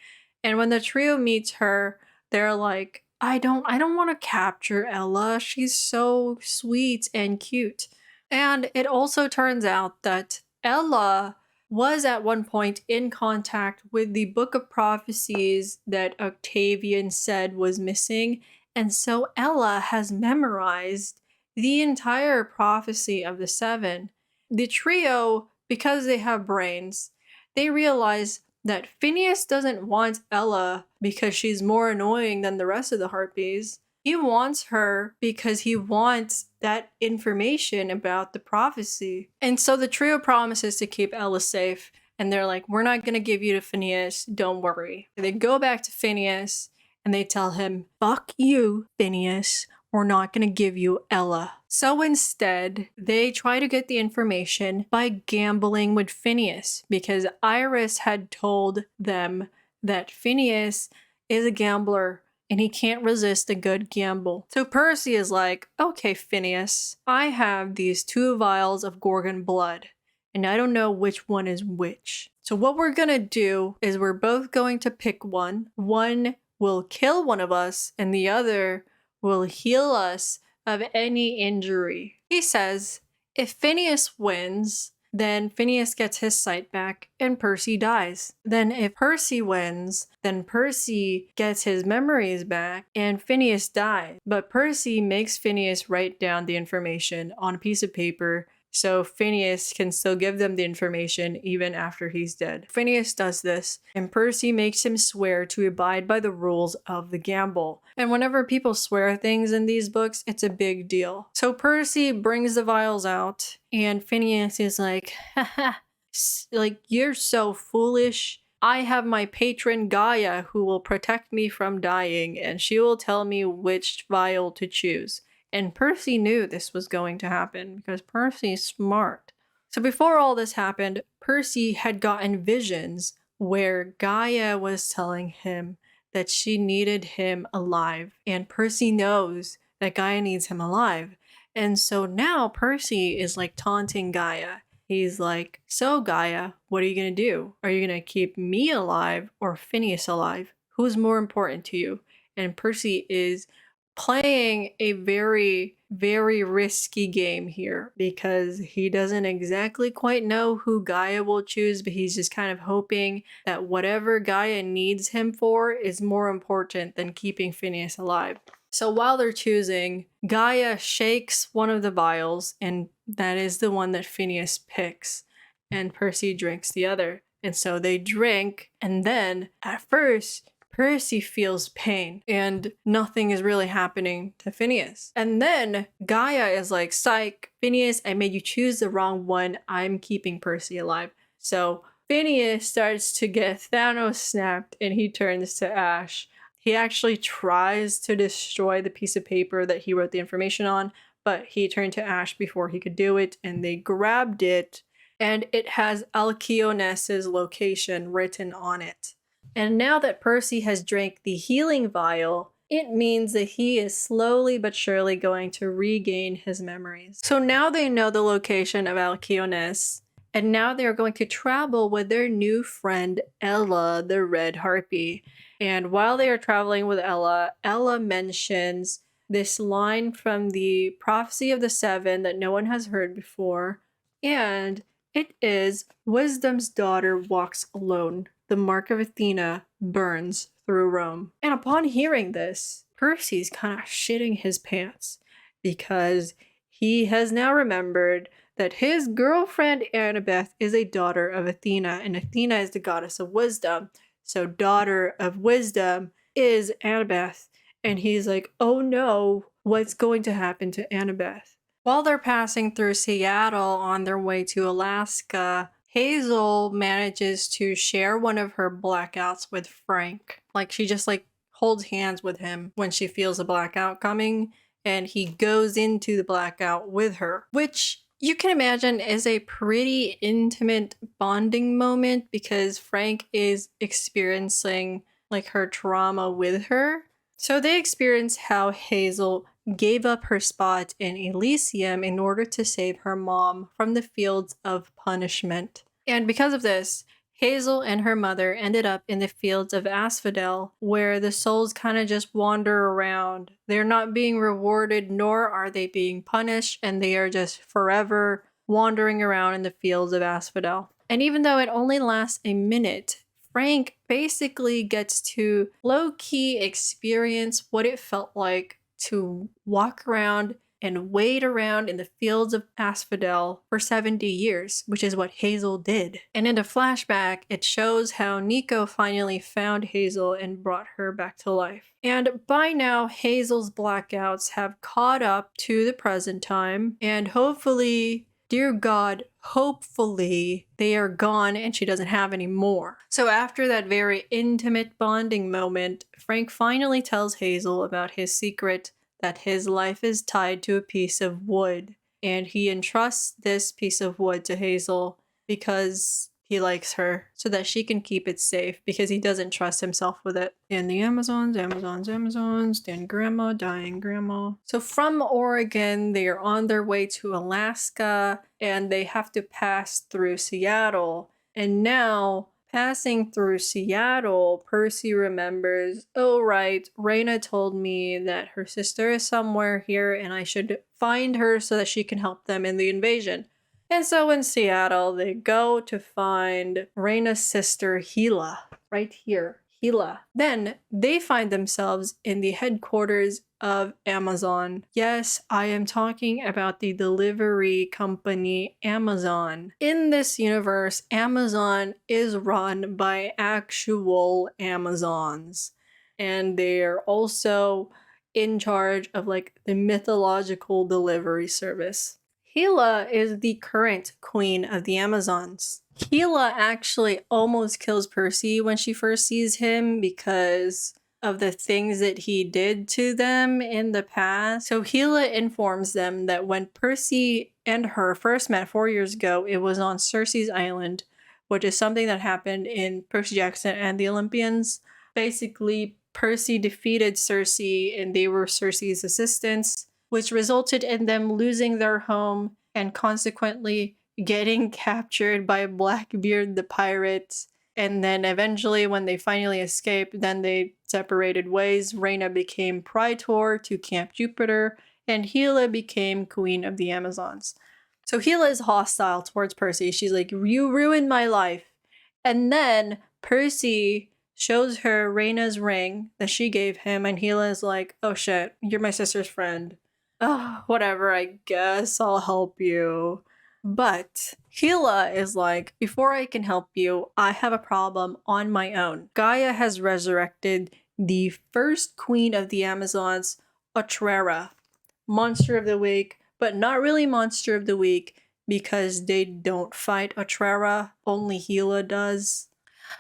A: And when the trio meets her, they're like, I don't want to capture Ella. She's so sweet and cute. And it also turns out that Ella was at one point in contact with the Book of Prophecies that Octavian said was missing. And so Ella has memorized the entire prophecy of the seven. The trio, because they have brains, they realize that Phineas doesn't want Ella because she's more annoying than the rest of the harpies. He wants her because he wants that information about the prophecy. And so the trio promises to keep Ella safe. And they're like, we're not going to give you to Phineas. Don't worry. They go back to Phineas and they tell him, fuck you, Phineas. We're not going to give you Ella. So instead, they try to get the information by gambling with Phineas, because Iris had told them that Phineas is a gambler and he can't resist a good gamble. So Percy is like, okay, Phineas, I have these 2 vials of Gorgon blood, and I don't know which one is which. So what we're gonna do is we're both going to pick one. One will kill one of us, and the other will heal us of any injury. He says, if Phineas wins, then Phineas gets his sight back and Percy dies. Then if Percy wins, then Percy gets his memories back and Phineas dies. But Percy makes Phineas write down the information on a piece of paper so Phineas can still give them the information even after he's dead. Phineas does this, and Percy makes him swear to abide by the rules of the gamble. And whenever people swear things in these books, it's a big deal. So Percy brings the vials out, and Phineas is like, haha, like, you're so foolish. I have my patron Gaia who will protect me from dying, and she will tell me which vial to choose. And Percy knew this was going to happen because Percy's smart. So before all this happened, Percy had gotten visions where Gaia was telling him that she needed him alive. And Percy knows that Gaia needs him alive. And so now Percy is like taunting Gaia. He's like, so Gaia, what are you going to do? Are you going to keep me alive or Phineas alive? Who's more important to you? And Percy is playing a very, very risky game here because he doesn't exactly quite know who Gaia will choose, but he's just kind of hoping that whatever Gaia needs him for is more important than keeping Phineas alive. So while they're choosing, Gaia shakes one of the vials, and that is the one that Phineas picks, and Percy drinks the other. And so they drink, and then at first, Percy feels pain, and nothing is really happening to Phineas. And then Gaia is like, psych, Phineas, I made you choose the wrong one. I'm keeping Percy alive. So Phineas starts to get Thanos snapped, and he turns to ash. He actually tries to destroy the piece of paper that he wrote the information on, but he turned to ash before he could do it, and they grabbed it, and it has Alcyonus's location written on it. And now that Percy has drank the healing vial, it means that he is slowly but surely going to regain his memories. So now they know the location of Alcyonus, and now they're going to travel with their new friend Ella, the Red Harpy. And while they are traveling with Ella, Ella mentions this line from the Prophecy of the Seven that no one has heard before. And it is, Wisdom's daughter walks alone. The mark of Athena burns through Rome. And upon hearing this, Percy's kind of shitting his pants because he has now remembered that his girlfriend Annabeth is a daughter of Athena, and Athena is the goddess of wisdom. So daughter of wisdom is Annabeth. And he's like, oh no, what's going to happen to Annabeth? While they're passing through Seattle on their way to Alaska, Hazel manages to share one of her blackouts with Frank. Like she just holds hands with him when she feels a blackout coming, and he goes into the blackout with her, which you can imagine is a pretty intimate bonding moment because Frank is experiencing her trauma with her. So they experience how Hazel gave up her spot in Elysium in order to save her mom from the fields of punishment. And because of this, Hazel and her mother ended up in the fields of Asphodel, where the souls kind of just wander around. They're not being rewarded, nor are they being punished, and they are just forever wandering around in the fields of Asphodel. And even though it only lasts a minute, Frank basically gets to low-key experience what it felt like to walk around and wade around in the fields of Asphodel for 70 years, which is what Hazel did. And in the flashback, it shows how Nico finally found Hazel and brought her back to life. And by now, Hazel's blackouts have caught up to the present time, and hopefully, dear God, hopefully they are gone and she doesn't have any more. So after that very intimate bonding moment, Frank finally tells Hazel about his secret that his life is tied to a piece of wood, and he entrusts this piece of wood to Hazel because he likes her, so that she can keep it safe because he doesn't trust himself with it. And the Amazons, then grandma, dying grandma. So from Oregon, they are on their way to Alaska, and they have to pass through Seattle. And now, passing through Seattle, Percy remembers, oh right, Raina told me that her sister is somewhere here and I should find her so that she can help them in the invasion. And so in Seattle, they go to find Raina's sister, Gila, right here. Gila. Then they find themselves in the headquarters of Amazon. Yes, I am talking about the delivery company Amazon. In this universe, Amazon is run by actual Amazons. And they are also in charge of the mythological delivery service. Gila is the current queen of the Amazons. Gila actually almost kills Percy when she first sees him because of the things that he did to them in the past. So Gila informs them that when Percy and her first met 4 years ago, it was on Circe's Island, which is something that happened in Percy Jackson and the Olympians. Basically, Percy defeated Circe and they were Circe's assistants, which resulted in them losing their home and consequently getting captured by Blackbeard the pirate. And then eventually when they finally escaped, then they separated ways. Raina became Praetor to Camp Jupiter, and Gila became Queen of the Amazons. So Gila is hostile towards Percy. She's like, you ruined my life. And then Percy shows her Reina's ring that she gave him, and Hela is like, oh shit, you're my sister's friend. Oh, whatever, I guess I'll help you. But Hela is like, before I can help you, I have a problem on my own. Gaia has resurrected the first queen of the Amazons, Otrera, monster of the week, but not really monster of the week because they don't fight Otrera, only Hela does.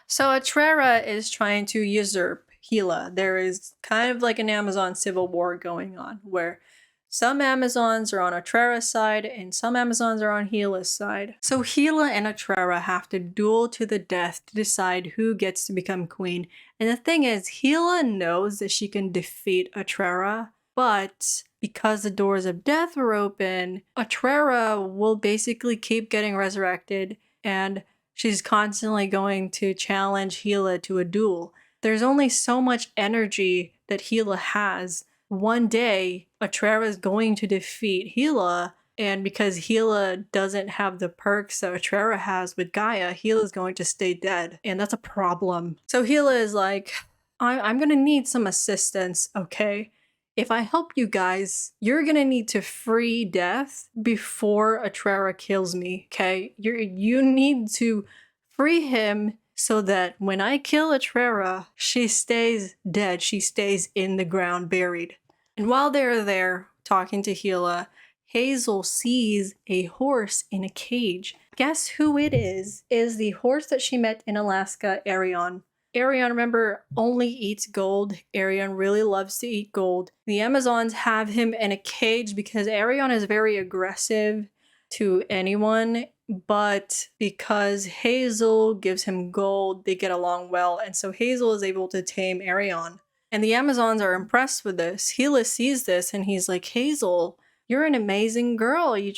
A: So Otrera is trying to usurp Hela. There is kind of like an Amazon civil war going on where some Amazons are on Otrera's side and some Amazons are on Hela's side. So Hela and Otrera have to duel to the death to decide who gets to become queen. And the thing is, Hela knows that she can defeat Otrera, but because the doors of death were open, Otrera will basically keep getting resurrected, and she's constantly going to challenge Hela to a duel. There's only so much energy that Hela has. One day, Otrera is going to defeat Hela, and because Hela doesn't have the perks that Otrera has with Gaia, Hela's going to stay dead, and that's a problem. So Hela is like, I'm gonna need some assistance, okay? If I help you guys, you're gonna need to free Death before Otrera kills me, okay? You need to free him so that when I kill Otrera, she stays dead. She stays in the ground buried. And while they're there talking to Hela, Hazel sees a horse in a cage. Guess who it is? Is the horse that she met in Alaska, Arion. Arion, remember, only eats gold. Arion really loves to eat gold. The Amazons have him in a cage because Arion is very aggressive to anyone, but because Hazel gives him gold, they get along well, and so Hazel is able to tame Arion. And the Amazons are impressed with this. Hela sees this and he's like, Hazel, you're an amazing girl. You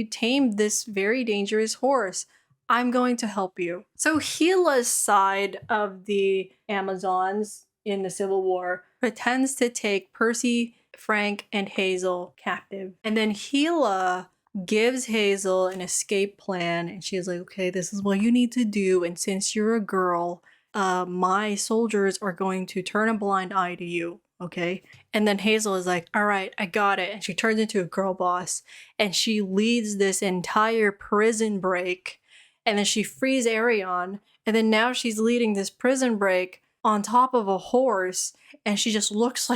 A: tamed this very dangerous horse. I'm going to help you. So Hela's side of the Amazons in the Civil War pretends to take Percy, Frank, and Hazel captive. And then Hela gives Hazel an escape plan, and she's like, okay, this is what you need to do, and since you're a girl, my soldiers are going to turn a blind eye to you, okay? And then Hazel is like, all right, I got it, and she turns into a girl boss, and she leads this entire prison break, and then she frees Arion, and then now she's leading this prison break on top of a horse, and she looks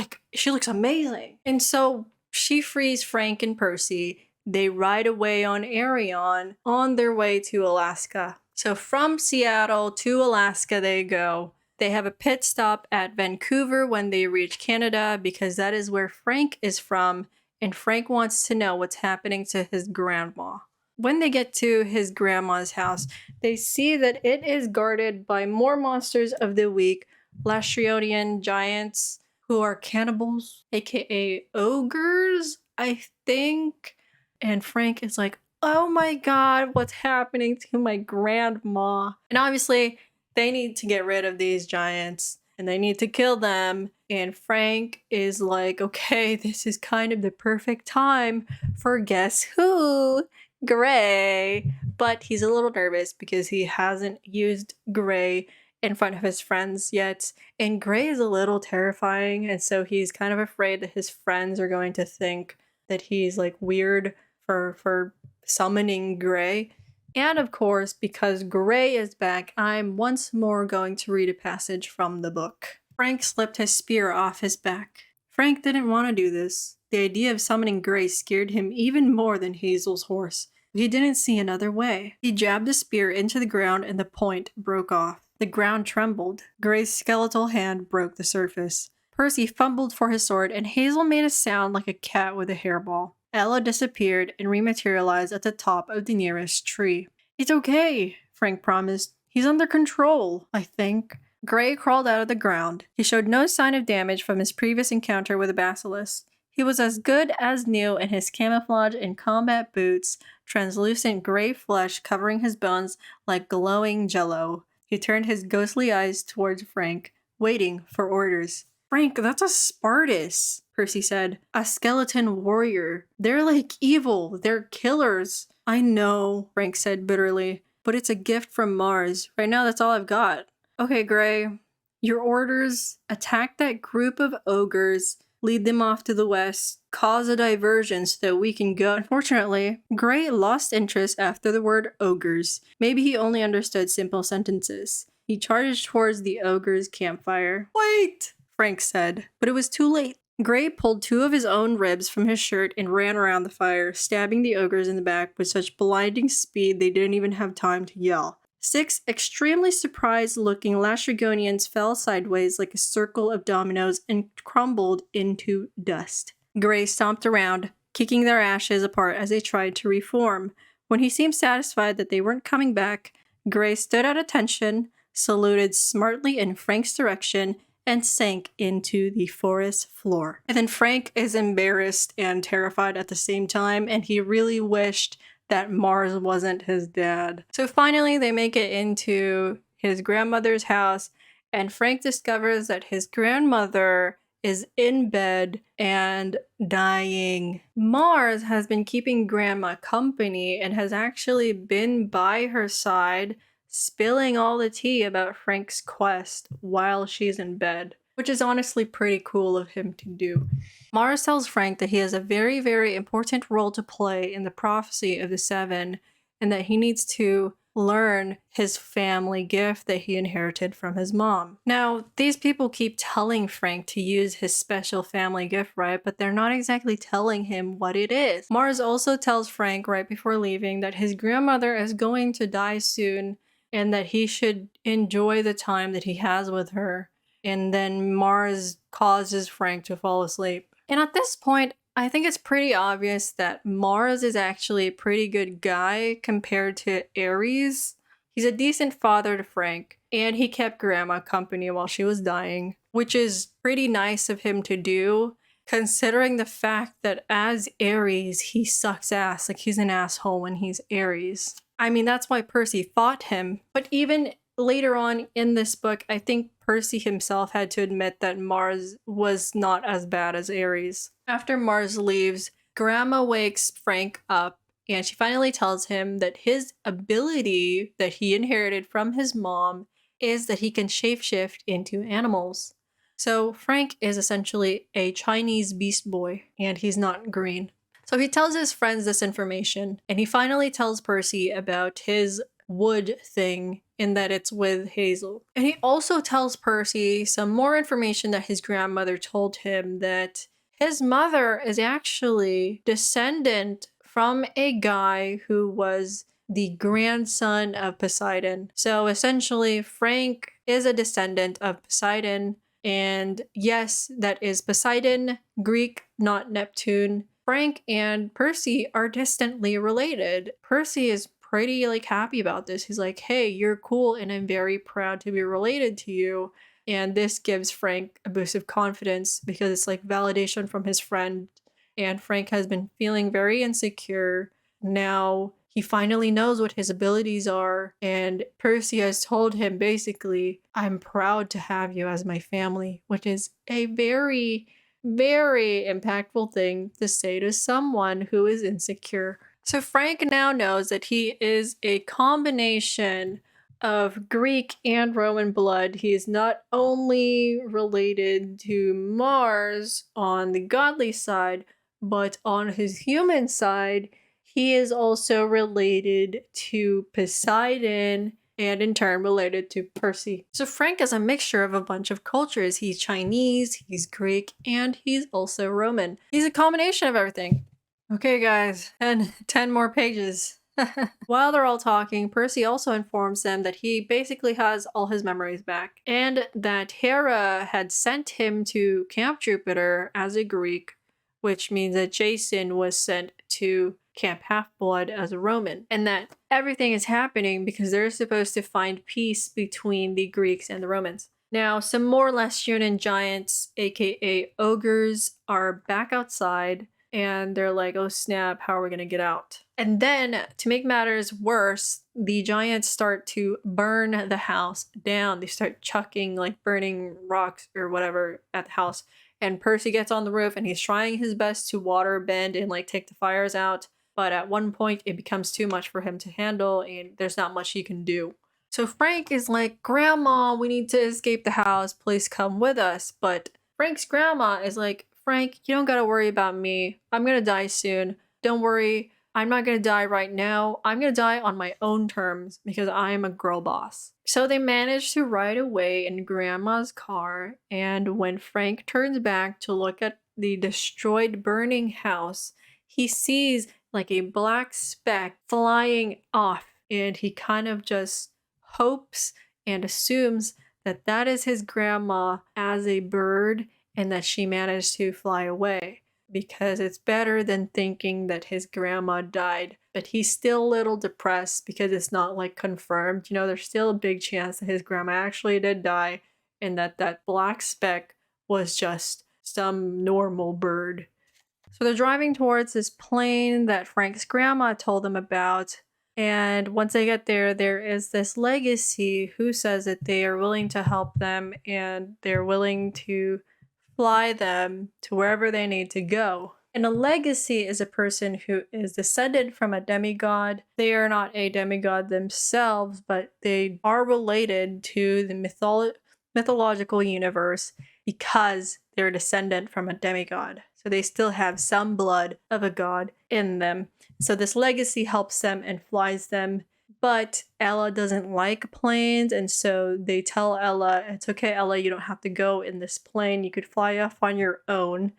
A: amazing. And so she frees Frank and Percy. They ride away on Arion on their way to Alaska. So from Seattle to Alaska they go. They have a pit stop at Vancouver when they reach Canada because that is where Frank is from, and Frank wants to know what's happening to his grandma. When they get to his grandma's house, they see that it is guarded by more monsters of the week, Lastrionian giants, who are cannibals, aka ogres, I think. And Frank is like, oh my god, what's happening to my grandma? And obviously, they need to get rid of these giants and they need to kill them. And Frank is like, okay, this is kind of the perfect time for guess who? Gray. But he's a little nervous because he hasn't used Gray in front of his friends yet. And Gray is a little terrifying, and so he's kind of afraid that his friends are going to think that he's like weird for summoning Gray. And of course, because Gray is back, I'm once more going to read a passage from the book. Frank slipped his spear off his back. Frank didn't want to do this. The idea of summoning Gray scared him even more than Hazel's horse. He didn't see another way. He jabbed the spear into the ground and the point broke off. The ground trembled. Gray's skeletal hand broke the surface. Percy fumbled for his sword, and Hazel made a sound like a cat with a hairball. Ella disappeared and rematerialized at the top of the nearest tree. It's okay, Frank promised. He's under control, I think. Gray crawled out of the ground. He showed no sign of damage from his previous encounter with a basilisk. He was as good as new in his camouflage and combat boots, translucent gray flesh covering his bones like glowing jello. He turned his ghostly eyes towards Frank, waiting for orders. Frank, that's a Spartus, Percy said. A skeleton warrior. They're like evil. They're killers. I know, Frank said bitterly, but it's a gift from Mars. Right now, that's all I've got. Okay, Gray. Your orders: attack that group of ogres, lead them off to the west, cause a diversion so that we can go. Unfortunately, Gray lost interest after the word ogres. Maybe he only understood simple sentences. He charged towards the ogre's campfire. Wait, Frank said, but it was too late. Gray pulled 2 of his own ribs from his shirt and ran around the fire, stabbing the ogres in the back with such blinding speed they didn't even have time to yell. 6 extremely surprised-looking Lastrygonians fell sideways like a circle of dominoes and crumbled into dust. Gray stomped around, kicking their ashes apart as they tried to reform. When he seemed satisfied that they weren't coming back, Gray stood at attention, saluted smartly in Frank's direction, and sank into the forest floor. And then Frank is embarrassed and terrified at the same time, and he really wished that Mars wasn't his dad. So finally, they make it into his grandmother's house, and Frank discovers that his grandmother is in bed and dying. Mars has been keeping Grandma company and has actually been by her side, spilling all the tea about Frank's quest while she's in bed, which is honestly pretty cool of him to do. Mars tells Frank that he has a very, very important role to play in the prophecy of the 7, and that he needs to learn his family gift that he inherited from his mom. Now, these people keep telling Frank to use his special family gift, right? But they're not exactly telling him what it is. Mars also tells Frank right before leaving that his grandmother is going to die soon and that he should enjoy the time that he has with her. And then Mars causes Frank to fall asleep. And at this point, I think it's pretty obvious that Mars is actually a pretty good guy compared to Ares. He's a decent father to Frank, and he kept Grandma company while she was dying, which is pretty nice of him to do, considering the fact that as Ares, he sucks ass. Like, he's an asshole when he's Ares. I mean, that's why Percy fought him. But even later on in this book, I think Percy himself had to admit that Mars was not as bad as Ares. After Mars leaves, Grandma wakes Frank up, and she finally tells him that his ability that he inherited from his mom is that he can shapeshift into animals. So Frank is essentially a Chinese beast boy, and he's not green. So he tells his friends this information, and he finally tells Percy about his wood thing, in that it's with Hazel. And he also tells Percy some more information that his grandmother told him, that his mother is actually descendant from a guy who was the grandson of Poseidon. So essentially, Frank is a descendant of Poseidon. And yes, that is Poseidon, Greek, not Neptune. Frank and Percy are distantly related. Percy is pretty happy about this. He's like, hey, you're cool and I'm very proud to be related to you. And this gives Frank a boost of confidence because it's like validation from his friend. And Frank has been feeling very insecure. Now he finally knows what his abilities are. And Percy has told him basically, I'm proud to have you as my family, which is a very, very impactful thing to say to someone who is insecure. So Frank now knows that he is a combination of Greek and Roman blood. He is not only related to Mars on the godly side, but on his human side, he is also related to Poseidon and in turn related to Percy. So Frank is a mixture of a bunch of cultures. He's Chinese, he's Greek, and he's also Roman. He's a combination of everything. Okay guys, 10 more pages. While they're all talking, Percy also informs them that he basically has all his memories back, and that Hera had sent him to Camp Jupiter as a Greek, which means that Jason was sent to Camp Half-Blood as a Roman, and that everything is happening because they're supposed to find peace between the Greeks and the Romans. Now, some more Lastronian giants, aka ogres, are back outside, and they're like, oh snap, how are we gonna get out? And then, to make matters worse, the giants start to burn the house down. They start chucking, burning rocks or whatever at the house. And Percy gets on the roof and he's trying his best to water bend and take the fires out. But at one point, it becomes too much for him to handle and there's not much he can do. So Frank is like, Grandma, we need to escape the house. Please come with us. But Frank's grandma is like, Frank, you don't gotta worry about me. I'm gonna die soon. Don't worry. I'm not gonna die right now. I'm gonna die on my own terms because I'm a girl boss. So they manage to ride away in Grandma's car. And when Frank turns back to look at the destroyed, burning house, he sees like a black speck flying off. And he kind of just hopes and assumes that that is his grandma as a bird and that she managed to fly away because it's better than thinking that his grandma died. But he's still a little depressed because it's not like confirmed. You know, there's still a big chance that his grandma actually did die and that that black speck was just some normal bird. So they're driving towards this plane that Frank's grandma told them about. And once they get there, there is this legacy who says that they are willing to help them and they're willing to fly them to wherever they need to go. And a legacy is a person who is descended from a demigod. They are not a demigod themselves, but they are related to the mythological universe because they're descendant from a demigod. So they still have some blood of a god in them. So this legacy helps them and flies them. But Ella doesn't like planes, and so they tell Ella, it's okay, Ella, you don't have to go in this plane. You could fly off on your own.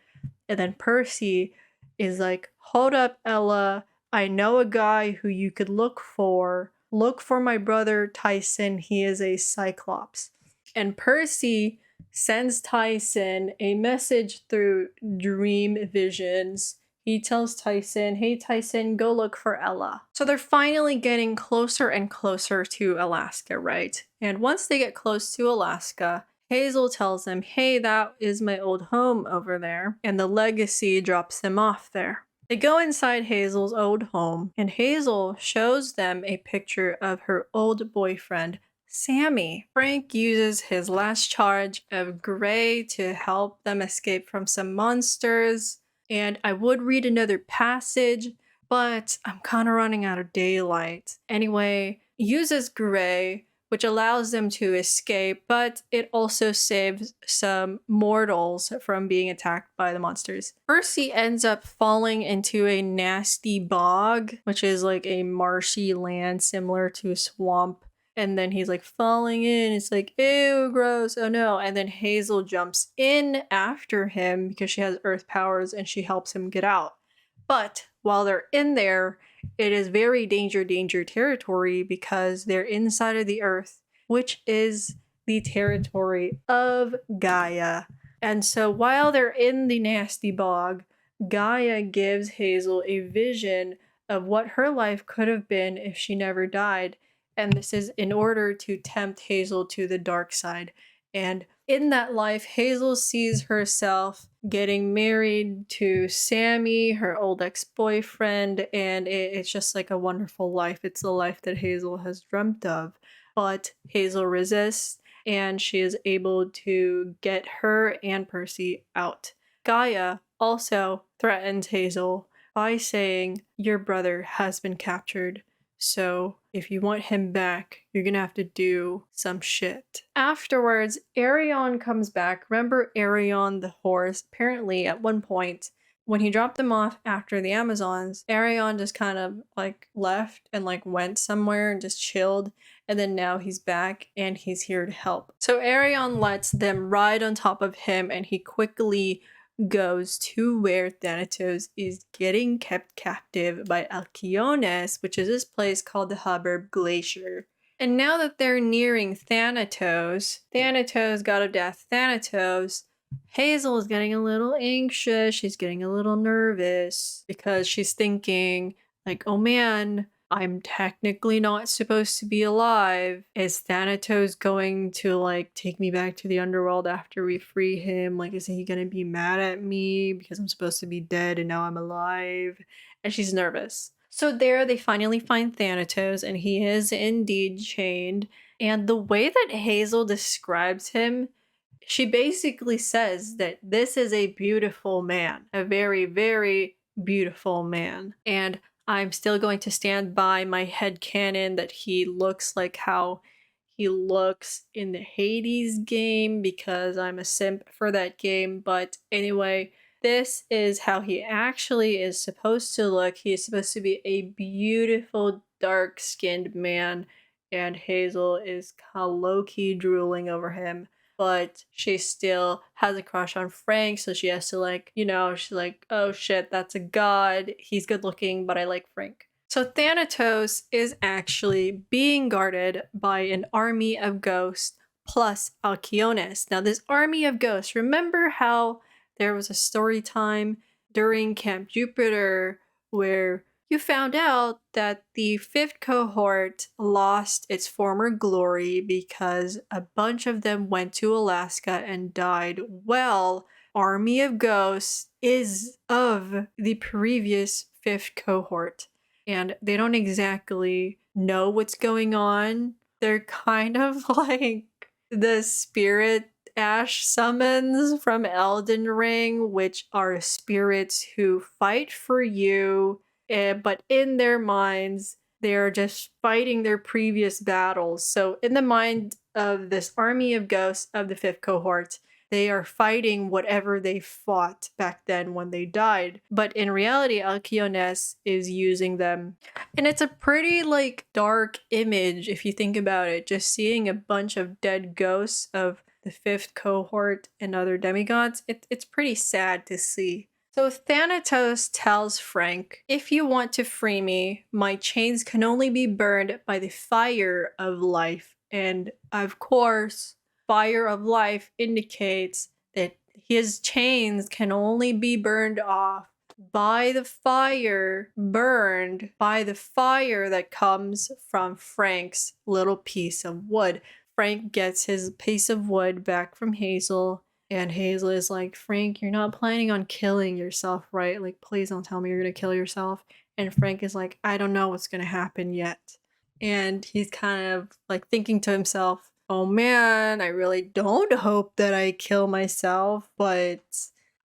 A: And then Percy is like, hold up, Ella. I know a guy who you could look for. Look for my brother Tyson. He is a cyclops. And Percy sends Tyson a message through dream visions. He tells Tyson, hey Tyson, go look for Ella. So they're finally getting closer and closer to Alaska, right? And once they get close to Alaska, Hazel tells them, hey, that is my old home over there. And the legacy drops them off there. They go inside Hazel's old home, and Hazel shows them a picture of her old boyfriend, Sammy. Frank uses his last charge of gray to help them escape from some monsters. And I would read another passage, but I'm kind of running out of daylight. Anyway, uses gray, which allows them to escape, but it also saves some mortals from being attacked by the monsters. Percy ends up falling into a nasty bog, which is like a marshy land similar to a swamp. And then he's like falling in. It's like, ew, gross. Oh no. And then Hazel jumps in after him because she has earth powers and she helps him get out. But while they're in there, it is very danger territory because they're inside of the earth, which is the territory of Gaia. And so while they're in the nasty bog, Gaia gives Hazel a vision of what her life could have been if she never died. And this is in order to tempt Hazel to the dark side. And in that life, Hazel sees herself getting married to Sammy, her old ex-boyfriend, and it's just like a wonderful life. It's the life that Hazel has dreamt of. But Hazel resists, and she is able to get her and Percy out. Gaia also threatens Hazel by saying, your brother has been captured. So if you want him back, you're gonna have to do some shit. Afterwards, Arion comes back. Remember Arion the horse? Apparently at one point, when he dropped them off after the Amazons, Arion just kind of like left and like went somewhere and just chilled. And then now he's back and he's here to help. So Arion lets them ride on top of him and he quickly goes to where Thanatos is getting kept captive by Alcyones, which is this place called the Hubbard Glacier. And now that they're nearing Thanatos, God of Death, Thanatos, Hazel is getting a little anxious. She's getting a little nervous because she's thinking, like, oh man, I'm technically not supposed to be alive. Is Thanatos going to like take me back to the underworld after we free him? Like, is he gonna be mad at me because I'm supposed to be dead and now I'm alive? And she's nervous. So there they finally find Thanatos and he is indeed chained. And the way that Hazel describes him, she basically says that this is a beautiful man, a very, very beautiful man. And I'm still going to stand by my headcanon that he looks like how he looks in the Hades game because I'm a simp for that game. But anyway, this is how he actually is supposed to look. He is supposed to be a beautiful, dark-skinned man, and Hazel is kind of low-key drooling over him. But she still has a crush on Frank, so she has to, like, she's like, oh shit, that's a god. He's good looking, but I like Frank. So Thanatos is actually being guarded by an army of ghosts plus Alcyones. Now, this army of ghosts, remember how there was a story time during Camp Jupiter where you found out that the fifth cohort lost its former glory because a bunch of them went to Alaska and died? Well, Army of Ghosts is of the previous fifth cohort, and they don't exactly know what's going on. They're kind of like the spirit ash summons from Elden Ring, which are spirits who fight for you, but in their minds, they're just fighting their previous battles. So, in the mind of this army of ghosts of the fifth cohort, they are fighting whatever they fought back then when they died. But in reality, Alcyones is using them. And it's a pretty, like, dark image if you think about it. Just seeing a bunch of dead ghosts of the fifth cohort and other demigods, it's pretty sad to see. So Thanatos tells Frank, if you want to free me, my chains can only be burned by the fire of life. And of course, fire of life indicates that his chains can only be burned off by the fire, burned by the fire that comes from Frank's little piece of wood. Frank gets his piece of wood back from Hazel, and Hazel is like, Frank, you're not planning on killing yourself, right? Like, please don't tell me you're gonna kill yourself. And Frank is like, I don't know what's gonna happen yet. And he's kind of like thinking to himself, oh man, I really don't hope that I kill myself, but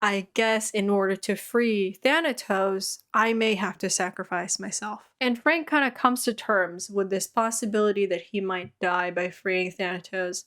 A: I guess in order to free Thanatos, I may have to sacrifice myself. And Frank kind of comes to terms with this possibility that he might die by freeing Thanatos.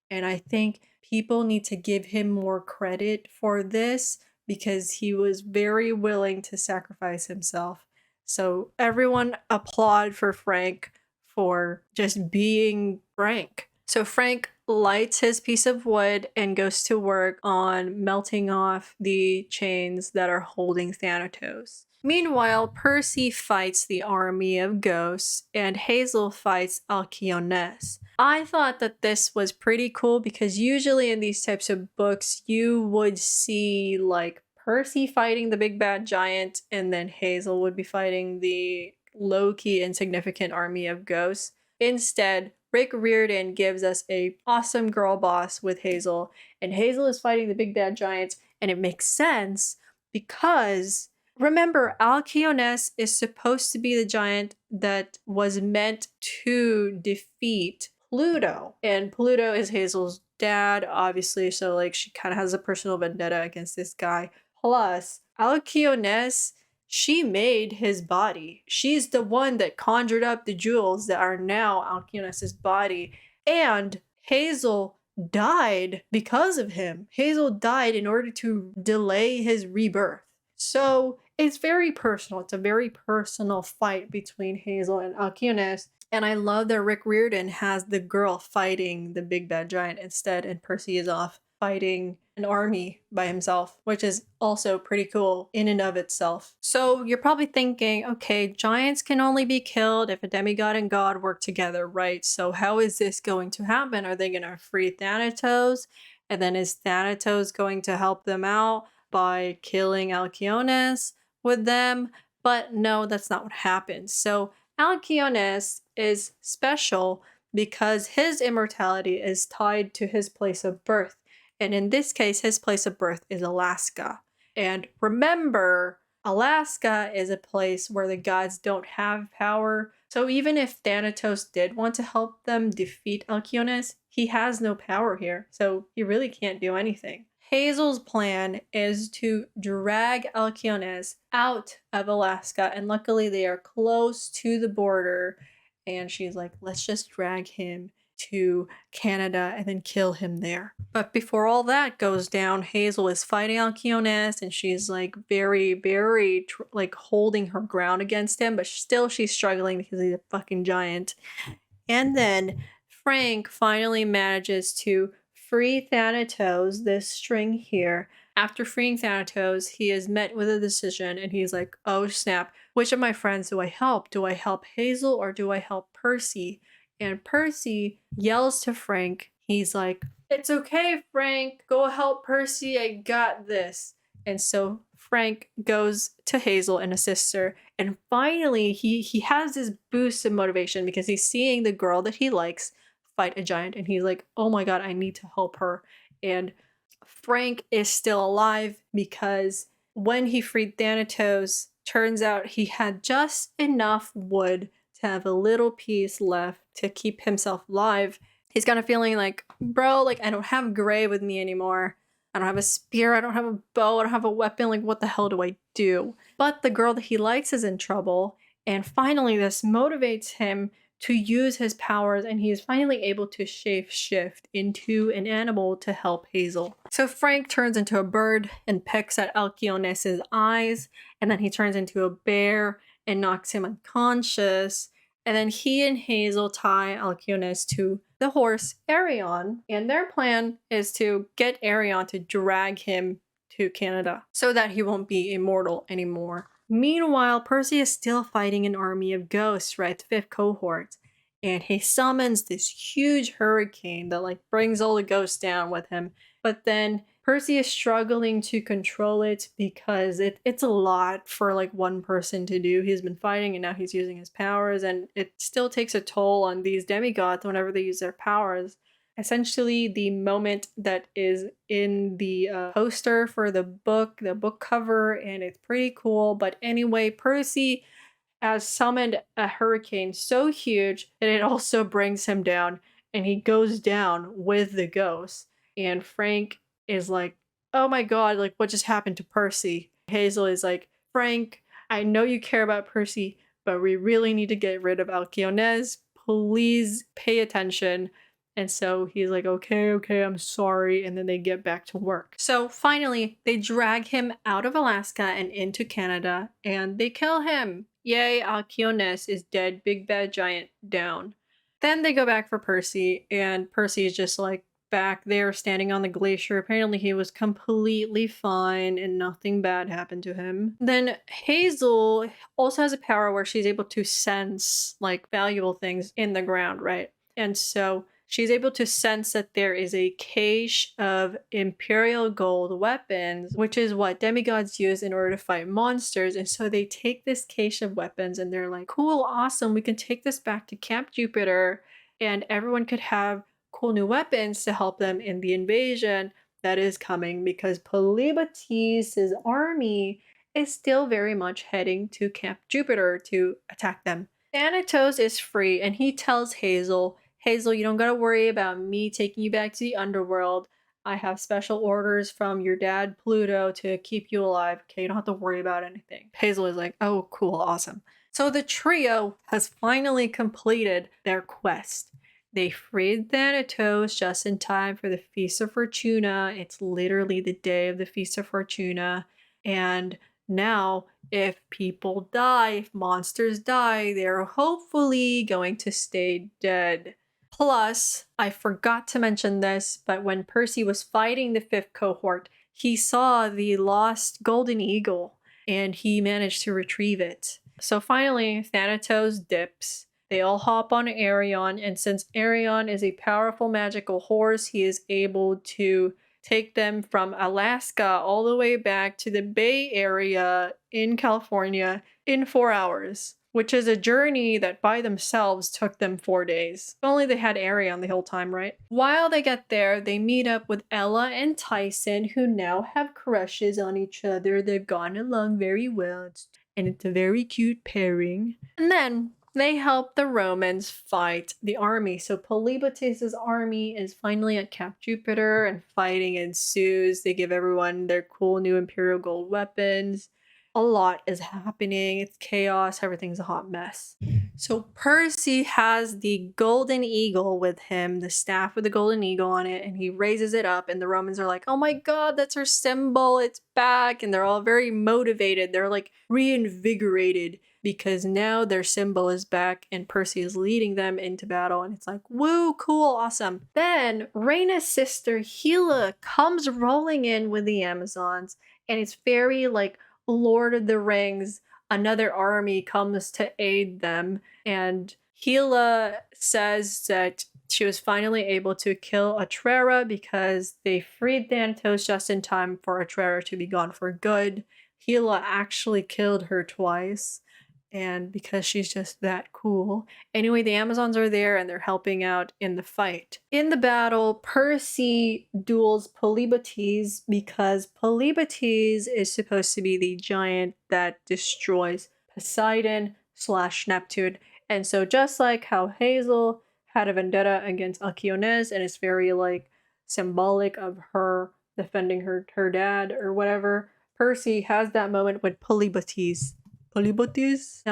A: And I think people need to give him more credit for this because he was very willing to sacrifice himself. So everyone applaud for Frank for just being Frank. So Frank lights his piece of wood and goes to work on melting off the chains that are holding Thanatos. Meanwhile, Percy fights the army of ghosts and Hazel fights Alcyones. I thought that this was pretty cool because usually in these types of books, you would see like Percy fighting the big bad giant and then Hazel would be fighting the low-key insignificant army of ghosts. Instead, Rick Riordan gives us a awesome girl boss with Hazel, and Hazel is fighting the big bad giants, and it makes sense because remember, Alcyones is supposed to be the giant that was meant to defeat Pluto, and Pluto is Hazel's dad, obviously, so like she kind of has a personal vendetta against this guy. Plus, Alcyones, she made his body. She's the one that conjured up the jewels that are now Alcyones' body. And Hazel died because of him. Hazel died in order to delay his rebirth. So it's very personal. It's a very personal fight between Hazel and Alcyones. And I love that Rick Riordan has the girl fighting the big bad giant instead, and Percy is off fighting an army by himself, which is also pretty cool in and of itself. So you're probably thinking, okay, giants can only be killed if a demigod and god work together, right? So how is this going to happen? Are they going to free Thanatos? And then is Thanatos going to help them out by killing Alcyones with them? But no, that's not what happens. So Alcyones is special because his immortality is tied to his place of birth. And in this case, his place of birth is Alaska. And remember, Alaska is a place where the gods don't have power. So even if Thanatos did want to help them defeat Alcyones, he has no power here. So he really can't do anything. Hazel's plan is to drag Alcyones out of Alaska. And luckily they are close to the border. And she's like, let's just drag him to Canada and then kill him there. But before all that goes down, Hazel is fighting Alcyonus and she's like very like holding her ground against him, but still she's struggling because he's a fucking giant. And then Frank finally manages to free Thanatos, this string here. After freeing Thanatos, he is met with a decision and he's like, oh snap, which of my friends do I help? Do I help Hazel or do I help Percy? And Percy yells to Frank, he's like, it's okay, Frank, go help Percy, I got this. And so Frank goes to Hazel and assists her. And finally, he has this boost of motivation because he's seeing the girl that he likes fight a giant. And he's like, oh my god, I need to help her. And Frank is still alive because when he freed Thanatos, turns out he had just enough wood to have a little piece left to keep himself alive. He's kind of feeling like, bro, like I don't have Gray with me anymore. I don't have a spear, I don't have a bow, I don't have a weapon, like what the hell do I do? But the girl that he likes is in trouble, and finally this motivates him to use his powers, and he is finally able to shape-shift into an animal to help Hazel. So Frank turns into a bird and pecks at Alcyonus's eyes, and then he turns into a bear and knocks him unconscious. And then he and Hazel tie Alcyonus to the horse Arion, and their plan is to get Arion to drag him to Canada so that he won't be immortal anymore. Meanwhile, Percy is still fighting an army of ghosts, right? The fifth cohort. And he summons this huge hurricane that like brings all the ghosts down with him. But then Percy is struggling to control it because it's a lot for like one person to do. He's been fighting and now he's using his powers, and it still takes a toll on these demigods whenever they use their powers. Essentially, the moment that is in the poster for the book cover, and it's pretty cool. But anyway, Percy has summoned a hurricane so huge that it also brings him down, and he goes down with the ghosts. And Frank is like, oh my god, like what just happened to Percy? Hazel is like, Frank, I know you care about Percy, but we really need to get rid of Alcyonus. Please pay attention. And so he's like, okay, I'm sorry. And then they get back to work. So finally, they drag him out of Alaska and into Canada, and they kill him. Yay, Alcyonus is dead. Big bad giant down. Then they go back for Percy, and Percy is just like back there standing on the glacier. Apparently he was completely fine and nothing bad happened to him. Then Hazel also has a power where she's able to sense like valuable things in the ground, right? And so she's able to sense that there is a cache of imperial gold weapons, which is what demigods use in order to fight monsters. And so they take this cache of weapons and they're like, cool, awesome, we can take this back to Camp Jupiter and everyone could have cool new weapons to help them in the invasion that is coming, because Polybates' army is still very much heading to Camp Jupiter to attack them. Thanatos is free and he tells Hazel, you don't gotta worry about me taking you back to the underworld. I have special orders from your dad Pluto to keep you alive. Okay, you don't have to worry about anything. Hazel is like, oh cool, awesome. So the trio has finally completed their quest. They freed Thanatos just in time for the Feast of Fortuna. It's literally the day of the Feast of Fortuna. And now, if people die, if monsters die, they're hopefully going to stay dead. Plus, I forgot to mention this, but when Percy was fighting the fifth cohort, he saw the lost golden eagle, and he managed to retrieve it. So finally, Thanatos dips. They all hop on Arion, and since Arion is a powerful magical horse, he is able to take them from Alaska all the way back to the Bay Area in California in 4 hours, which is a journey that by themselves took them 4 days. If only they had Arion the whole time, right? While they get there, they meet up with Ella and Tyson, who now have crushes on each other. They've gone along very well, and it's a very cute pairing. And then they help the Romans fight the army. So Polybates' army is finally at Camp Jupiter and fighting ensues. They give everyone their cool new imperial gold weapons. A lot is happening. It's chaos. Everything's a hot mess. So Percy has the golden eagle with him, the staff with the golden eagle on it, and he raises it up, and the Romans are like, oh my god, that's our symbol, it's back, and they're all very motivated. They're like reinvigorated because now their symbol is back and Percy is leading them into battle, and it's like, woo, cool, awesome. Then Rhaina's sister Hela comes rolling in with the Amazons, and it's very like Lord of the Rings. Another army comes to aid them, and Hela says that she was finally able to kill Atrera because they freed Thanatos just in time for Atrera to be gone for good. Hela actually killed her twice, and because she's just that cool. Anyway, the Amazons are there and they're helping out in the fight. In the battle, Percy duels Polybates because Polybates is supposed to be the giant that destroys Poseidon / Neptune. And so just like how Hazel had a vendetta against Alcyones and it's very like symbolic of her defending her dad or whatever, Percy has that moment with Polybates. Now,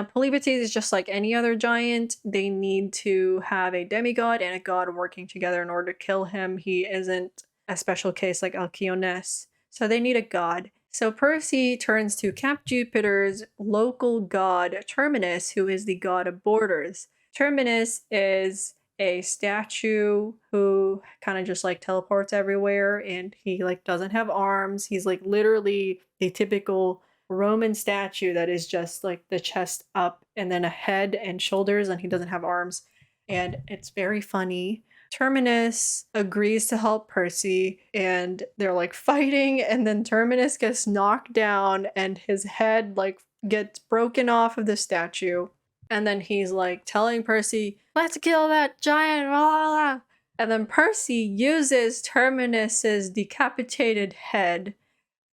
A: Polybates is just like any other giant. They need to have a demigod and a god working together in order to kill him. He isn't a special case like Alcyones. So they need a god. So Percy turns to Camp Jupiter's local god, Terminus, who is the god of borders. Terminus is a statue who kind of just like teleports everywhere, and he like doesn't have arms. He's like literally a typical Roman statue that is just like the chest up and then a head and shoulders, and he doesn't have arms. And it's very funny. Terminus agrees to help Percy, and they're like fighting, and then Terminus gets knocked down and his head like gets broken off of the statue. And then he's like telling Percy, let's kill that giant. Blah. And then Percy uses Terminus's decapitated head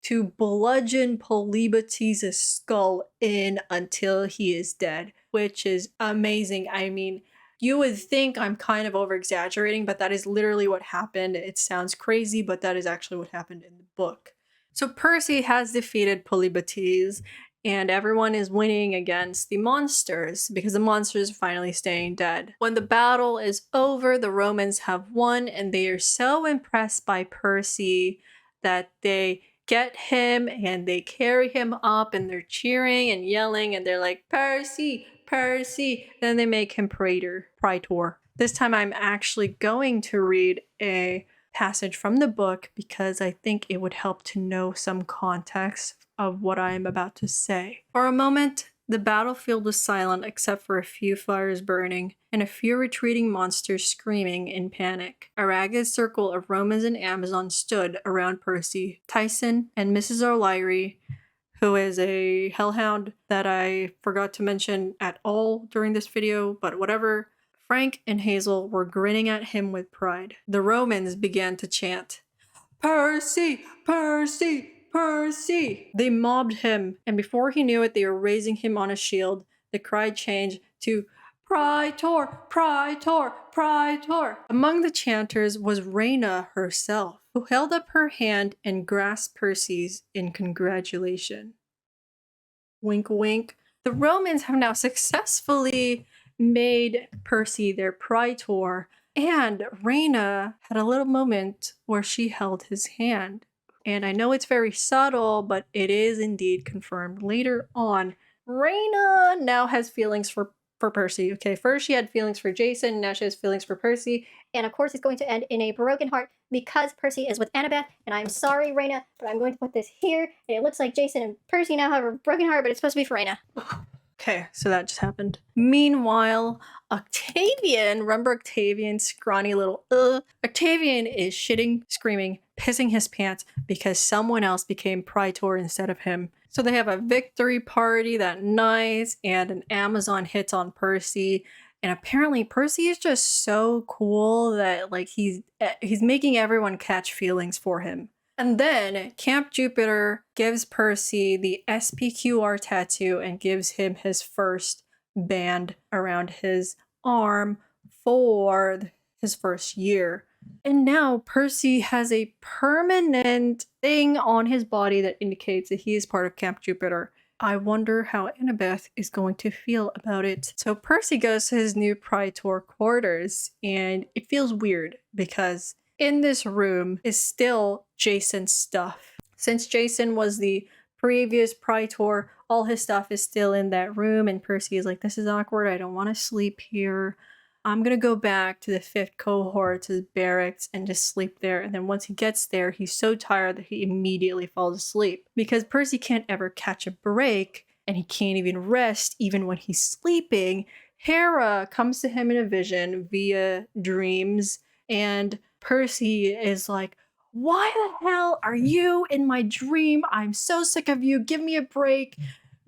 A: to bludgeon Polybates' skull in until he is dead, which is amazing. I mean, you would think I'm kind of over-exaggerating, but that is literally what happened. It sounds crazy, but that is actually what happened in the book. So Percy has defeated Polybates, and everyone is winning against the monsters because the monsters are finally staying dead. When the battle is over, the Romans have won, and they are so impressed by Percy that they get him and they carry him up and they're cheering and yelling and they're like, Percy, Percy. Then they make him praetor. This time I'm actually going to read a passage from the book because I think it would help to know some context of what I am about to say. For a moment, the battlefield was silent except for a few fires burning and a few retreating monsters screaming in panic. A ragged circle of Romans and Amazons stood around Percy. Tyson and Mrs. O'Leary, who is a hellhound that I forgot to mention at all during this video, but whatever. Frank and Hazel were grinning at him with pride. The Romans began to chant, Percy! Percy! Percy! They mobbed him, and before he knew it, they were raising him on a shield. The cry changed to Praetor! Praetor! Praetor! Among the chanters was Rhaina herself, who held up her hand and grasped Percy's in congratulation. Wink wink. The Romans have now successfully made Percy their praetor, and Rhaina had a little moment where she held his hand. And I know it's very subtle, but it is indeed confirmed later on. Rhaina now has feelings for Percy. Okay, first she had feelings for Jason, now she has feelings for Percy.
C: And of course, it's going to end in a broken heart because Percy is with Annabeth. And I'm sorry, Rhaina, but I'm going to put this here. And it looks like Jason and Percy now have a broken heart, but it's supposed to be for Rhaina.
A: Okay, so that just happened. Meanwhile, Octavian, remember Octavian, scrawny little Octavian is shitting, screaming, pissing his pants because someone else became praetor instead of him. So they have a victory party that night, and an Amazon hits on Percy. And apparently Percy is just so cool that like he's making everyone catch feelings for him. And then Camp Jupiter gives Percy the SPQR tattoo and gives him his first band around his arm for his first year. And now Percy has a permanent thing on his body that indicates that he is part of Camp Jupiter. I wonder how Annabeth is going to feel about it. So Percy goes to his new Praetor quarters, and it feels weird because in this room is still Jason's stuff. Since Jason was the previous Praetor, all his stuff is still in that room, and Percy is like, this is awkward, I don't want to sleep here. I'm gonna go back to the 5th cohort to the barracks and just sleep there. And then once he gets there, he's so tired that he immediately falls asleep. Because Percy can't ever catch a break and he can't even rest even when he's sleeping. Hera comes to him in a vision via dreams, and Percy is like, why the hell are you in my dream? I'm so sick of you. Give me a break.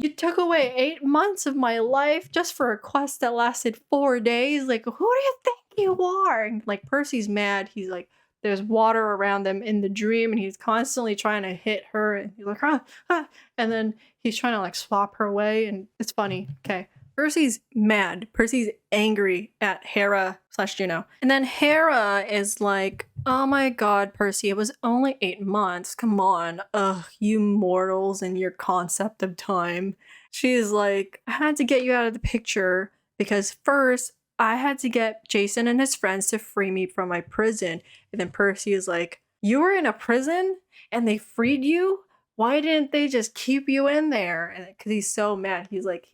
A: You took away 8 months of my life just for a quest that lasted 4 days. Like, who do you think you are? And like, Percy's mad. He's like, there's water around them in the dream, and he's constantly trying to hit her. And he's like, and then he's trying to like swap her away. And it's funny. Okay. Percy's mad. Percy's angry at Hera / Juno. And then Hera is like, oh my god, Percy, it was only 8 months. Come on. Ugh, you mortals and your concept of time. She's like, I had to get you out of the picture because first I had to get Jason and his friends to free me from my prison. And then Percy is like, you were in a prison and they freed you? Why didn't they just keep you in there? And because he's so mad, he's like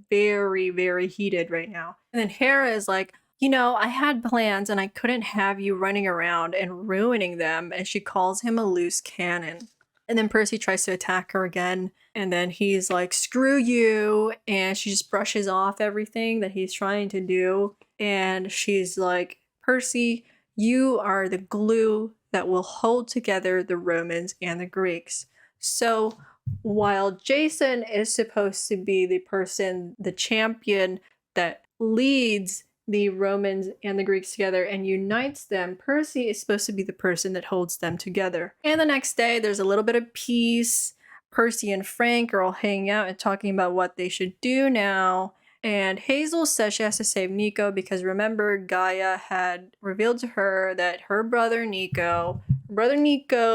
A: very, very heated right now. And then Hera is like, you know, I had plans and I couldn't have you running around and ruining them. And she calls him a loose cannon. And then Percy tries to attack her again. And then he's like, screw you. And she just brushes off everything that he's trying to do. And she's like, Percy, you are the glue that will hold together the Romans and the Greeks. So while Jason is supposed to be the person, the champion that leads the Romans and the Greeks together and unites them, Percy is supposed to be the person that holds them together. And the next day, there's a little bit of peace. Percy and Frank are all hanging out and talking about what they should do now. And Hazel says she has to save Nico because remember, Gaia had revealed to her that her brother Nico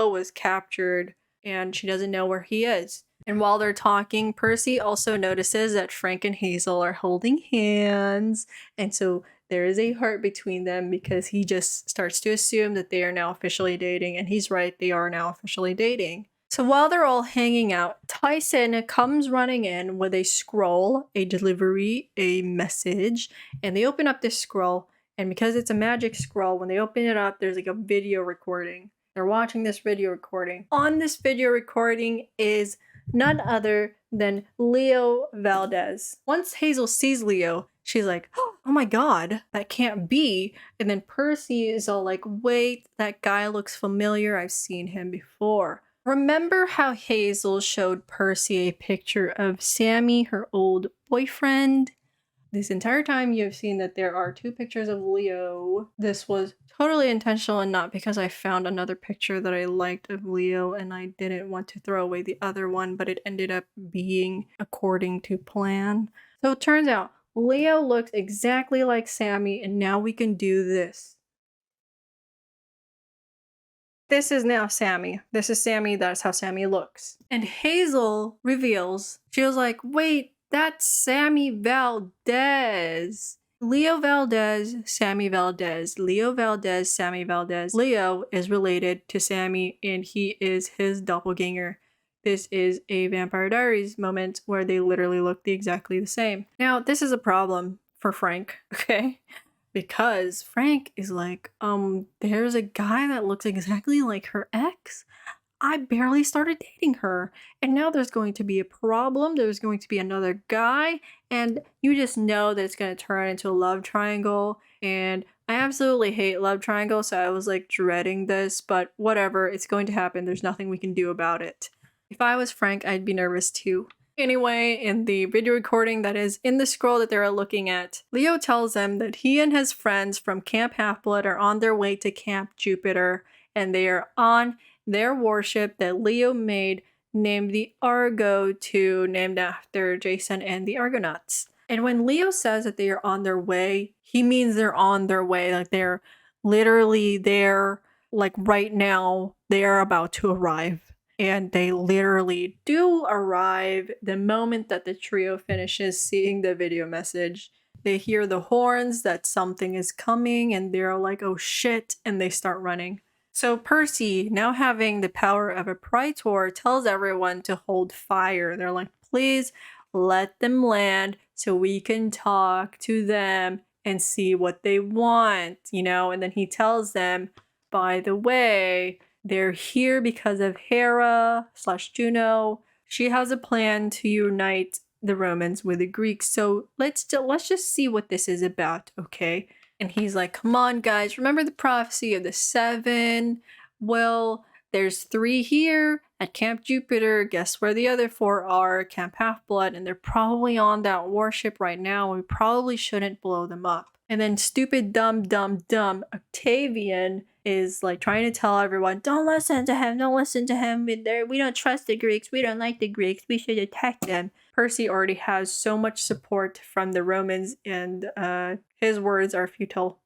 A: was captured and she doesn't know where he is. And while they're talking, Percy also notices that Frank and Hazel are holding hands. And so there is a heart between them because he just starts to assume that they are now officially dating. And he's right, they are now officially dating. So while they're all hanging out, Tyson comes running in with a scroll, a delivery, a message. And they open up this scroll. And because it's a magic scroll, when they open it up, there's like a video recording. They're watching this video recording. On this video recording is none other than Leo Valdez. Once Hazel sees Leo, she's like, oh my god, that can't be. And then Percy is all like, wait, that guy looks familiar. I've seen him before. Remember how Hazel showed Percy a picture of Sammy, her old boyfriend? This entire time you have seen that there are 2 pictures of Leo. This was totally intentional and not because I found another picture that I liked of Leo and I didn't want to throw away the other one, but it ended up being according to plan. So it turns out Leo looks exactly like Sammy, and now we can do this. This is now Sammy. This is Sammy, that's how Sammy looks. And Hazel reveals, she was like, wait, that's Sammy Valdez. Leo Valdez, Sammy Valdez. Leo Valdez, Sammy Valdez. Leo is related to Sammy and he is his doppelganger. This is a Vampire Diaries moment where they literally look exactly the same. Now, this is a problem for Frank, okay? Because Frank is like, there's a guy that looks exactly like her ex. I barely started dating her. And now there's going to be a problem. There's going to be another guy. And you just know that it's going to turn into a love triangle. And I absolutely hate love triangles. So I was like dreading this. But whatever. It's going to happen. There's nothing we can do about it. If I was Frank, I'd be nervous too. Anyway, in the video recording that is in the scroll that they're looking at, Leo tells them that he and his friends from Camp Half-Blood are on their way to Camp Jupiter. And they are on their warship that Leo made named the Argo 2, named after Jason and the Argonauts. And when Leo says that they are on their way, he means they're on their way. Like they're literally there, like right now, they are about to arrive. And they literally do arrive the moment that the trio finishes seeing the video message. They hear the horns that something is coming and they're like, oh shit, and they start running. So Percy, now having the power of a praetor, tells everyone to hold fire. They're like, please let them land so we can talk to them and see what they want, you know? And then he tells them, by the way, they're here because of Hera/Juno. She has a plan to unite the Romans with the Greeks. So let's just see what this is about, okay? And he's like, come on, guys, remember the prophecy of the 7? Well, there's 3 here at Camp Jupiter. Guess where the other 4 are? Camp Half-Blood. And they're probably on that warship right now. We probably shouldn't blow them up. And then stupid, dumb Octavian is like trying to tell everyone, don't listen to him, we don't trust the Greeks, we don't like the Greeks, we should attack them. Percy already has so much support from the Romans, and his words are futile.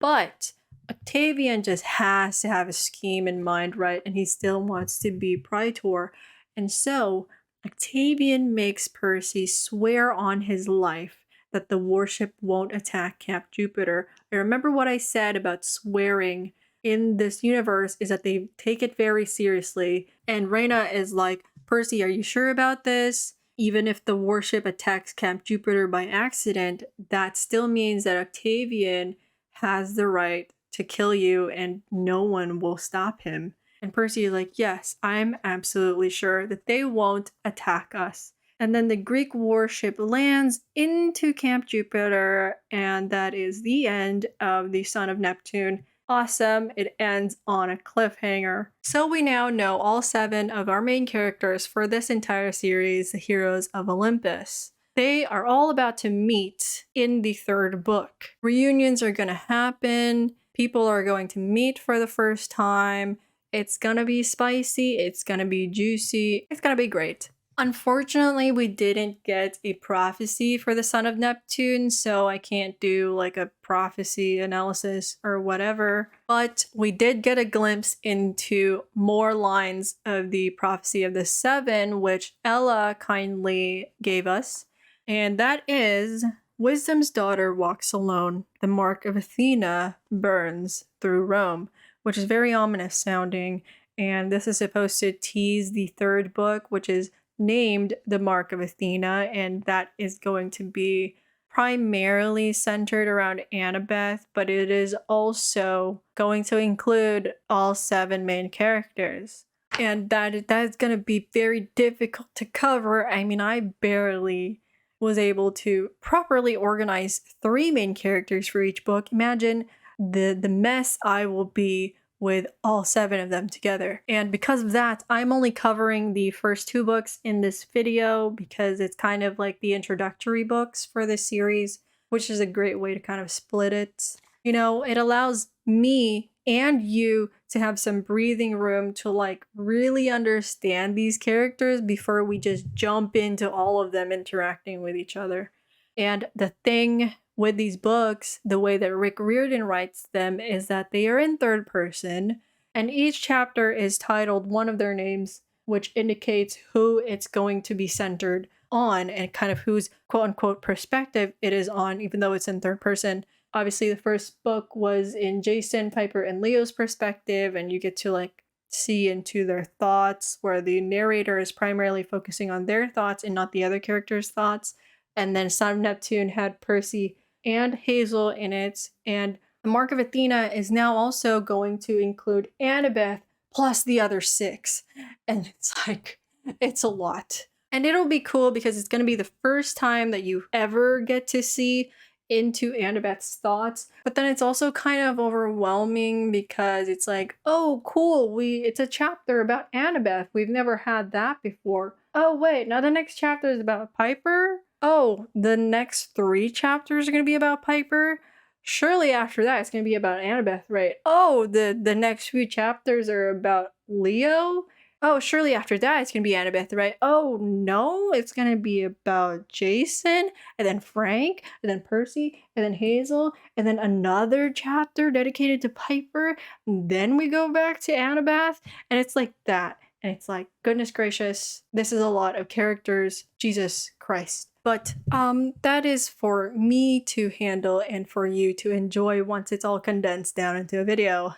A: But Octavian just has to have a scheme in mind, right? And he still wants to be praetor. And so Octavian makes Percy swear on his life that the warship won't attack Camp Jupiter. I remember what I said about swearing in this universe is that they take it very seriously. And Reyna is like, Percy, are you sure about this? Even if the warship attacks Camp Jupiter by accident, that still means that Octavian has the right to kill you and no one will stop him. And Percy is like, yes, I'm absolutely sure that they won't attack us. And then the Greek warship lands into Camp Jupiter, and that is the end of the Son of Neptune. Awesome, it ends on a cliffhanger. So we now know all 7 of our main characters for this entire series, the Heroes of Olympus. They are all about to meet in the 3rd book. Reunions are going to happen, people are going to meet for the first time, it's going to be spicy, it's going to be juicy, it's going to be great. Unfortunately, we didn't get a prophecy for the Son of Neptune, so I can't do like a prophecy analysis or whatever. But we did get a glimpse into more lines of the prophecy of the 7, which Ella kindly gave us. And that is, wisdom's daughter walks alone. The mark of Athena burns through Rome, which is very ominous sounding. And this is supposed to tease the 3rd book, which is named The Mark of Athena, and that is going to be primarily centered around Annabeth, but it is also going to include all 7 main characters. And that is going to be very difficult to cover. I mean, I barely was able to properly organize 3 main characters for each book. Imagine the mess I will be with all 7 of them together. And because of that, I'm only covering the first 2 books in this video because it's kind of like the introductory books for this series, which is a great way to kind of split it. You know, it allows me and you to have some breathing room to like really understand these characters before we just jump into all of them interacting with each other. And the thing with these books, the way that Rick Riordan writes them is that they are in 3rd person, and each chapter is titled one of their names, which indicates who it's going to be centered on and kind of whose quote-unquote perspective it is on, even though it's in 3rd person. Obviously, the first book was in Jason, Piper, and Leo's perspective, and you get to like see into their thoughts, where the narrator is primarily focusing on their thoughts and not the other characters' thoughts. And then Son of Neptune had Percy and Hazel in it, and the Mark of Athena is now also going to include Annabeth plus the other 6, and it's like, it's a lot. And it'll be cool because it's going to be the first time that you ever get to see into Annabeth's thoughts, but then it's also kind of overwhelming because it's like, oh cool, it's a chapter about Annabeth, we've never had that before. Oh wait, now the next chapter is about Piper? Oh, the next 3 chapters are going to be about Piper? Surely after that it's going to be about Annabeth, right? Oh, the next few chapters are about Leo? oh, surely after that it's gonna be Annabeth, right? Oh no, it's gonna be about Jason, and then Frank, and then Percy, and then Hazel, and then another chapter dedicated to Piper. And then we go back to Annabeth, and it's like that. And it's like, goodness gracious, this is a lot of characters. Jesus Christ. But that is for me to handle and for you to enjoy once it's all condensed down into a video.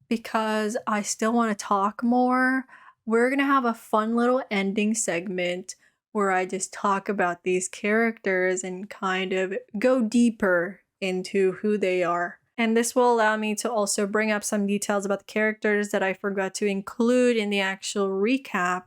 A: Because I still want to talk more, we're gonna have a fun little ending segment where I just talk about these characters and kind of go deeper into who they are. And this will allow me to also bring up some details about the characters that I forgot to include in the actual recap.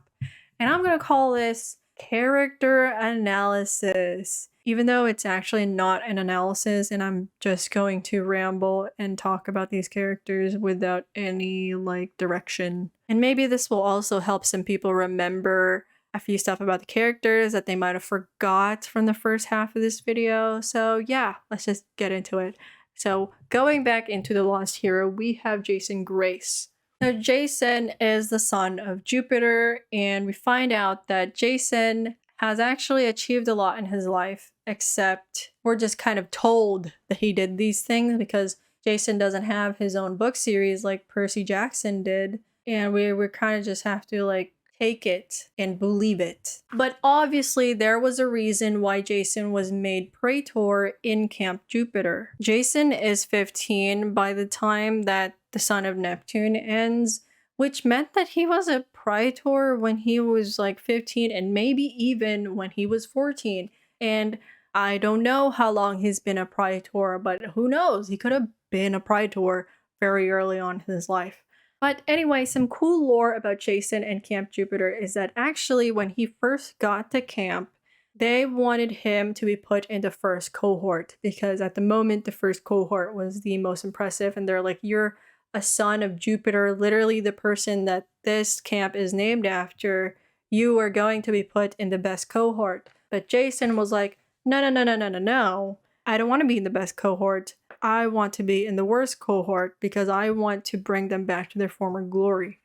A: And I'm gonna call this character analysis, even though it's actually not an analysis and I'm just going to ramble and talk about these characters without any like direction. And maybe this will also help some people remember a few stuff about the characters that they might have forgot from the first half of this video. So yeah, let's just get into it. So going back into the Lost Hero, we have Jason Grace. Now, Jason is the son of Jupiter, and we find out that Jason has actually achieved a lot in his life, except we're just kind of told that he did these things because Jason doesn't have his own book series like Percyjackson did, and we kind of just have to like take it and believe it. But obviously there was a reason why Jason was made praetor in Camp Jupiter. Jason is 15 by the time that the Son of Neptune ends, which meant that he was a praetor when he was like 15 and maybe even when he was 14. And I don't know how long he's been a praetor, but who knows? He could have been a praetor very early on in his life. But anyway, some cool lore about Jason and Camp Jupiter is that actually when he first got to camp, they wanted him to be put into first cohort because at the moment the first cohort was the most impressive, and they're like, you're a son of Jupiter, literally the person that this camp is named after. You are going to be put in the best cohort. But Jason was like, no, no, no, no, no, no, no. I don't want to be in the best cohort. I want to be in the worst cohort because I want to bring them back to their former glory.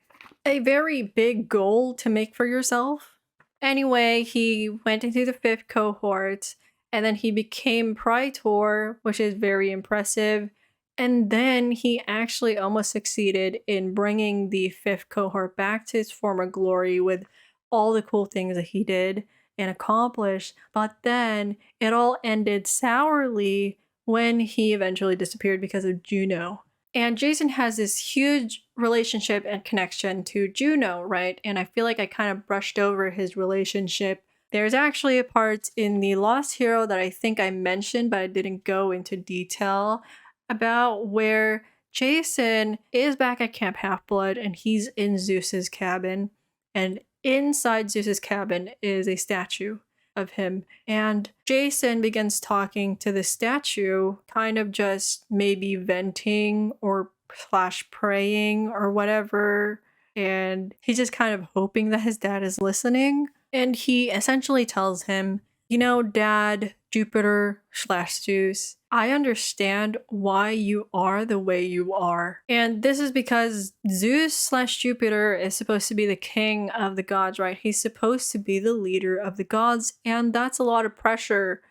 A: A very big goal to make for yourself. Anyway, he went into the 5th cohort and then he became praetor, which is very impressive. And then he actually almost succeeded in bringing the 5th cohort back to its former glory with all the cool things that he did and accomplished. But then it all ended sourly when he eventually disappeared because of Juno. And Jason has this huge relationship and connection to Juno, right? And I feel like I kind of brushed over his relationship. There's actually a part in the Lost Hero that I think I mentioned, but I didn't go into detail about, where Jason is back at Camp Half-Blood and he's in Zeus's cabin. And inside Zeus's cabin is a statue of him. And Jason begins talking to the statue, kind of just maybe venting or slash praying or whatever. And he's just kind of hoping that his dad is listening. And he essentially tells him, you know, Dad, Jupiter slash Zeus, I understand why you are the way you are. And this is because Zeus slash Jupiter is supposed to be the king of the gods, right? He's supposed to be the leader of the gods, and that's a lot of pressure.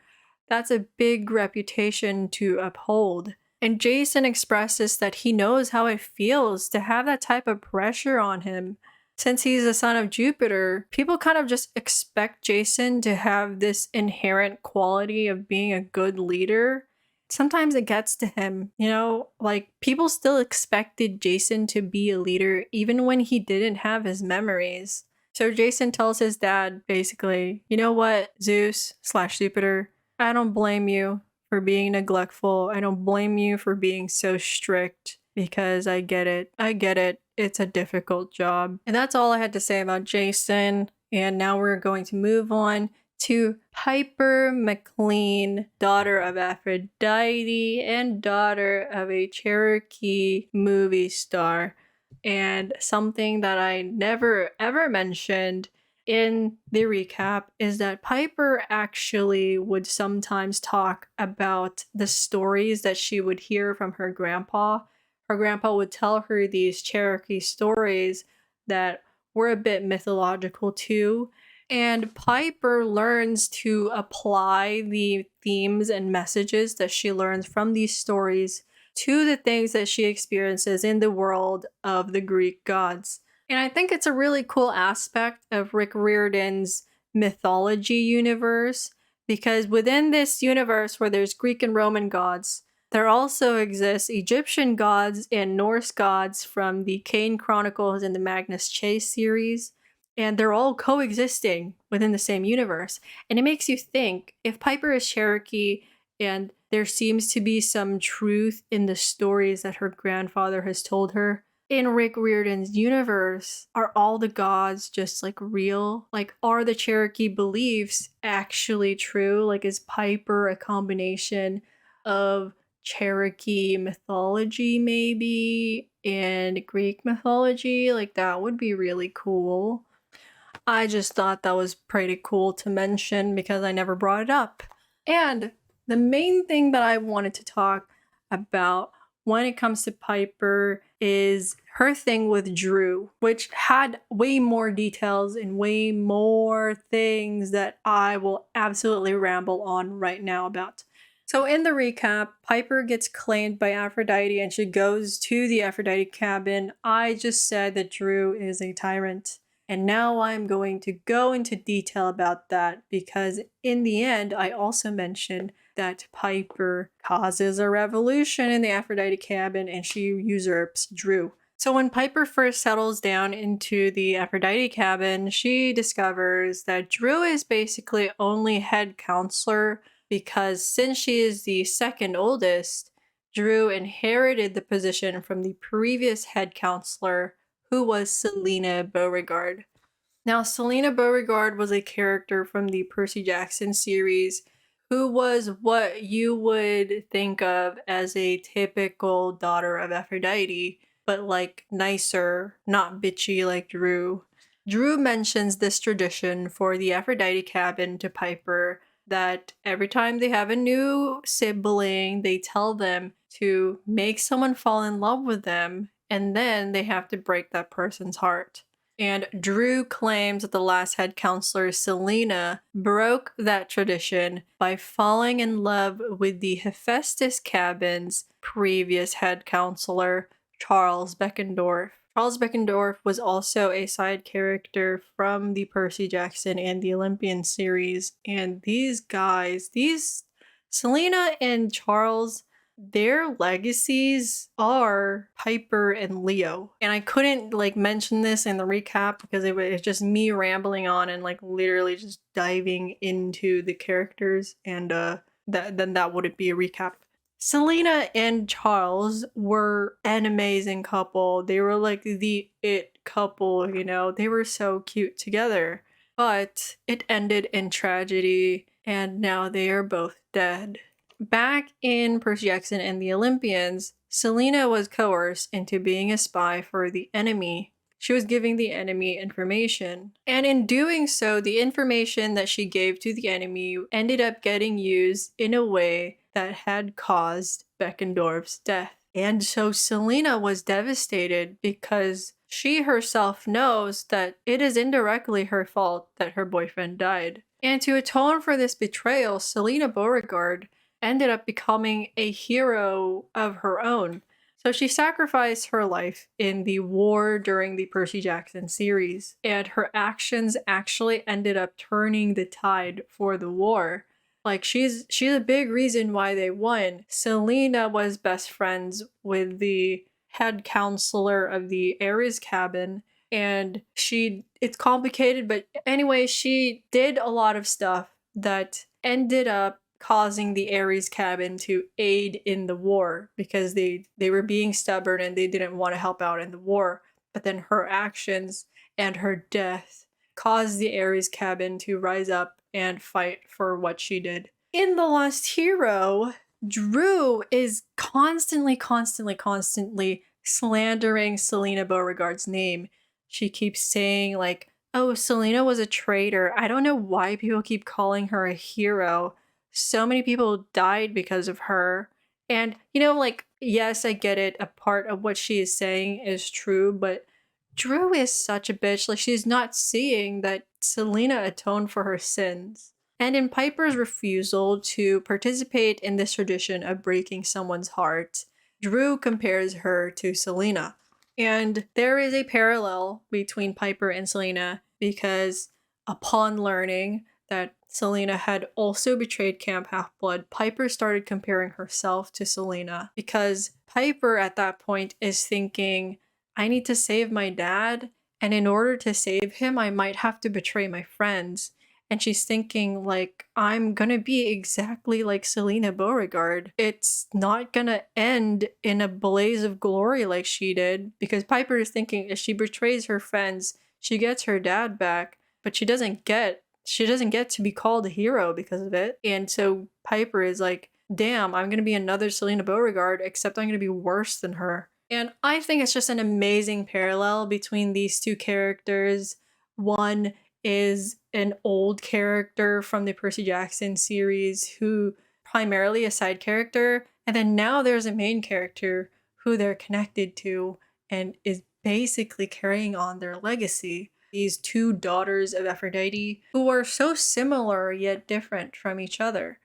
A: That's a big reputation to uphold. And Jason expresses that he knows how it feels to have that type of pressure on him. Since he's the son of Jupiter, people kind of just expect Jason to have this inherent quality of being a good leader. Sometimes it gets to him, you know, like people still expected Jason to be a leader even when he didn't have his memories. So Jason tells his dad basically, you know what, Zeus slash Jupiter, I don't blame you for being neglectful. I don't blame you for being so strict because I get it. I get it. It's a difficult job. And that's all I had to say about Jason. And now we're going to move on to Piper McLean, daughter of Aphrodite and daughter of a Cherokee movie star. And something that I never ever mentioned in the recap is that Piper actually would sometimes talk about the stories that she would hear from her grandpa. Her grandpa would tell her these Cherokee stories that were a bit mythological too. And Piper learns to apply the themes and messages that she learns from these stories to the things that she experiences in the world of the Greek gods. And I think it's a really cool aspect of Rick Riordan's mythology universe, because within this universe where there's Greek and Roman gods, there also exists Egyptian gods and Norse gods from the Kane Chronicles and the Magnus Chase series, and they're all coexisting within the same universe. And it makes you think, if Piper is Cherokee and there seems to be some truth in the stories that her grandfather has told her, in Rick Riordan's universe, are all the gods just like real? Like, are the Cherokee beliefs actually true? Like, is Piper a combination of Cherokee mythology, maybe, and Greek mythology? Like, that would be really cool. I just thought that was pretty cool to mention because I never brought it up. And the main thing that I wanted to talk about when it comes to Piper is her thing with Drew, which had way more details and way more things that I will absolutely ramble on right now about. So in the recap, Piper gets claimed by Aphrodite and she goes to the Aphrodite cabin. I just said that Drew is a tyrant. And now I'm going to go into detail about that because in the end, I also mentioned that Piper causes a revolution in the Aphrodite cabin and she usurps Drew. So when Piper first settles down into the Aphrodite cabin, she discovers that Drew is basically only head counselor because since she is the second oldest, Drew inherited the position from the previous head counselor, who was Selena Beauregard. Now, Selena Beauregard was a character from the Percy Jackson series who was what you would think of as a typical daughter of Aphrodite, but like nicer, not bitchy like Drew. Drew mentions this tradition for the Aphrodite cabin to Piper that every time they have a new sibling, they tell them to make someone fall in love with them, and then they have to break that person's heart. And Drew claims that the last head counselor, Selena, broke that tradition by falling in love with the Hephaestus cabin's previous head counselor, Charles Beckendorf. Charles Beckendorf was also a side character from the Percy Jackson and the Olympian series. And these guys, Selena and Charles, their legacies are Piper and Leo. And I couldn't mention this in the recap because it was just me rambling on and literally just diving into the characters, and that wouldn't be a recap. Selena and Charles were an amazing couple. They were like the it couple, they were so cute together. But it ended in tragedy, and now they are both dead. Back in Percy Jackson and the Olympians, Selena was coerced into being a spy for the enemy. She was giving the enemy information. And in doing so, the information that she gave to the enemy ended up getting used in a way that had caused Beckendorf's death. And so Selena was devastated because she herself knows that it is indirectly her fault that her boyfriend died. And to atone for this betrayal, Selena Beauregard ended up becoming a hero of her own. So she sacrificed her life in the war during the Percy Jackson series, and her actions actually ended up turning the tide for the war. She's a big reason why they won. Selena was best friends with the head counselor of the Ares cabin, and it's complicated, but anyway, she did a lot of stuff that ended up causing the Ares cabin to aid in the war because they were being stubborn and they didn't want to help out in the war. But then her actions and her death caused the Ares cabin to rise up and fight for what she did. In The Lost Hero, Drew is constantly slandering Selena Beauregard's name. She keeps saying oh, Selena was a traitor. I don't know why people keep calling her a hero. So many people died because of her. And, yes, I get it. A part of what she is saying is true, but Drew is such a bitch. Like, she's not seeing that Selena atoned for her sins. And in Piper's refusal to participate in this tradition of breaking someone's heart, Drew compares her to Selena. And there is a parallel between Piper and Selena because upon learning that Selena had also betrayed Camp Half-Blood, Piper started comparing herself to Selena because Piper at that point is thinking, I need to save my dad, and in order to save him, I might have to betray my friends. And she's thinking, like, I'm gonna be exactly like Selena Beauregard. It's not gonna end in a blaze of glory like she did, because Piper is thinking if she betrays her friends, she gets her dad back, but she doesn't get to be called a hero because of it. And so Piper is like, damn, I'm gonna be another Selena Beauregard, except I'm gonna be worse than her. And I think it's just an amazing parallel between these two characters. One is an old character from the Percy Jackson series who primarily a side character, and then now there's a main character who they're connected to and is basically carrying on their legacy. These two daughters of Aphrodite who are so similar yet different from each other.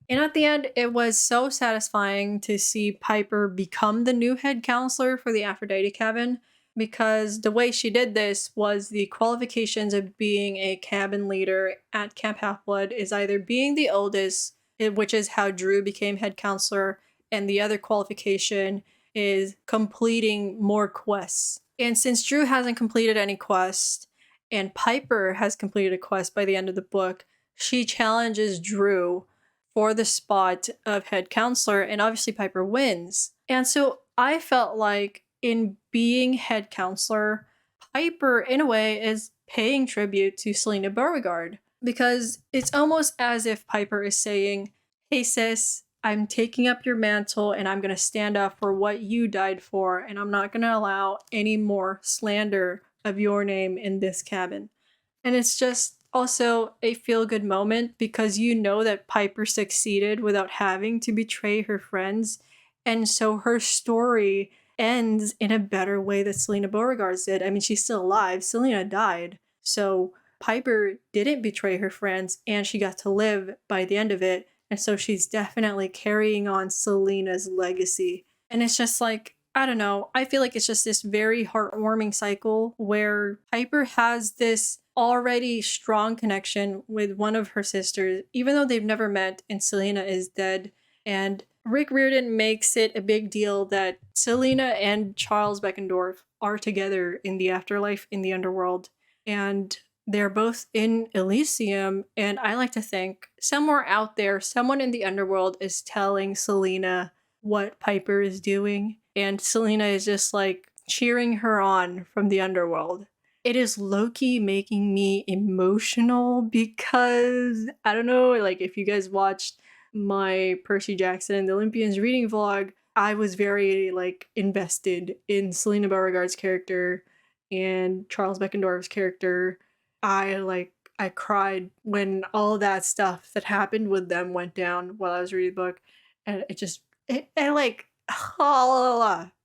A: And at the end, it was so satisfying to see Piper become the new head counselor for the Aphrodite cabin, because the way she did this was the qualifications of being a cabin leader at Camp Half-Blood is either being the oldest, which is how Drew became head counselor, and the other qualification is completing more quests. And since Drew hasn't completed any quest, and Piper has completed a quest by the end of the book, she challenges Drew for the spot of head counselor, and obviously Piper wins. And so I felt like in being head counselor, Piper, in a way, is paying tribute to Selena Beauregard, because it's almost as if Piper is saying, hey sis, I'm taking up your mantle and I'm going to stand up for what you died for, and I'm not going to allow any more slander of your name in this cabin. And it's just also a feel-good moment because you know that Piper succeeded without having to betray her friends, and so her story ends in a better way that Selena Beauregard's did. I mean, she's still alive. Selena died. So Piper didn't betray her friends and she got to live by the end of it. And so she's definitely carrying on Selena's legacy. And it's just like, I don't know, I feel like it's just this very heartwarming cycle where Piper has this already strong connection with one of her sisters, even though they've never met and Selena is dead. And Rick Riordan makes it a big deal that Selena and Charles Beckendorf are together in the afterlife in the underworld. And they're both in Elysium, and I like to think somewhere out there, someone in the underworld is telling Selena what Piper is doing, and Selena is just like cheering her on from the underworld. It is low-key making me emotional because, I don't know, like if you guys watched my Percy Jackson and the Olympians reading vlog, I was very like invested in Selena Beauregard's character and Charles Beckendorf's character. I cried when all that stuff that happened with them went down while I was reading the book, and it like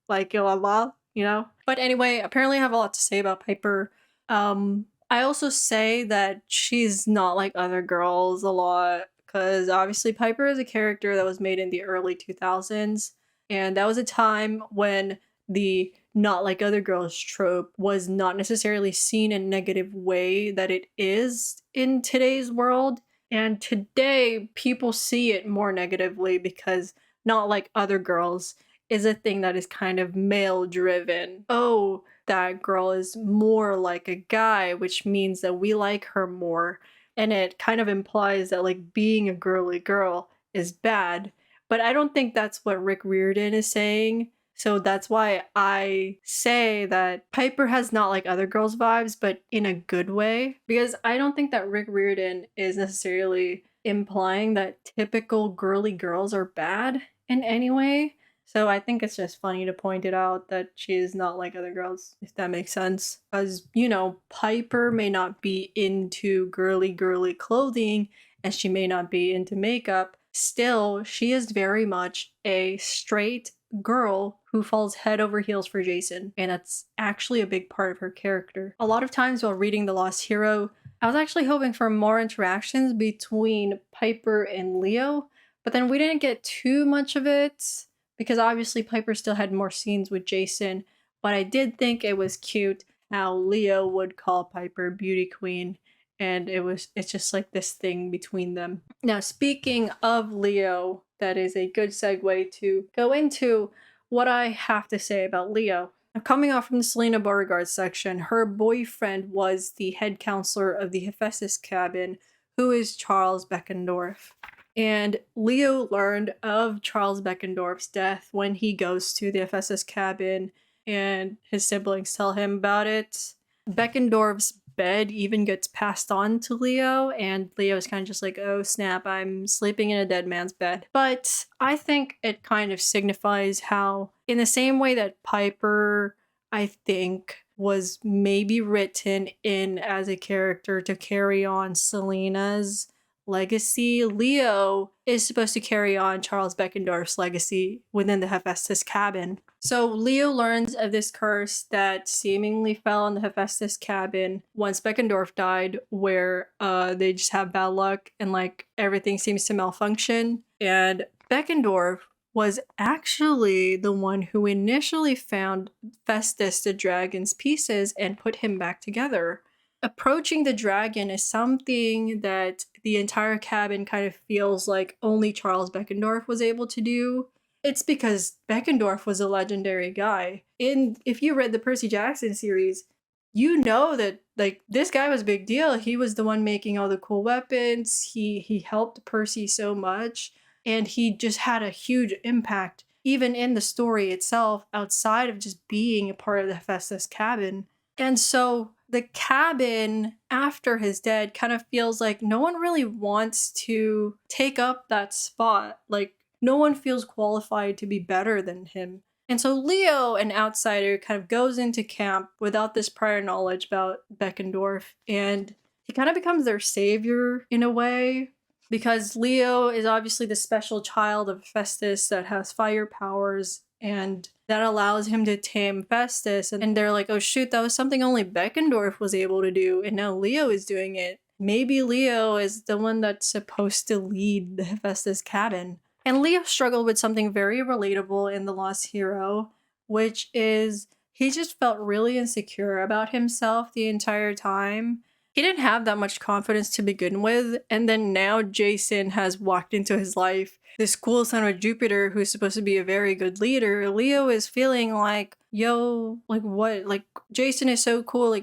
A: like you know. But anyway, apparently I have a lot to say about Piper. I also say that she's not like other girls a lot, because obviously Piper is a character that was made in the early 2000s, and that was a time when the not like other girls trope was not necessarily seen in a negative way that it is in today's world. And today people see it more negatively because not like other girls is a thing that is kind of male driven. Oh, that girl is more like a guy, which means that we like her more. And it kind of implies that like being a girly girl is bad. But I don't think that's what Rick Riordan is saying. So that's why I say that Piper has not like other girls vibes, but in a good way. Because I don't think that Rick Riordan is necessarily implying that typical girly girls are bad in any way. So I think it's just funny to point it out that she is not like other girls, if that makes sense. Because, you know, Piper may not be into girly clothing, and she may not be into makeup. Still, she is very much a straight, girl who falls head over heels for Jason, and that's actually a big part of her character. A lot of times while reading The Lost Hero, I was actually hoping for more interactions between Piper and Leo, but then we didn't get too much of it because obviously Piper still had more scenes with Jason, but I did think it was cute how Leo would call Piper Beauty Queen, and it's just like this thing between them. Now, speaking of Leo, that is a good segue to go into what I have to say about Leo. Now, coming off from the Selena Beauregard section, her boyfriend was the head counselor of the Hephaestus cabin, who is Charles Beckendorf. And Leo learned of Charles Beckendorf's death when he goes to the Hephaestus cabin and his siblings tell him about it. Beckendorf's bed even gets passed on to Leo, and Leo's kind of just like, oh snap, I'm sleeping in a dead man's bed. But I think it kind of signifies how, in the same way that Piper, I think, was maybe written in as a character to carry on Selena's legacy, Leo is supposed to carry on Charles Beckendorf's legacy within the Hephaestus cabin. So Leo learns of this curse that seemingly fell on the Hephaestus cabin once Beckendorf died, where they just have bad luck and like everything seems to malfunction. And Beckendorf was actually the one who initially found Festus the dragon's pieces and put him back together. Approaching the dragon is something that the entire cabin kind of feels like only Charles Beckendorf was able to do. It's because Beckendorf was a legendary guy. If you read the Percy Jackson series, you know that like this guy was a big deal. He was the one making all the cool weapons. He helped Percy so much, and he just had a huge impact even in the story itself outside of just being a part of the Hephaestus cabin. And so the cabin after his death kind of feels like no one really wants to take up that spot. Like no one feels qualified to be better than him. And so Leo, an outsider, kind of goes into camp without this prior knowledge about Beckendorf, and he kind of becomes their savior in a way, because Leo is obviously the special child of Festus that has fire powers, and that allows him to tame Festus. And they're like, oh shoot, that was something only Beckendorf was able to do, and now Leo is doing it. Maybe Leo is the one that's supposed to lead the Hephaestus cabin. And Leo struggled with something very relatable in The Lost Hero, which is he just felt really insecure about himself the entire time. He didn't have that much confidence to begin with, and then now Jason has walked into his life. This cool son of Jupiter who's supposed to be a very good leader. Leo is feeling like, yo, like what? Like Jason is so cool,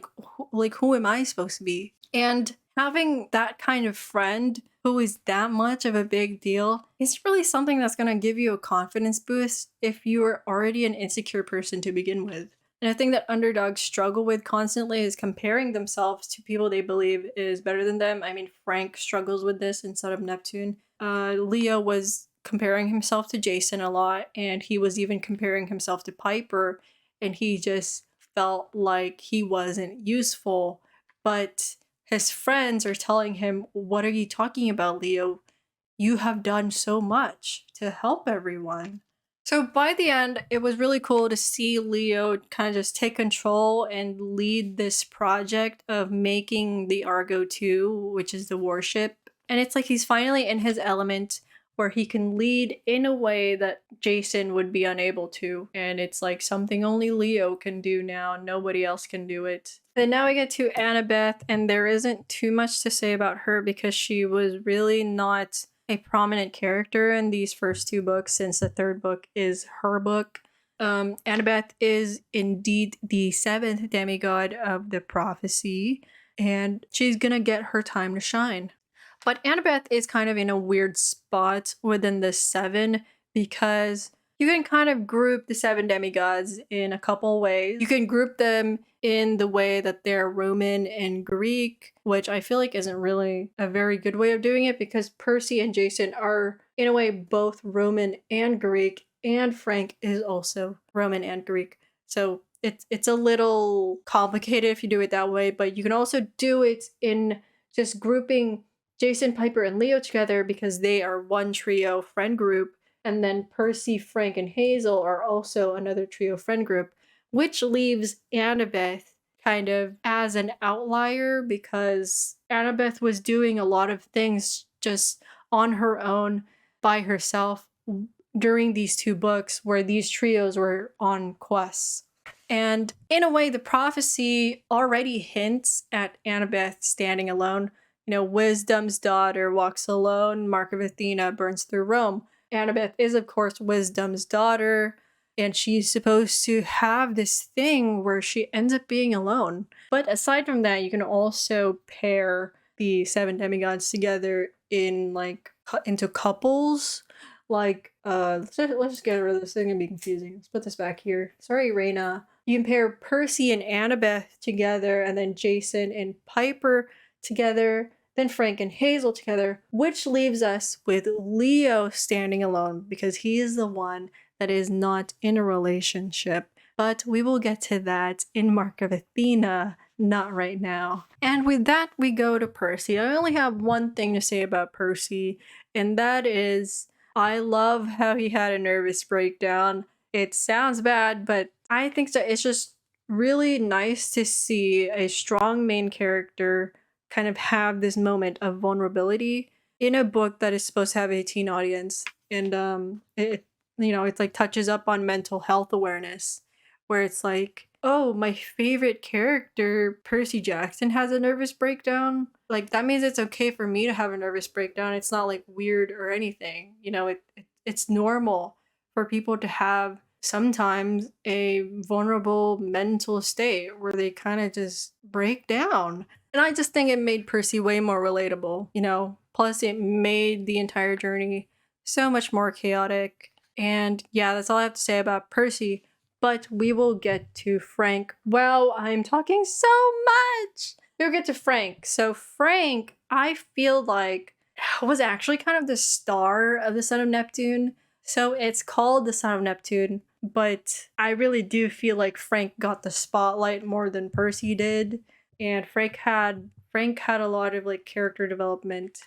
A: like who am I supposed to be? And having that kind of friend who is that much of a big deal is really something that's going to give you a confidence boost if you are already an insecure person to begin with. And I think that underdogs struggle with constantly is comparing themselves to people they believe is better than them. I mean, Frank struggles with this in Son of Neptune. Leo was comparing himself to Jason a lot, and he was even comparing himself to Piper, and he just felt like he wasn't useful. But his friends are telling him, what are you talking about, Leo? You have done so much to help everyone. So by the end, it was really cool to see Leo kind of just take control and lead this project of making the Argo 2, which is the warship. And it's like he's finally in his element where he can lead in a way that Jason would be unable to. And it's like something only Leo can do now. Nobody else can do it. Then now we get to Annabeth, and there isn't too much to say about her because she was really not a prominent character in these first two books, since the third book is her book. Annabeth is indeed the seventh demigod of the prophecy, and she's gonna get her time to shine. But Annabeth is kind of in a weird spot within the seven because you can kind of group the seven demigods in a couple ways. You can group them in the way that they're Roman and Greek, which I feel like isn't really a very good way of doing it because Percy and Jason are, in a way, both Roman and Greek, and Frank is also Roman and Greek. So it's a little complicated if you do it that way, but you can also do it in just grouping Jason, Piper, and Leo together because they are one trio friend group. And then Percy, Frank, and Hazel are also another trio friend group, which leaves Annabeth kind of as an outlier because Annabeth was doing a lot of things just on her own by herself during these two books where these trios were on quests. And in a way, the prophecy already hints at Annabeth standing alone. You know, Wisdom's daughter walks alone, Mark of Athena burns through Rome. Annabeth is, of course, Wisdom's daughter, and she's supposed to have this thing where she ends up being alone. But aside from that, you can also pair the seven demigods together in into couples. Let's just get rid of this thing and be confusing. Let's put this back here. Sorry, Raina. You can pair Percy and Annabeth together, and then Jason and Piper together, then Frank and Hazel together, which leaves us with Leo standing alone because he is the one that is not in a relationship. But we will get to that in Mark of Athena, not right now. And with that, we go to Percy. I only have one thing to say about Percy, and that is I love how he had a nervous breakdown. It sounds bad, but I think that it's just really nice to see a strong main character kind of have this moment of vulnerability in a book that is supposed to have a teen audience. And it it's like touches up on mental health awareness where it's like, oh, my favorite character, Percyjackson, has a nervous breakdown. Like, that means it's okay for me to have a nervous breakdown. It's not like weird or anything. You know, it's normal for people to have sometimes a vulnerable mental state where they kind of just break down. And I just think it made Percy way more relatable, you know? Plus, it made the entire journey so much more chaotic. And yeah, that's all I have to say about Percy. But we will get to Frank. Wow, I'm talking so much! We'll get to Frank. So Frank, I feel like, was actually kind of the star of the Son of Neptune. So it's called the Son of Neptune, but I really do feel like Frank got the spotlight more than Percy did. And Frank had a lot of like character development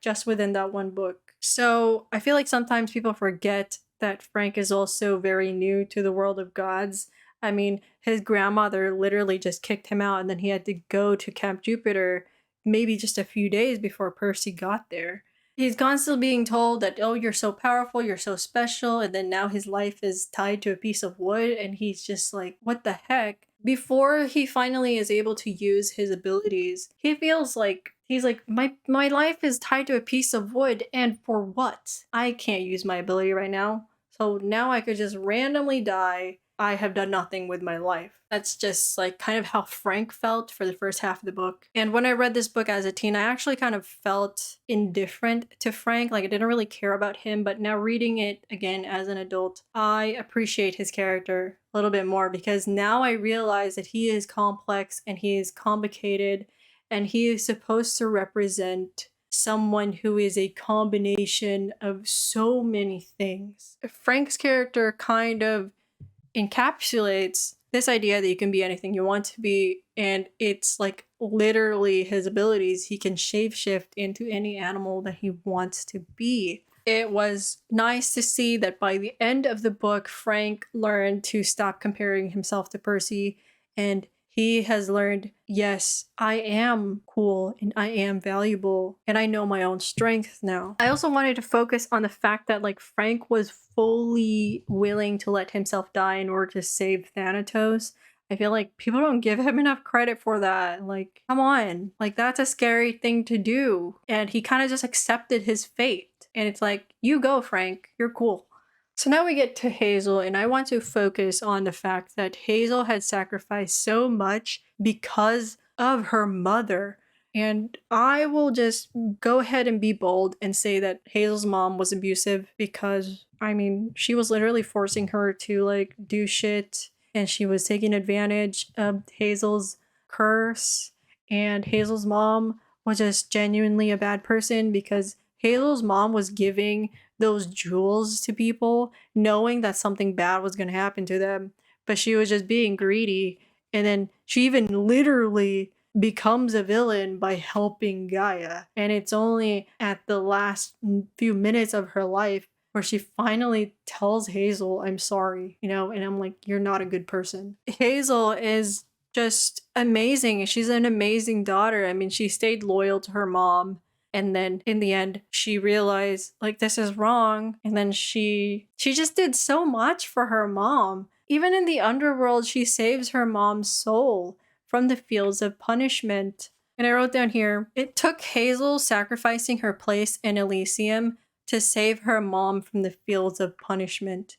A: just within that one book. So I feel like sometimes people forget that Frank is also very new to the world of gods. I mean, his grandmother literally just kicked him out and then he had to go to Camp Jupiter maybe just a few days before Percy got there. He's constantly being told that, oh, you're so powerful, you're so special, and then now his life is tied to a piece of wood, and he's just like, what the heck? Before he finally is able to use his abilities, he feels like, he's like, my life is tied to a piece of wood, and for what? I can't use my ability right now, so now I could just randomly die. I have done nothing with my life. That's just like kind of how Frank felt for the first half of the book. And when I read this book as a teen, I actually kind of felt indifferent to Frank. Like I didn't really care about him, but now reading it again as an adult, I appreciate his character a little bit more because now I realize that he is complex and he is complicated and he is supposed to represent someone who is a combination of so many things. Frank's character kind of encapsulates this idea that you can be anything you want to be, and it's like literally his abilities. He can shapeshift into any animal that he wants to be. It was nice to see that by the end of the book, Frank learned to stop comparing himself to Percy, and he has learned, yes, I am cool and I am valuable and I know my own strength now. I also wanted to focus on the fact that like Frank was fully willing to let himself die in order to save Thanatos. I feel like people don't give him enough credit for that. Like, come on. Like, that's a scary thing to do. And he kind of just accepted his fate. And it's like, you go, Frank. You're cool. So now we get to Hazel, and I want to focus on the fact that Hazel had sacrificed so much because of her mother. And I will just go ahead and be bold and say that Hazel's mom was abusive because, I mean, she was literally forcing her to like do shit, and she was taking advantage of Hazel's curse. And Hazel's mom was just genuinely a bad person because Hazel's mom was giving those jewels to people knowing that something bad was going to happen to them, but she was just being greedy. And then she even literally becomes a villain by helping Gaia, and it's only at the last few minutes of her life where she finally tells Hazel, I'm sorry, you know, and I'm like, you're not a good person. Hazel is just amazing. She's an amazing daughter. I mean, she stayed loyal to her mom. And then in the end, she realized like this is wrong. And then she just did so much for her mom. Even in the underworld, she saves her mom's soul from the fields of punishment. And I wrote down here, it took Hazel sacrificing her place in Elysium to save her mom from the fields of punishment.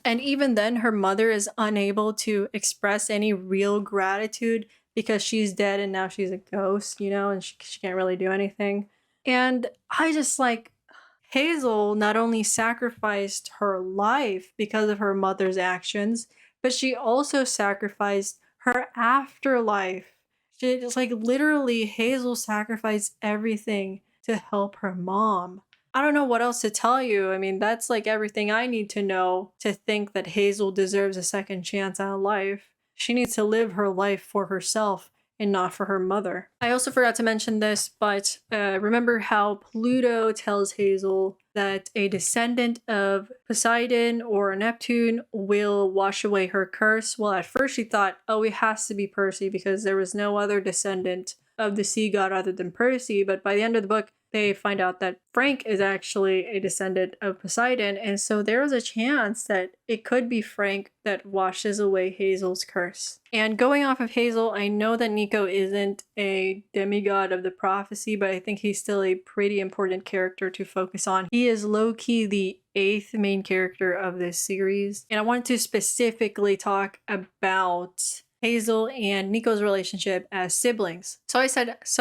A: And even then, her mother is unable to express any real gratitude because she's dead and now she's a ghost, you know, and she can't really do anything. And I just like, Hazel not only sacrificed her life because of her mother's actions, but she also sacrificed her afterlife. She just like literally, Hazel sacrificed everything to help her mom. I don't know what else to tell you. I mean, that's like everything I need to know to think that Hazel deserves a second chance at life. She needs to live her life for herself and not for her mother. I also forgot to mention this, but remember how Pluto tells Hazel that a descendant of Poseidon or Neptune will wash away her curse? Well, at first she thought, oh, it has to be Percy because there was no other descendant of the sea god other than Percy, but by the end of the book, they find out that Frank is actually a descendant of Poseidon, and so there was a chance that it could be Frank that washes away Hazel's curse. And going off of Hazel, I know that Nico isn't a demigod of the prophecy, but I think he's still a pretty important character to focus on. He is low-key the 8th main character of this series, and I wanted to specifically talk about Hazel and Nico's relationship as siblings. So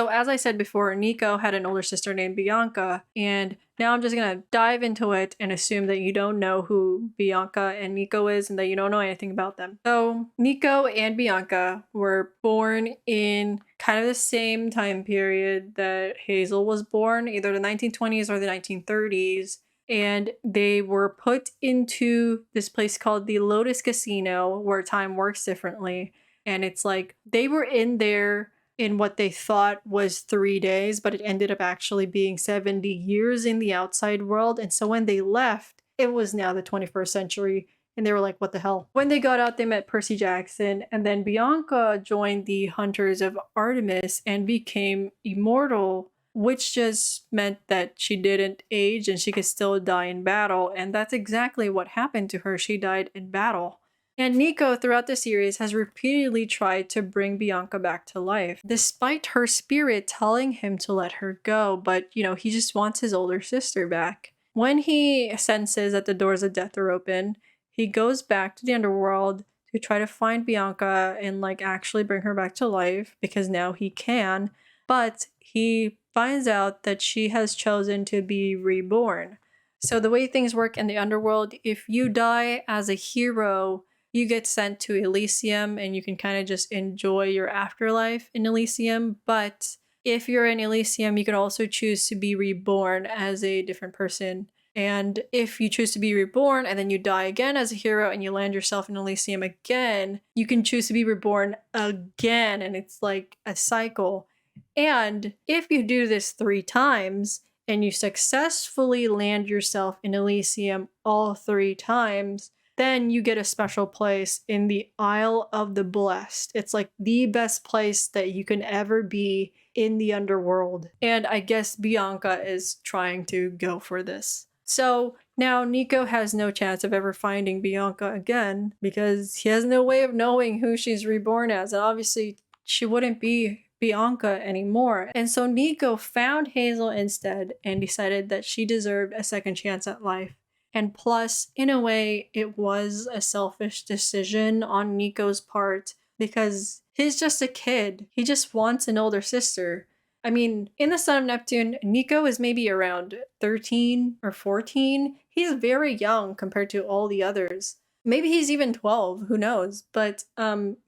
A: as I said before, Nico had an older sister named Bianca, and now I'm just gonna dive into it and assume that you don't know who Bianca and Nico is and that you don't know anything about them. So Nico and Bianca were born in kind of the same time period that Hazel was born, either the 1920s or the 1930s. And they were put into this place called the Lotus Casino, where time works differently. And it's like they were in there in what they thought was 3 days, but it ended up actually being 70 years in the outside world. And so when they left, it was now the 21st century. And they were like, what the hell? When they got out, they met Percy Jackson. And then Bianca joined the Hunters of Artemis and became immortal, which just meant that she didn't age and she could still die in battle. And that's exactly what happened to her. She died in battle. And Nico, throughout the series, has repeatedly tried to bring Bianca back to life, despite her spirit telling him to let her go, but, you know, he just wants his older sister back. When he senses that the doors of death are open, he goes back to the underworld to try to find Bianca and, like, actually bring her back to life, because now he can, but he finds out that she has chosen to be reborn. So the way things work in the underworld, if you die as a hero, you get sent to Elysium and you can kind of just enjoy your afterlife in Elysium. But if you're in Elysium, you can also choose to be reborn as a different person. And if you choose to be reborn and then you die again as a hero and you land yourself in Elysium again, you can choose to be reborn again. And it's like a cycle. And if you do this 3 times and you successfully land yourself in Elysium all 3 times, then you get a special place in the Isle of the Blessed. It's like the best place that you can ever be in the underworld. And I guess Bianca is trying to go for this. So now Nico has no chance of ever finding Bianca again because he has no way of knowing who she's reborn as. And obviously she wouldn't be Bianca anymore. And so Nico found Hazel instead and decided that she deserved a second chance at life. And plus, in a way, it was a selfish decision on Nico's part because he's just a kid. He just wants an older sister. I mean, in the Son of Neptune, Nico is maybe around 13 or 14. He's very young compared to all the others. Maybe he's even 12, who knows? But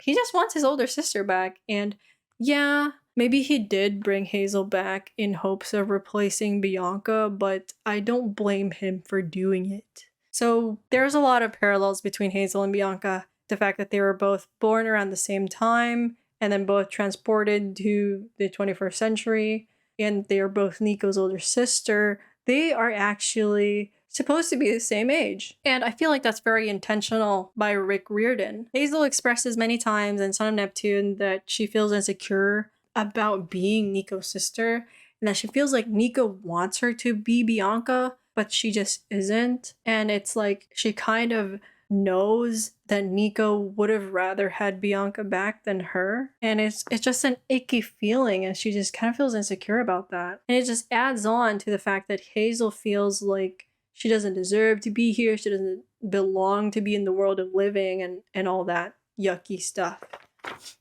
A: he just wants his older sister back. And yeah, maybe he did bring Hazel back in hopes of replacing Bianca, but I don't blame him for doing it. So there's a lot of parallels between Hazel and Bianca. The fact that they were both born around the same time and then both transported to the 21st century, and they are both Nico's older sister. They are actually supposed to be the same age. And I feel like that's very intentional by Rick Riordan. Hazel expresses many times in Son of Neptune that she feels insecure about being Nico's sister, and that she feels like Nico wants her to be Bianca, but she just isn't. And it's like she kind of knows that Nico would have rather had Bianca back than her, and it's just an icky feeling, and she just kind of feels insecure about that. And it just adds on to the fact that Hazel feels like she doesn't deserve to be here, she doesn't belong to be in the world of living, and all that yucky stuff.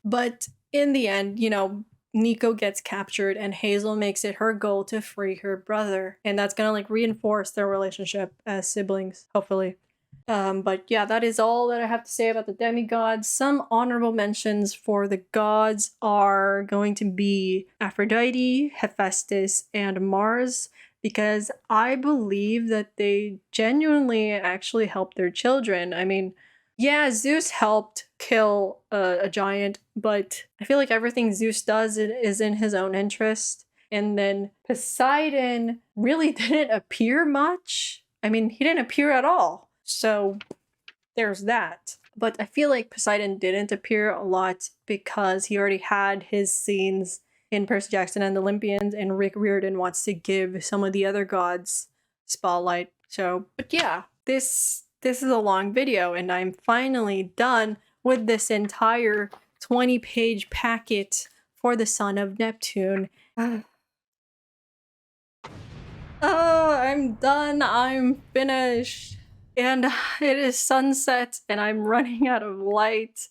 A: But in the end, you know, Nico gets captured and Hazel makes it her goal to free her brother, and that's gonna like reinforce their relationship as siblings, hopefully. But yeah, that is all that I have to say about the demigods. Some honorable mentions for the gods are going to be Aphrodite, Hephaestus, and Mars, because I believe that they genuinely actually helped their children. I mean, yeah, Zeus helped kill a giant, but I feel like everything Zeus does is in his own interest. And then Poseidon really didn't appear much. I mean, he didn't appear at all. So there's that. But I feel like Poseidon didn't appear a lot because he already had his scenes in Percy Jackson and the Olympians, and Rick Riordan wants to give some of the other gods spotlight. So, but yeah, this is a long video, and I'm finally done with this entire 20-page packet for the Son of Neptune. I'm done. I'm finished. And it is sunset, and I'm running out of light.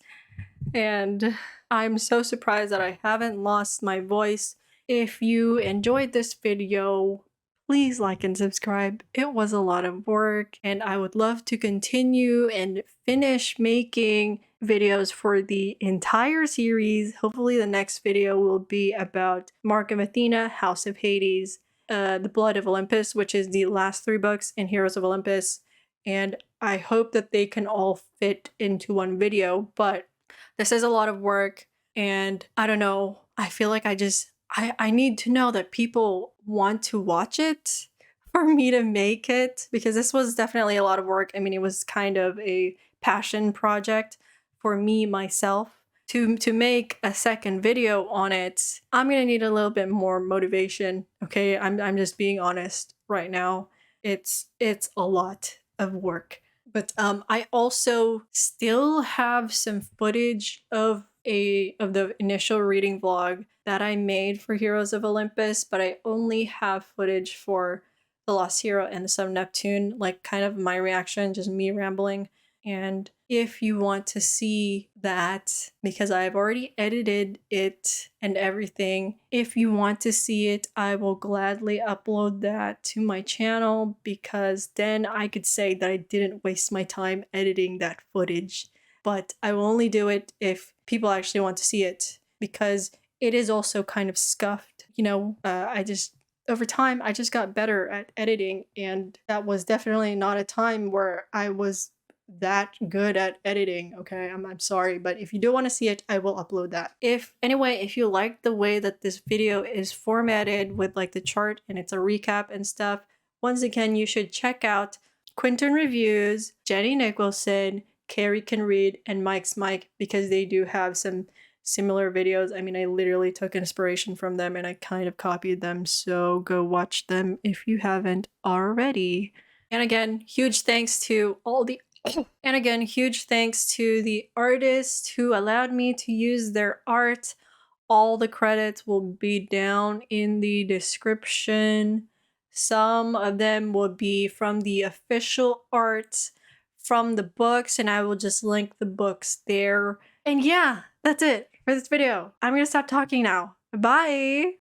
A: And I'm so surprised that I haven't lost my voice. If you enjoyed this video, please like and subscribe. It was a lot of work, and I would love to continue and finish making videos for the entire series. Hopefully the next video will be about Mark of Athena, House of Hades, The Blood of Olympus, which is the last 3 books in Heroes of Olympus. And I hope that they can all fit into one video, but this is a lot of work, and I don't know, I feel like I need to know that people want to watch it for me to make it, because this was definitely a lot of work. I mean, it was kind of a passion project for me myself. To make a second video on it, I'm gonna need a little bit more motivation, okay? I'm just being honest right now. It's a lot of work. But I also still have some footage of the initial reading vlog that I made for Heroes of Olympus, but I only have footage for The Lost Hero and the Son of Neptune, like kind of my reaction, just me rambling. And if you want to see that, because I've already edited it and everything, if you want to see it, I will gladly upload that to my channel, because then I could say that I didn't waste my time editing that footage. But I will only do it if people actually want to see it, because it is also kind of scuffed. You know, over time, I just got better at editing, and that was definitely not a time where I was that good at editing. Okay, I'm sorry, but if you do want to see it, I will upload that. If you like the way that this video is formatted with like the chart and it's a recap and stuff, once again, you should check out Quentin Reviews, Jenny Nicholson, Carrie Can Read, and Mike's Mike, because they do have some similar videos. I mean, I literally took inspiration from them and I kind of copied them, so go watch them if you haven't already. And again, huge thanks to huge thanks to the artists who allowed me to use their art. All the credits will be down in the description. Some of them will be from the official art from the books, and I will just link the books there. And yeah, that's it for this video. I'm gonna stop talking now. Bye!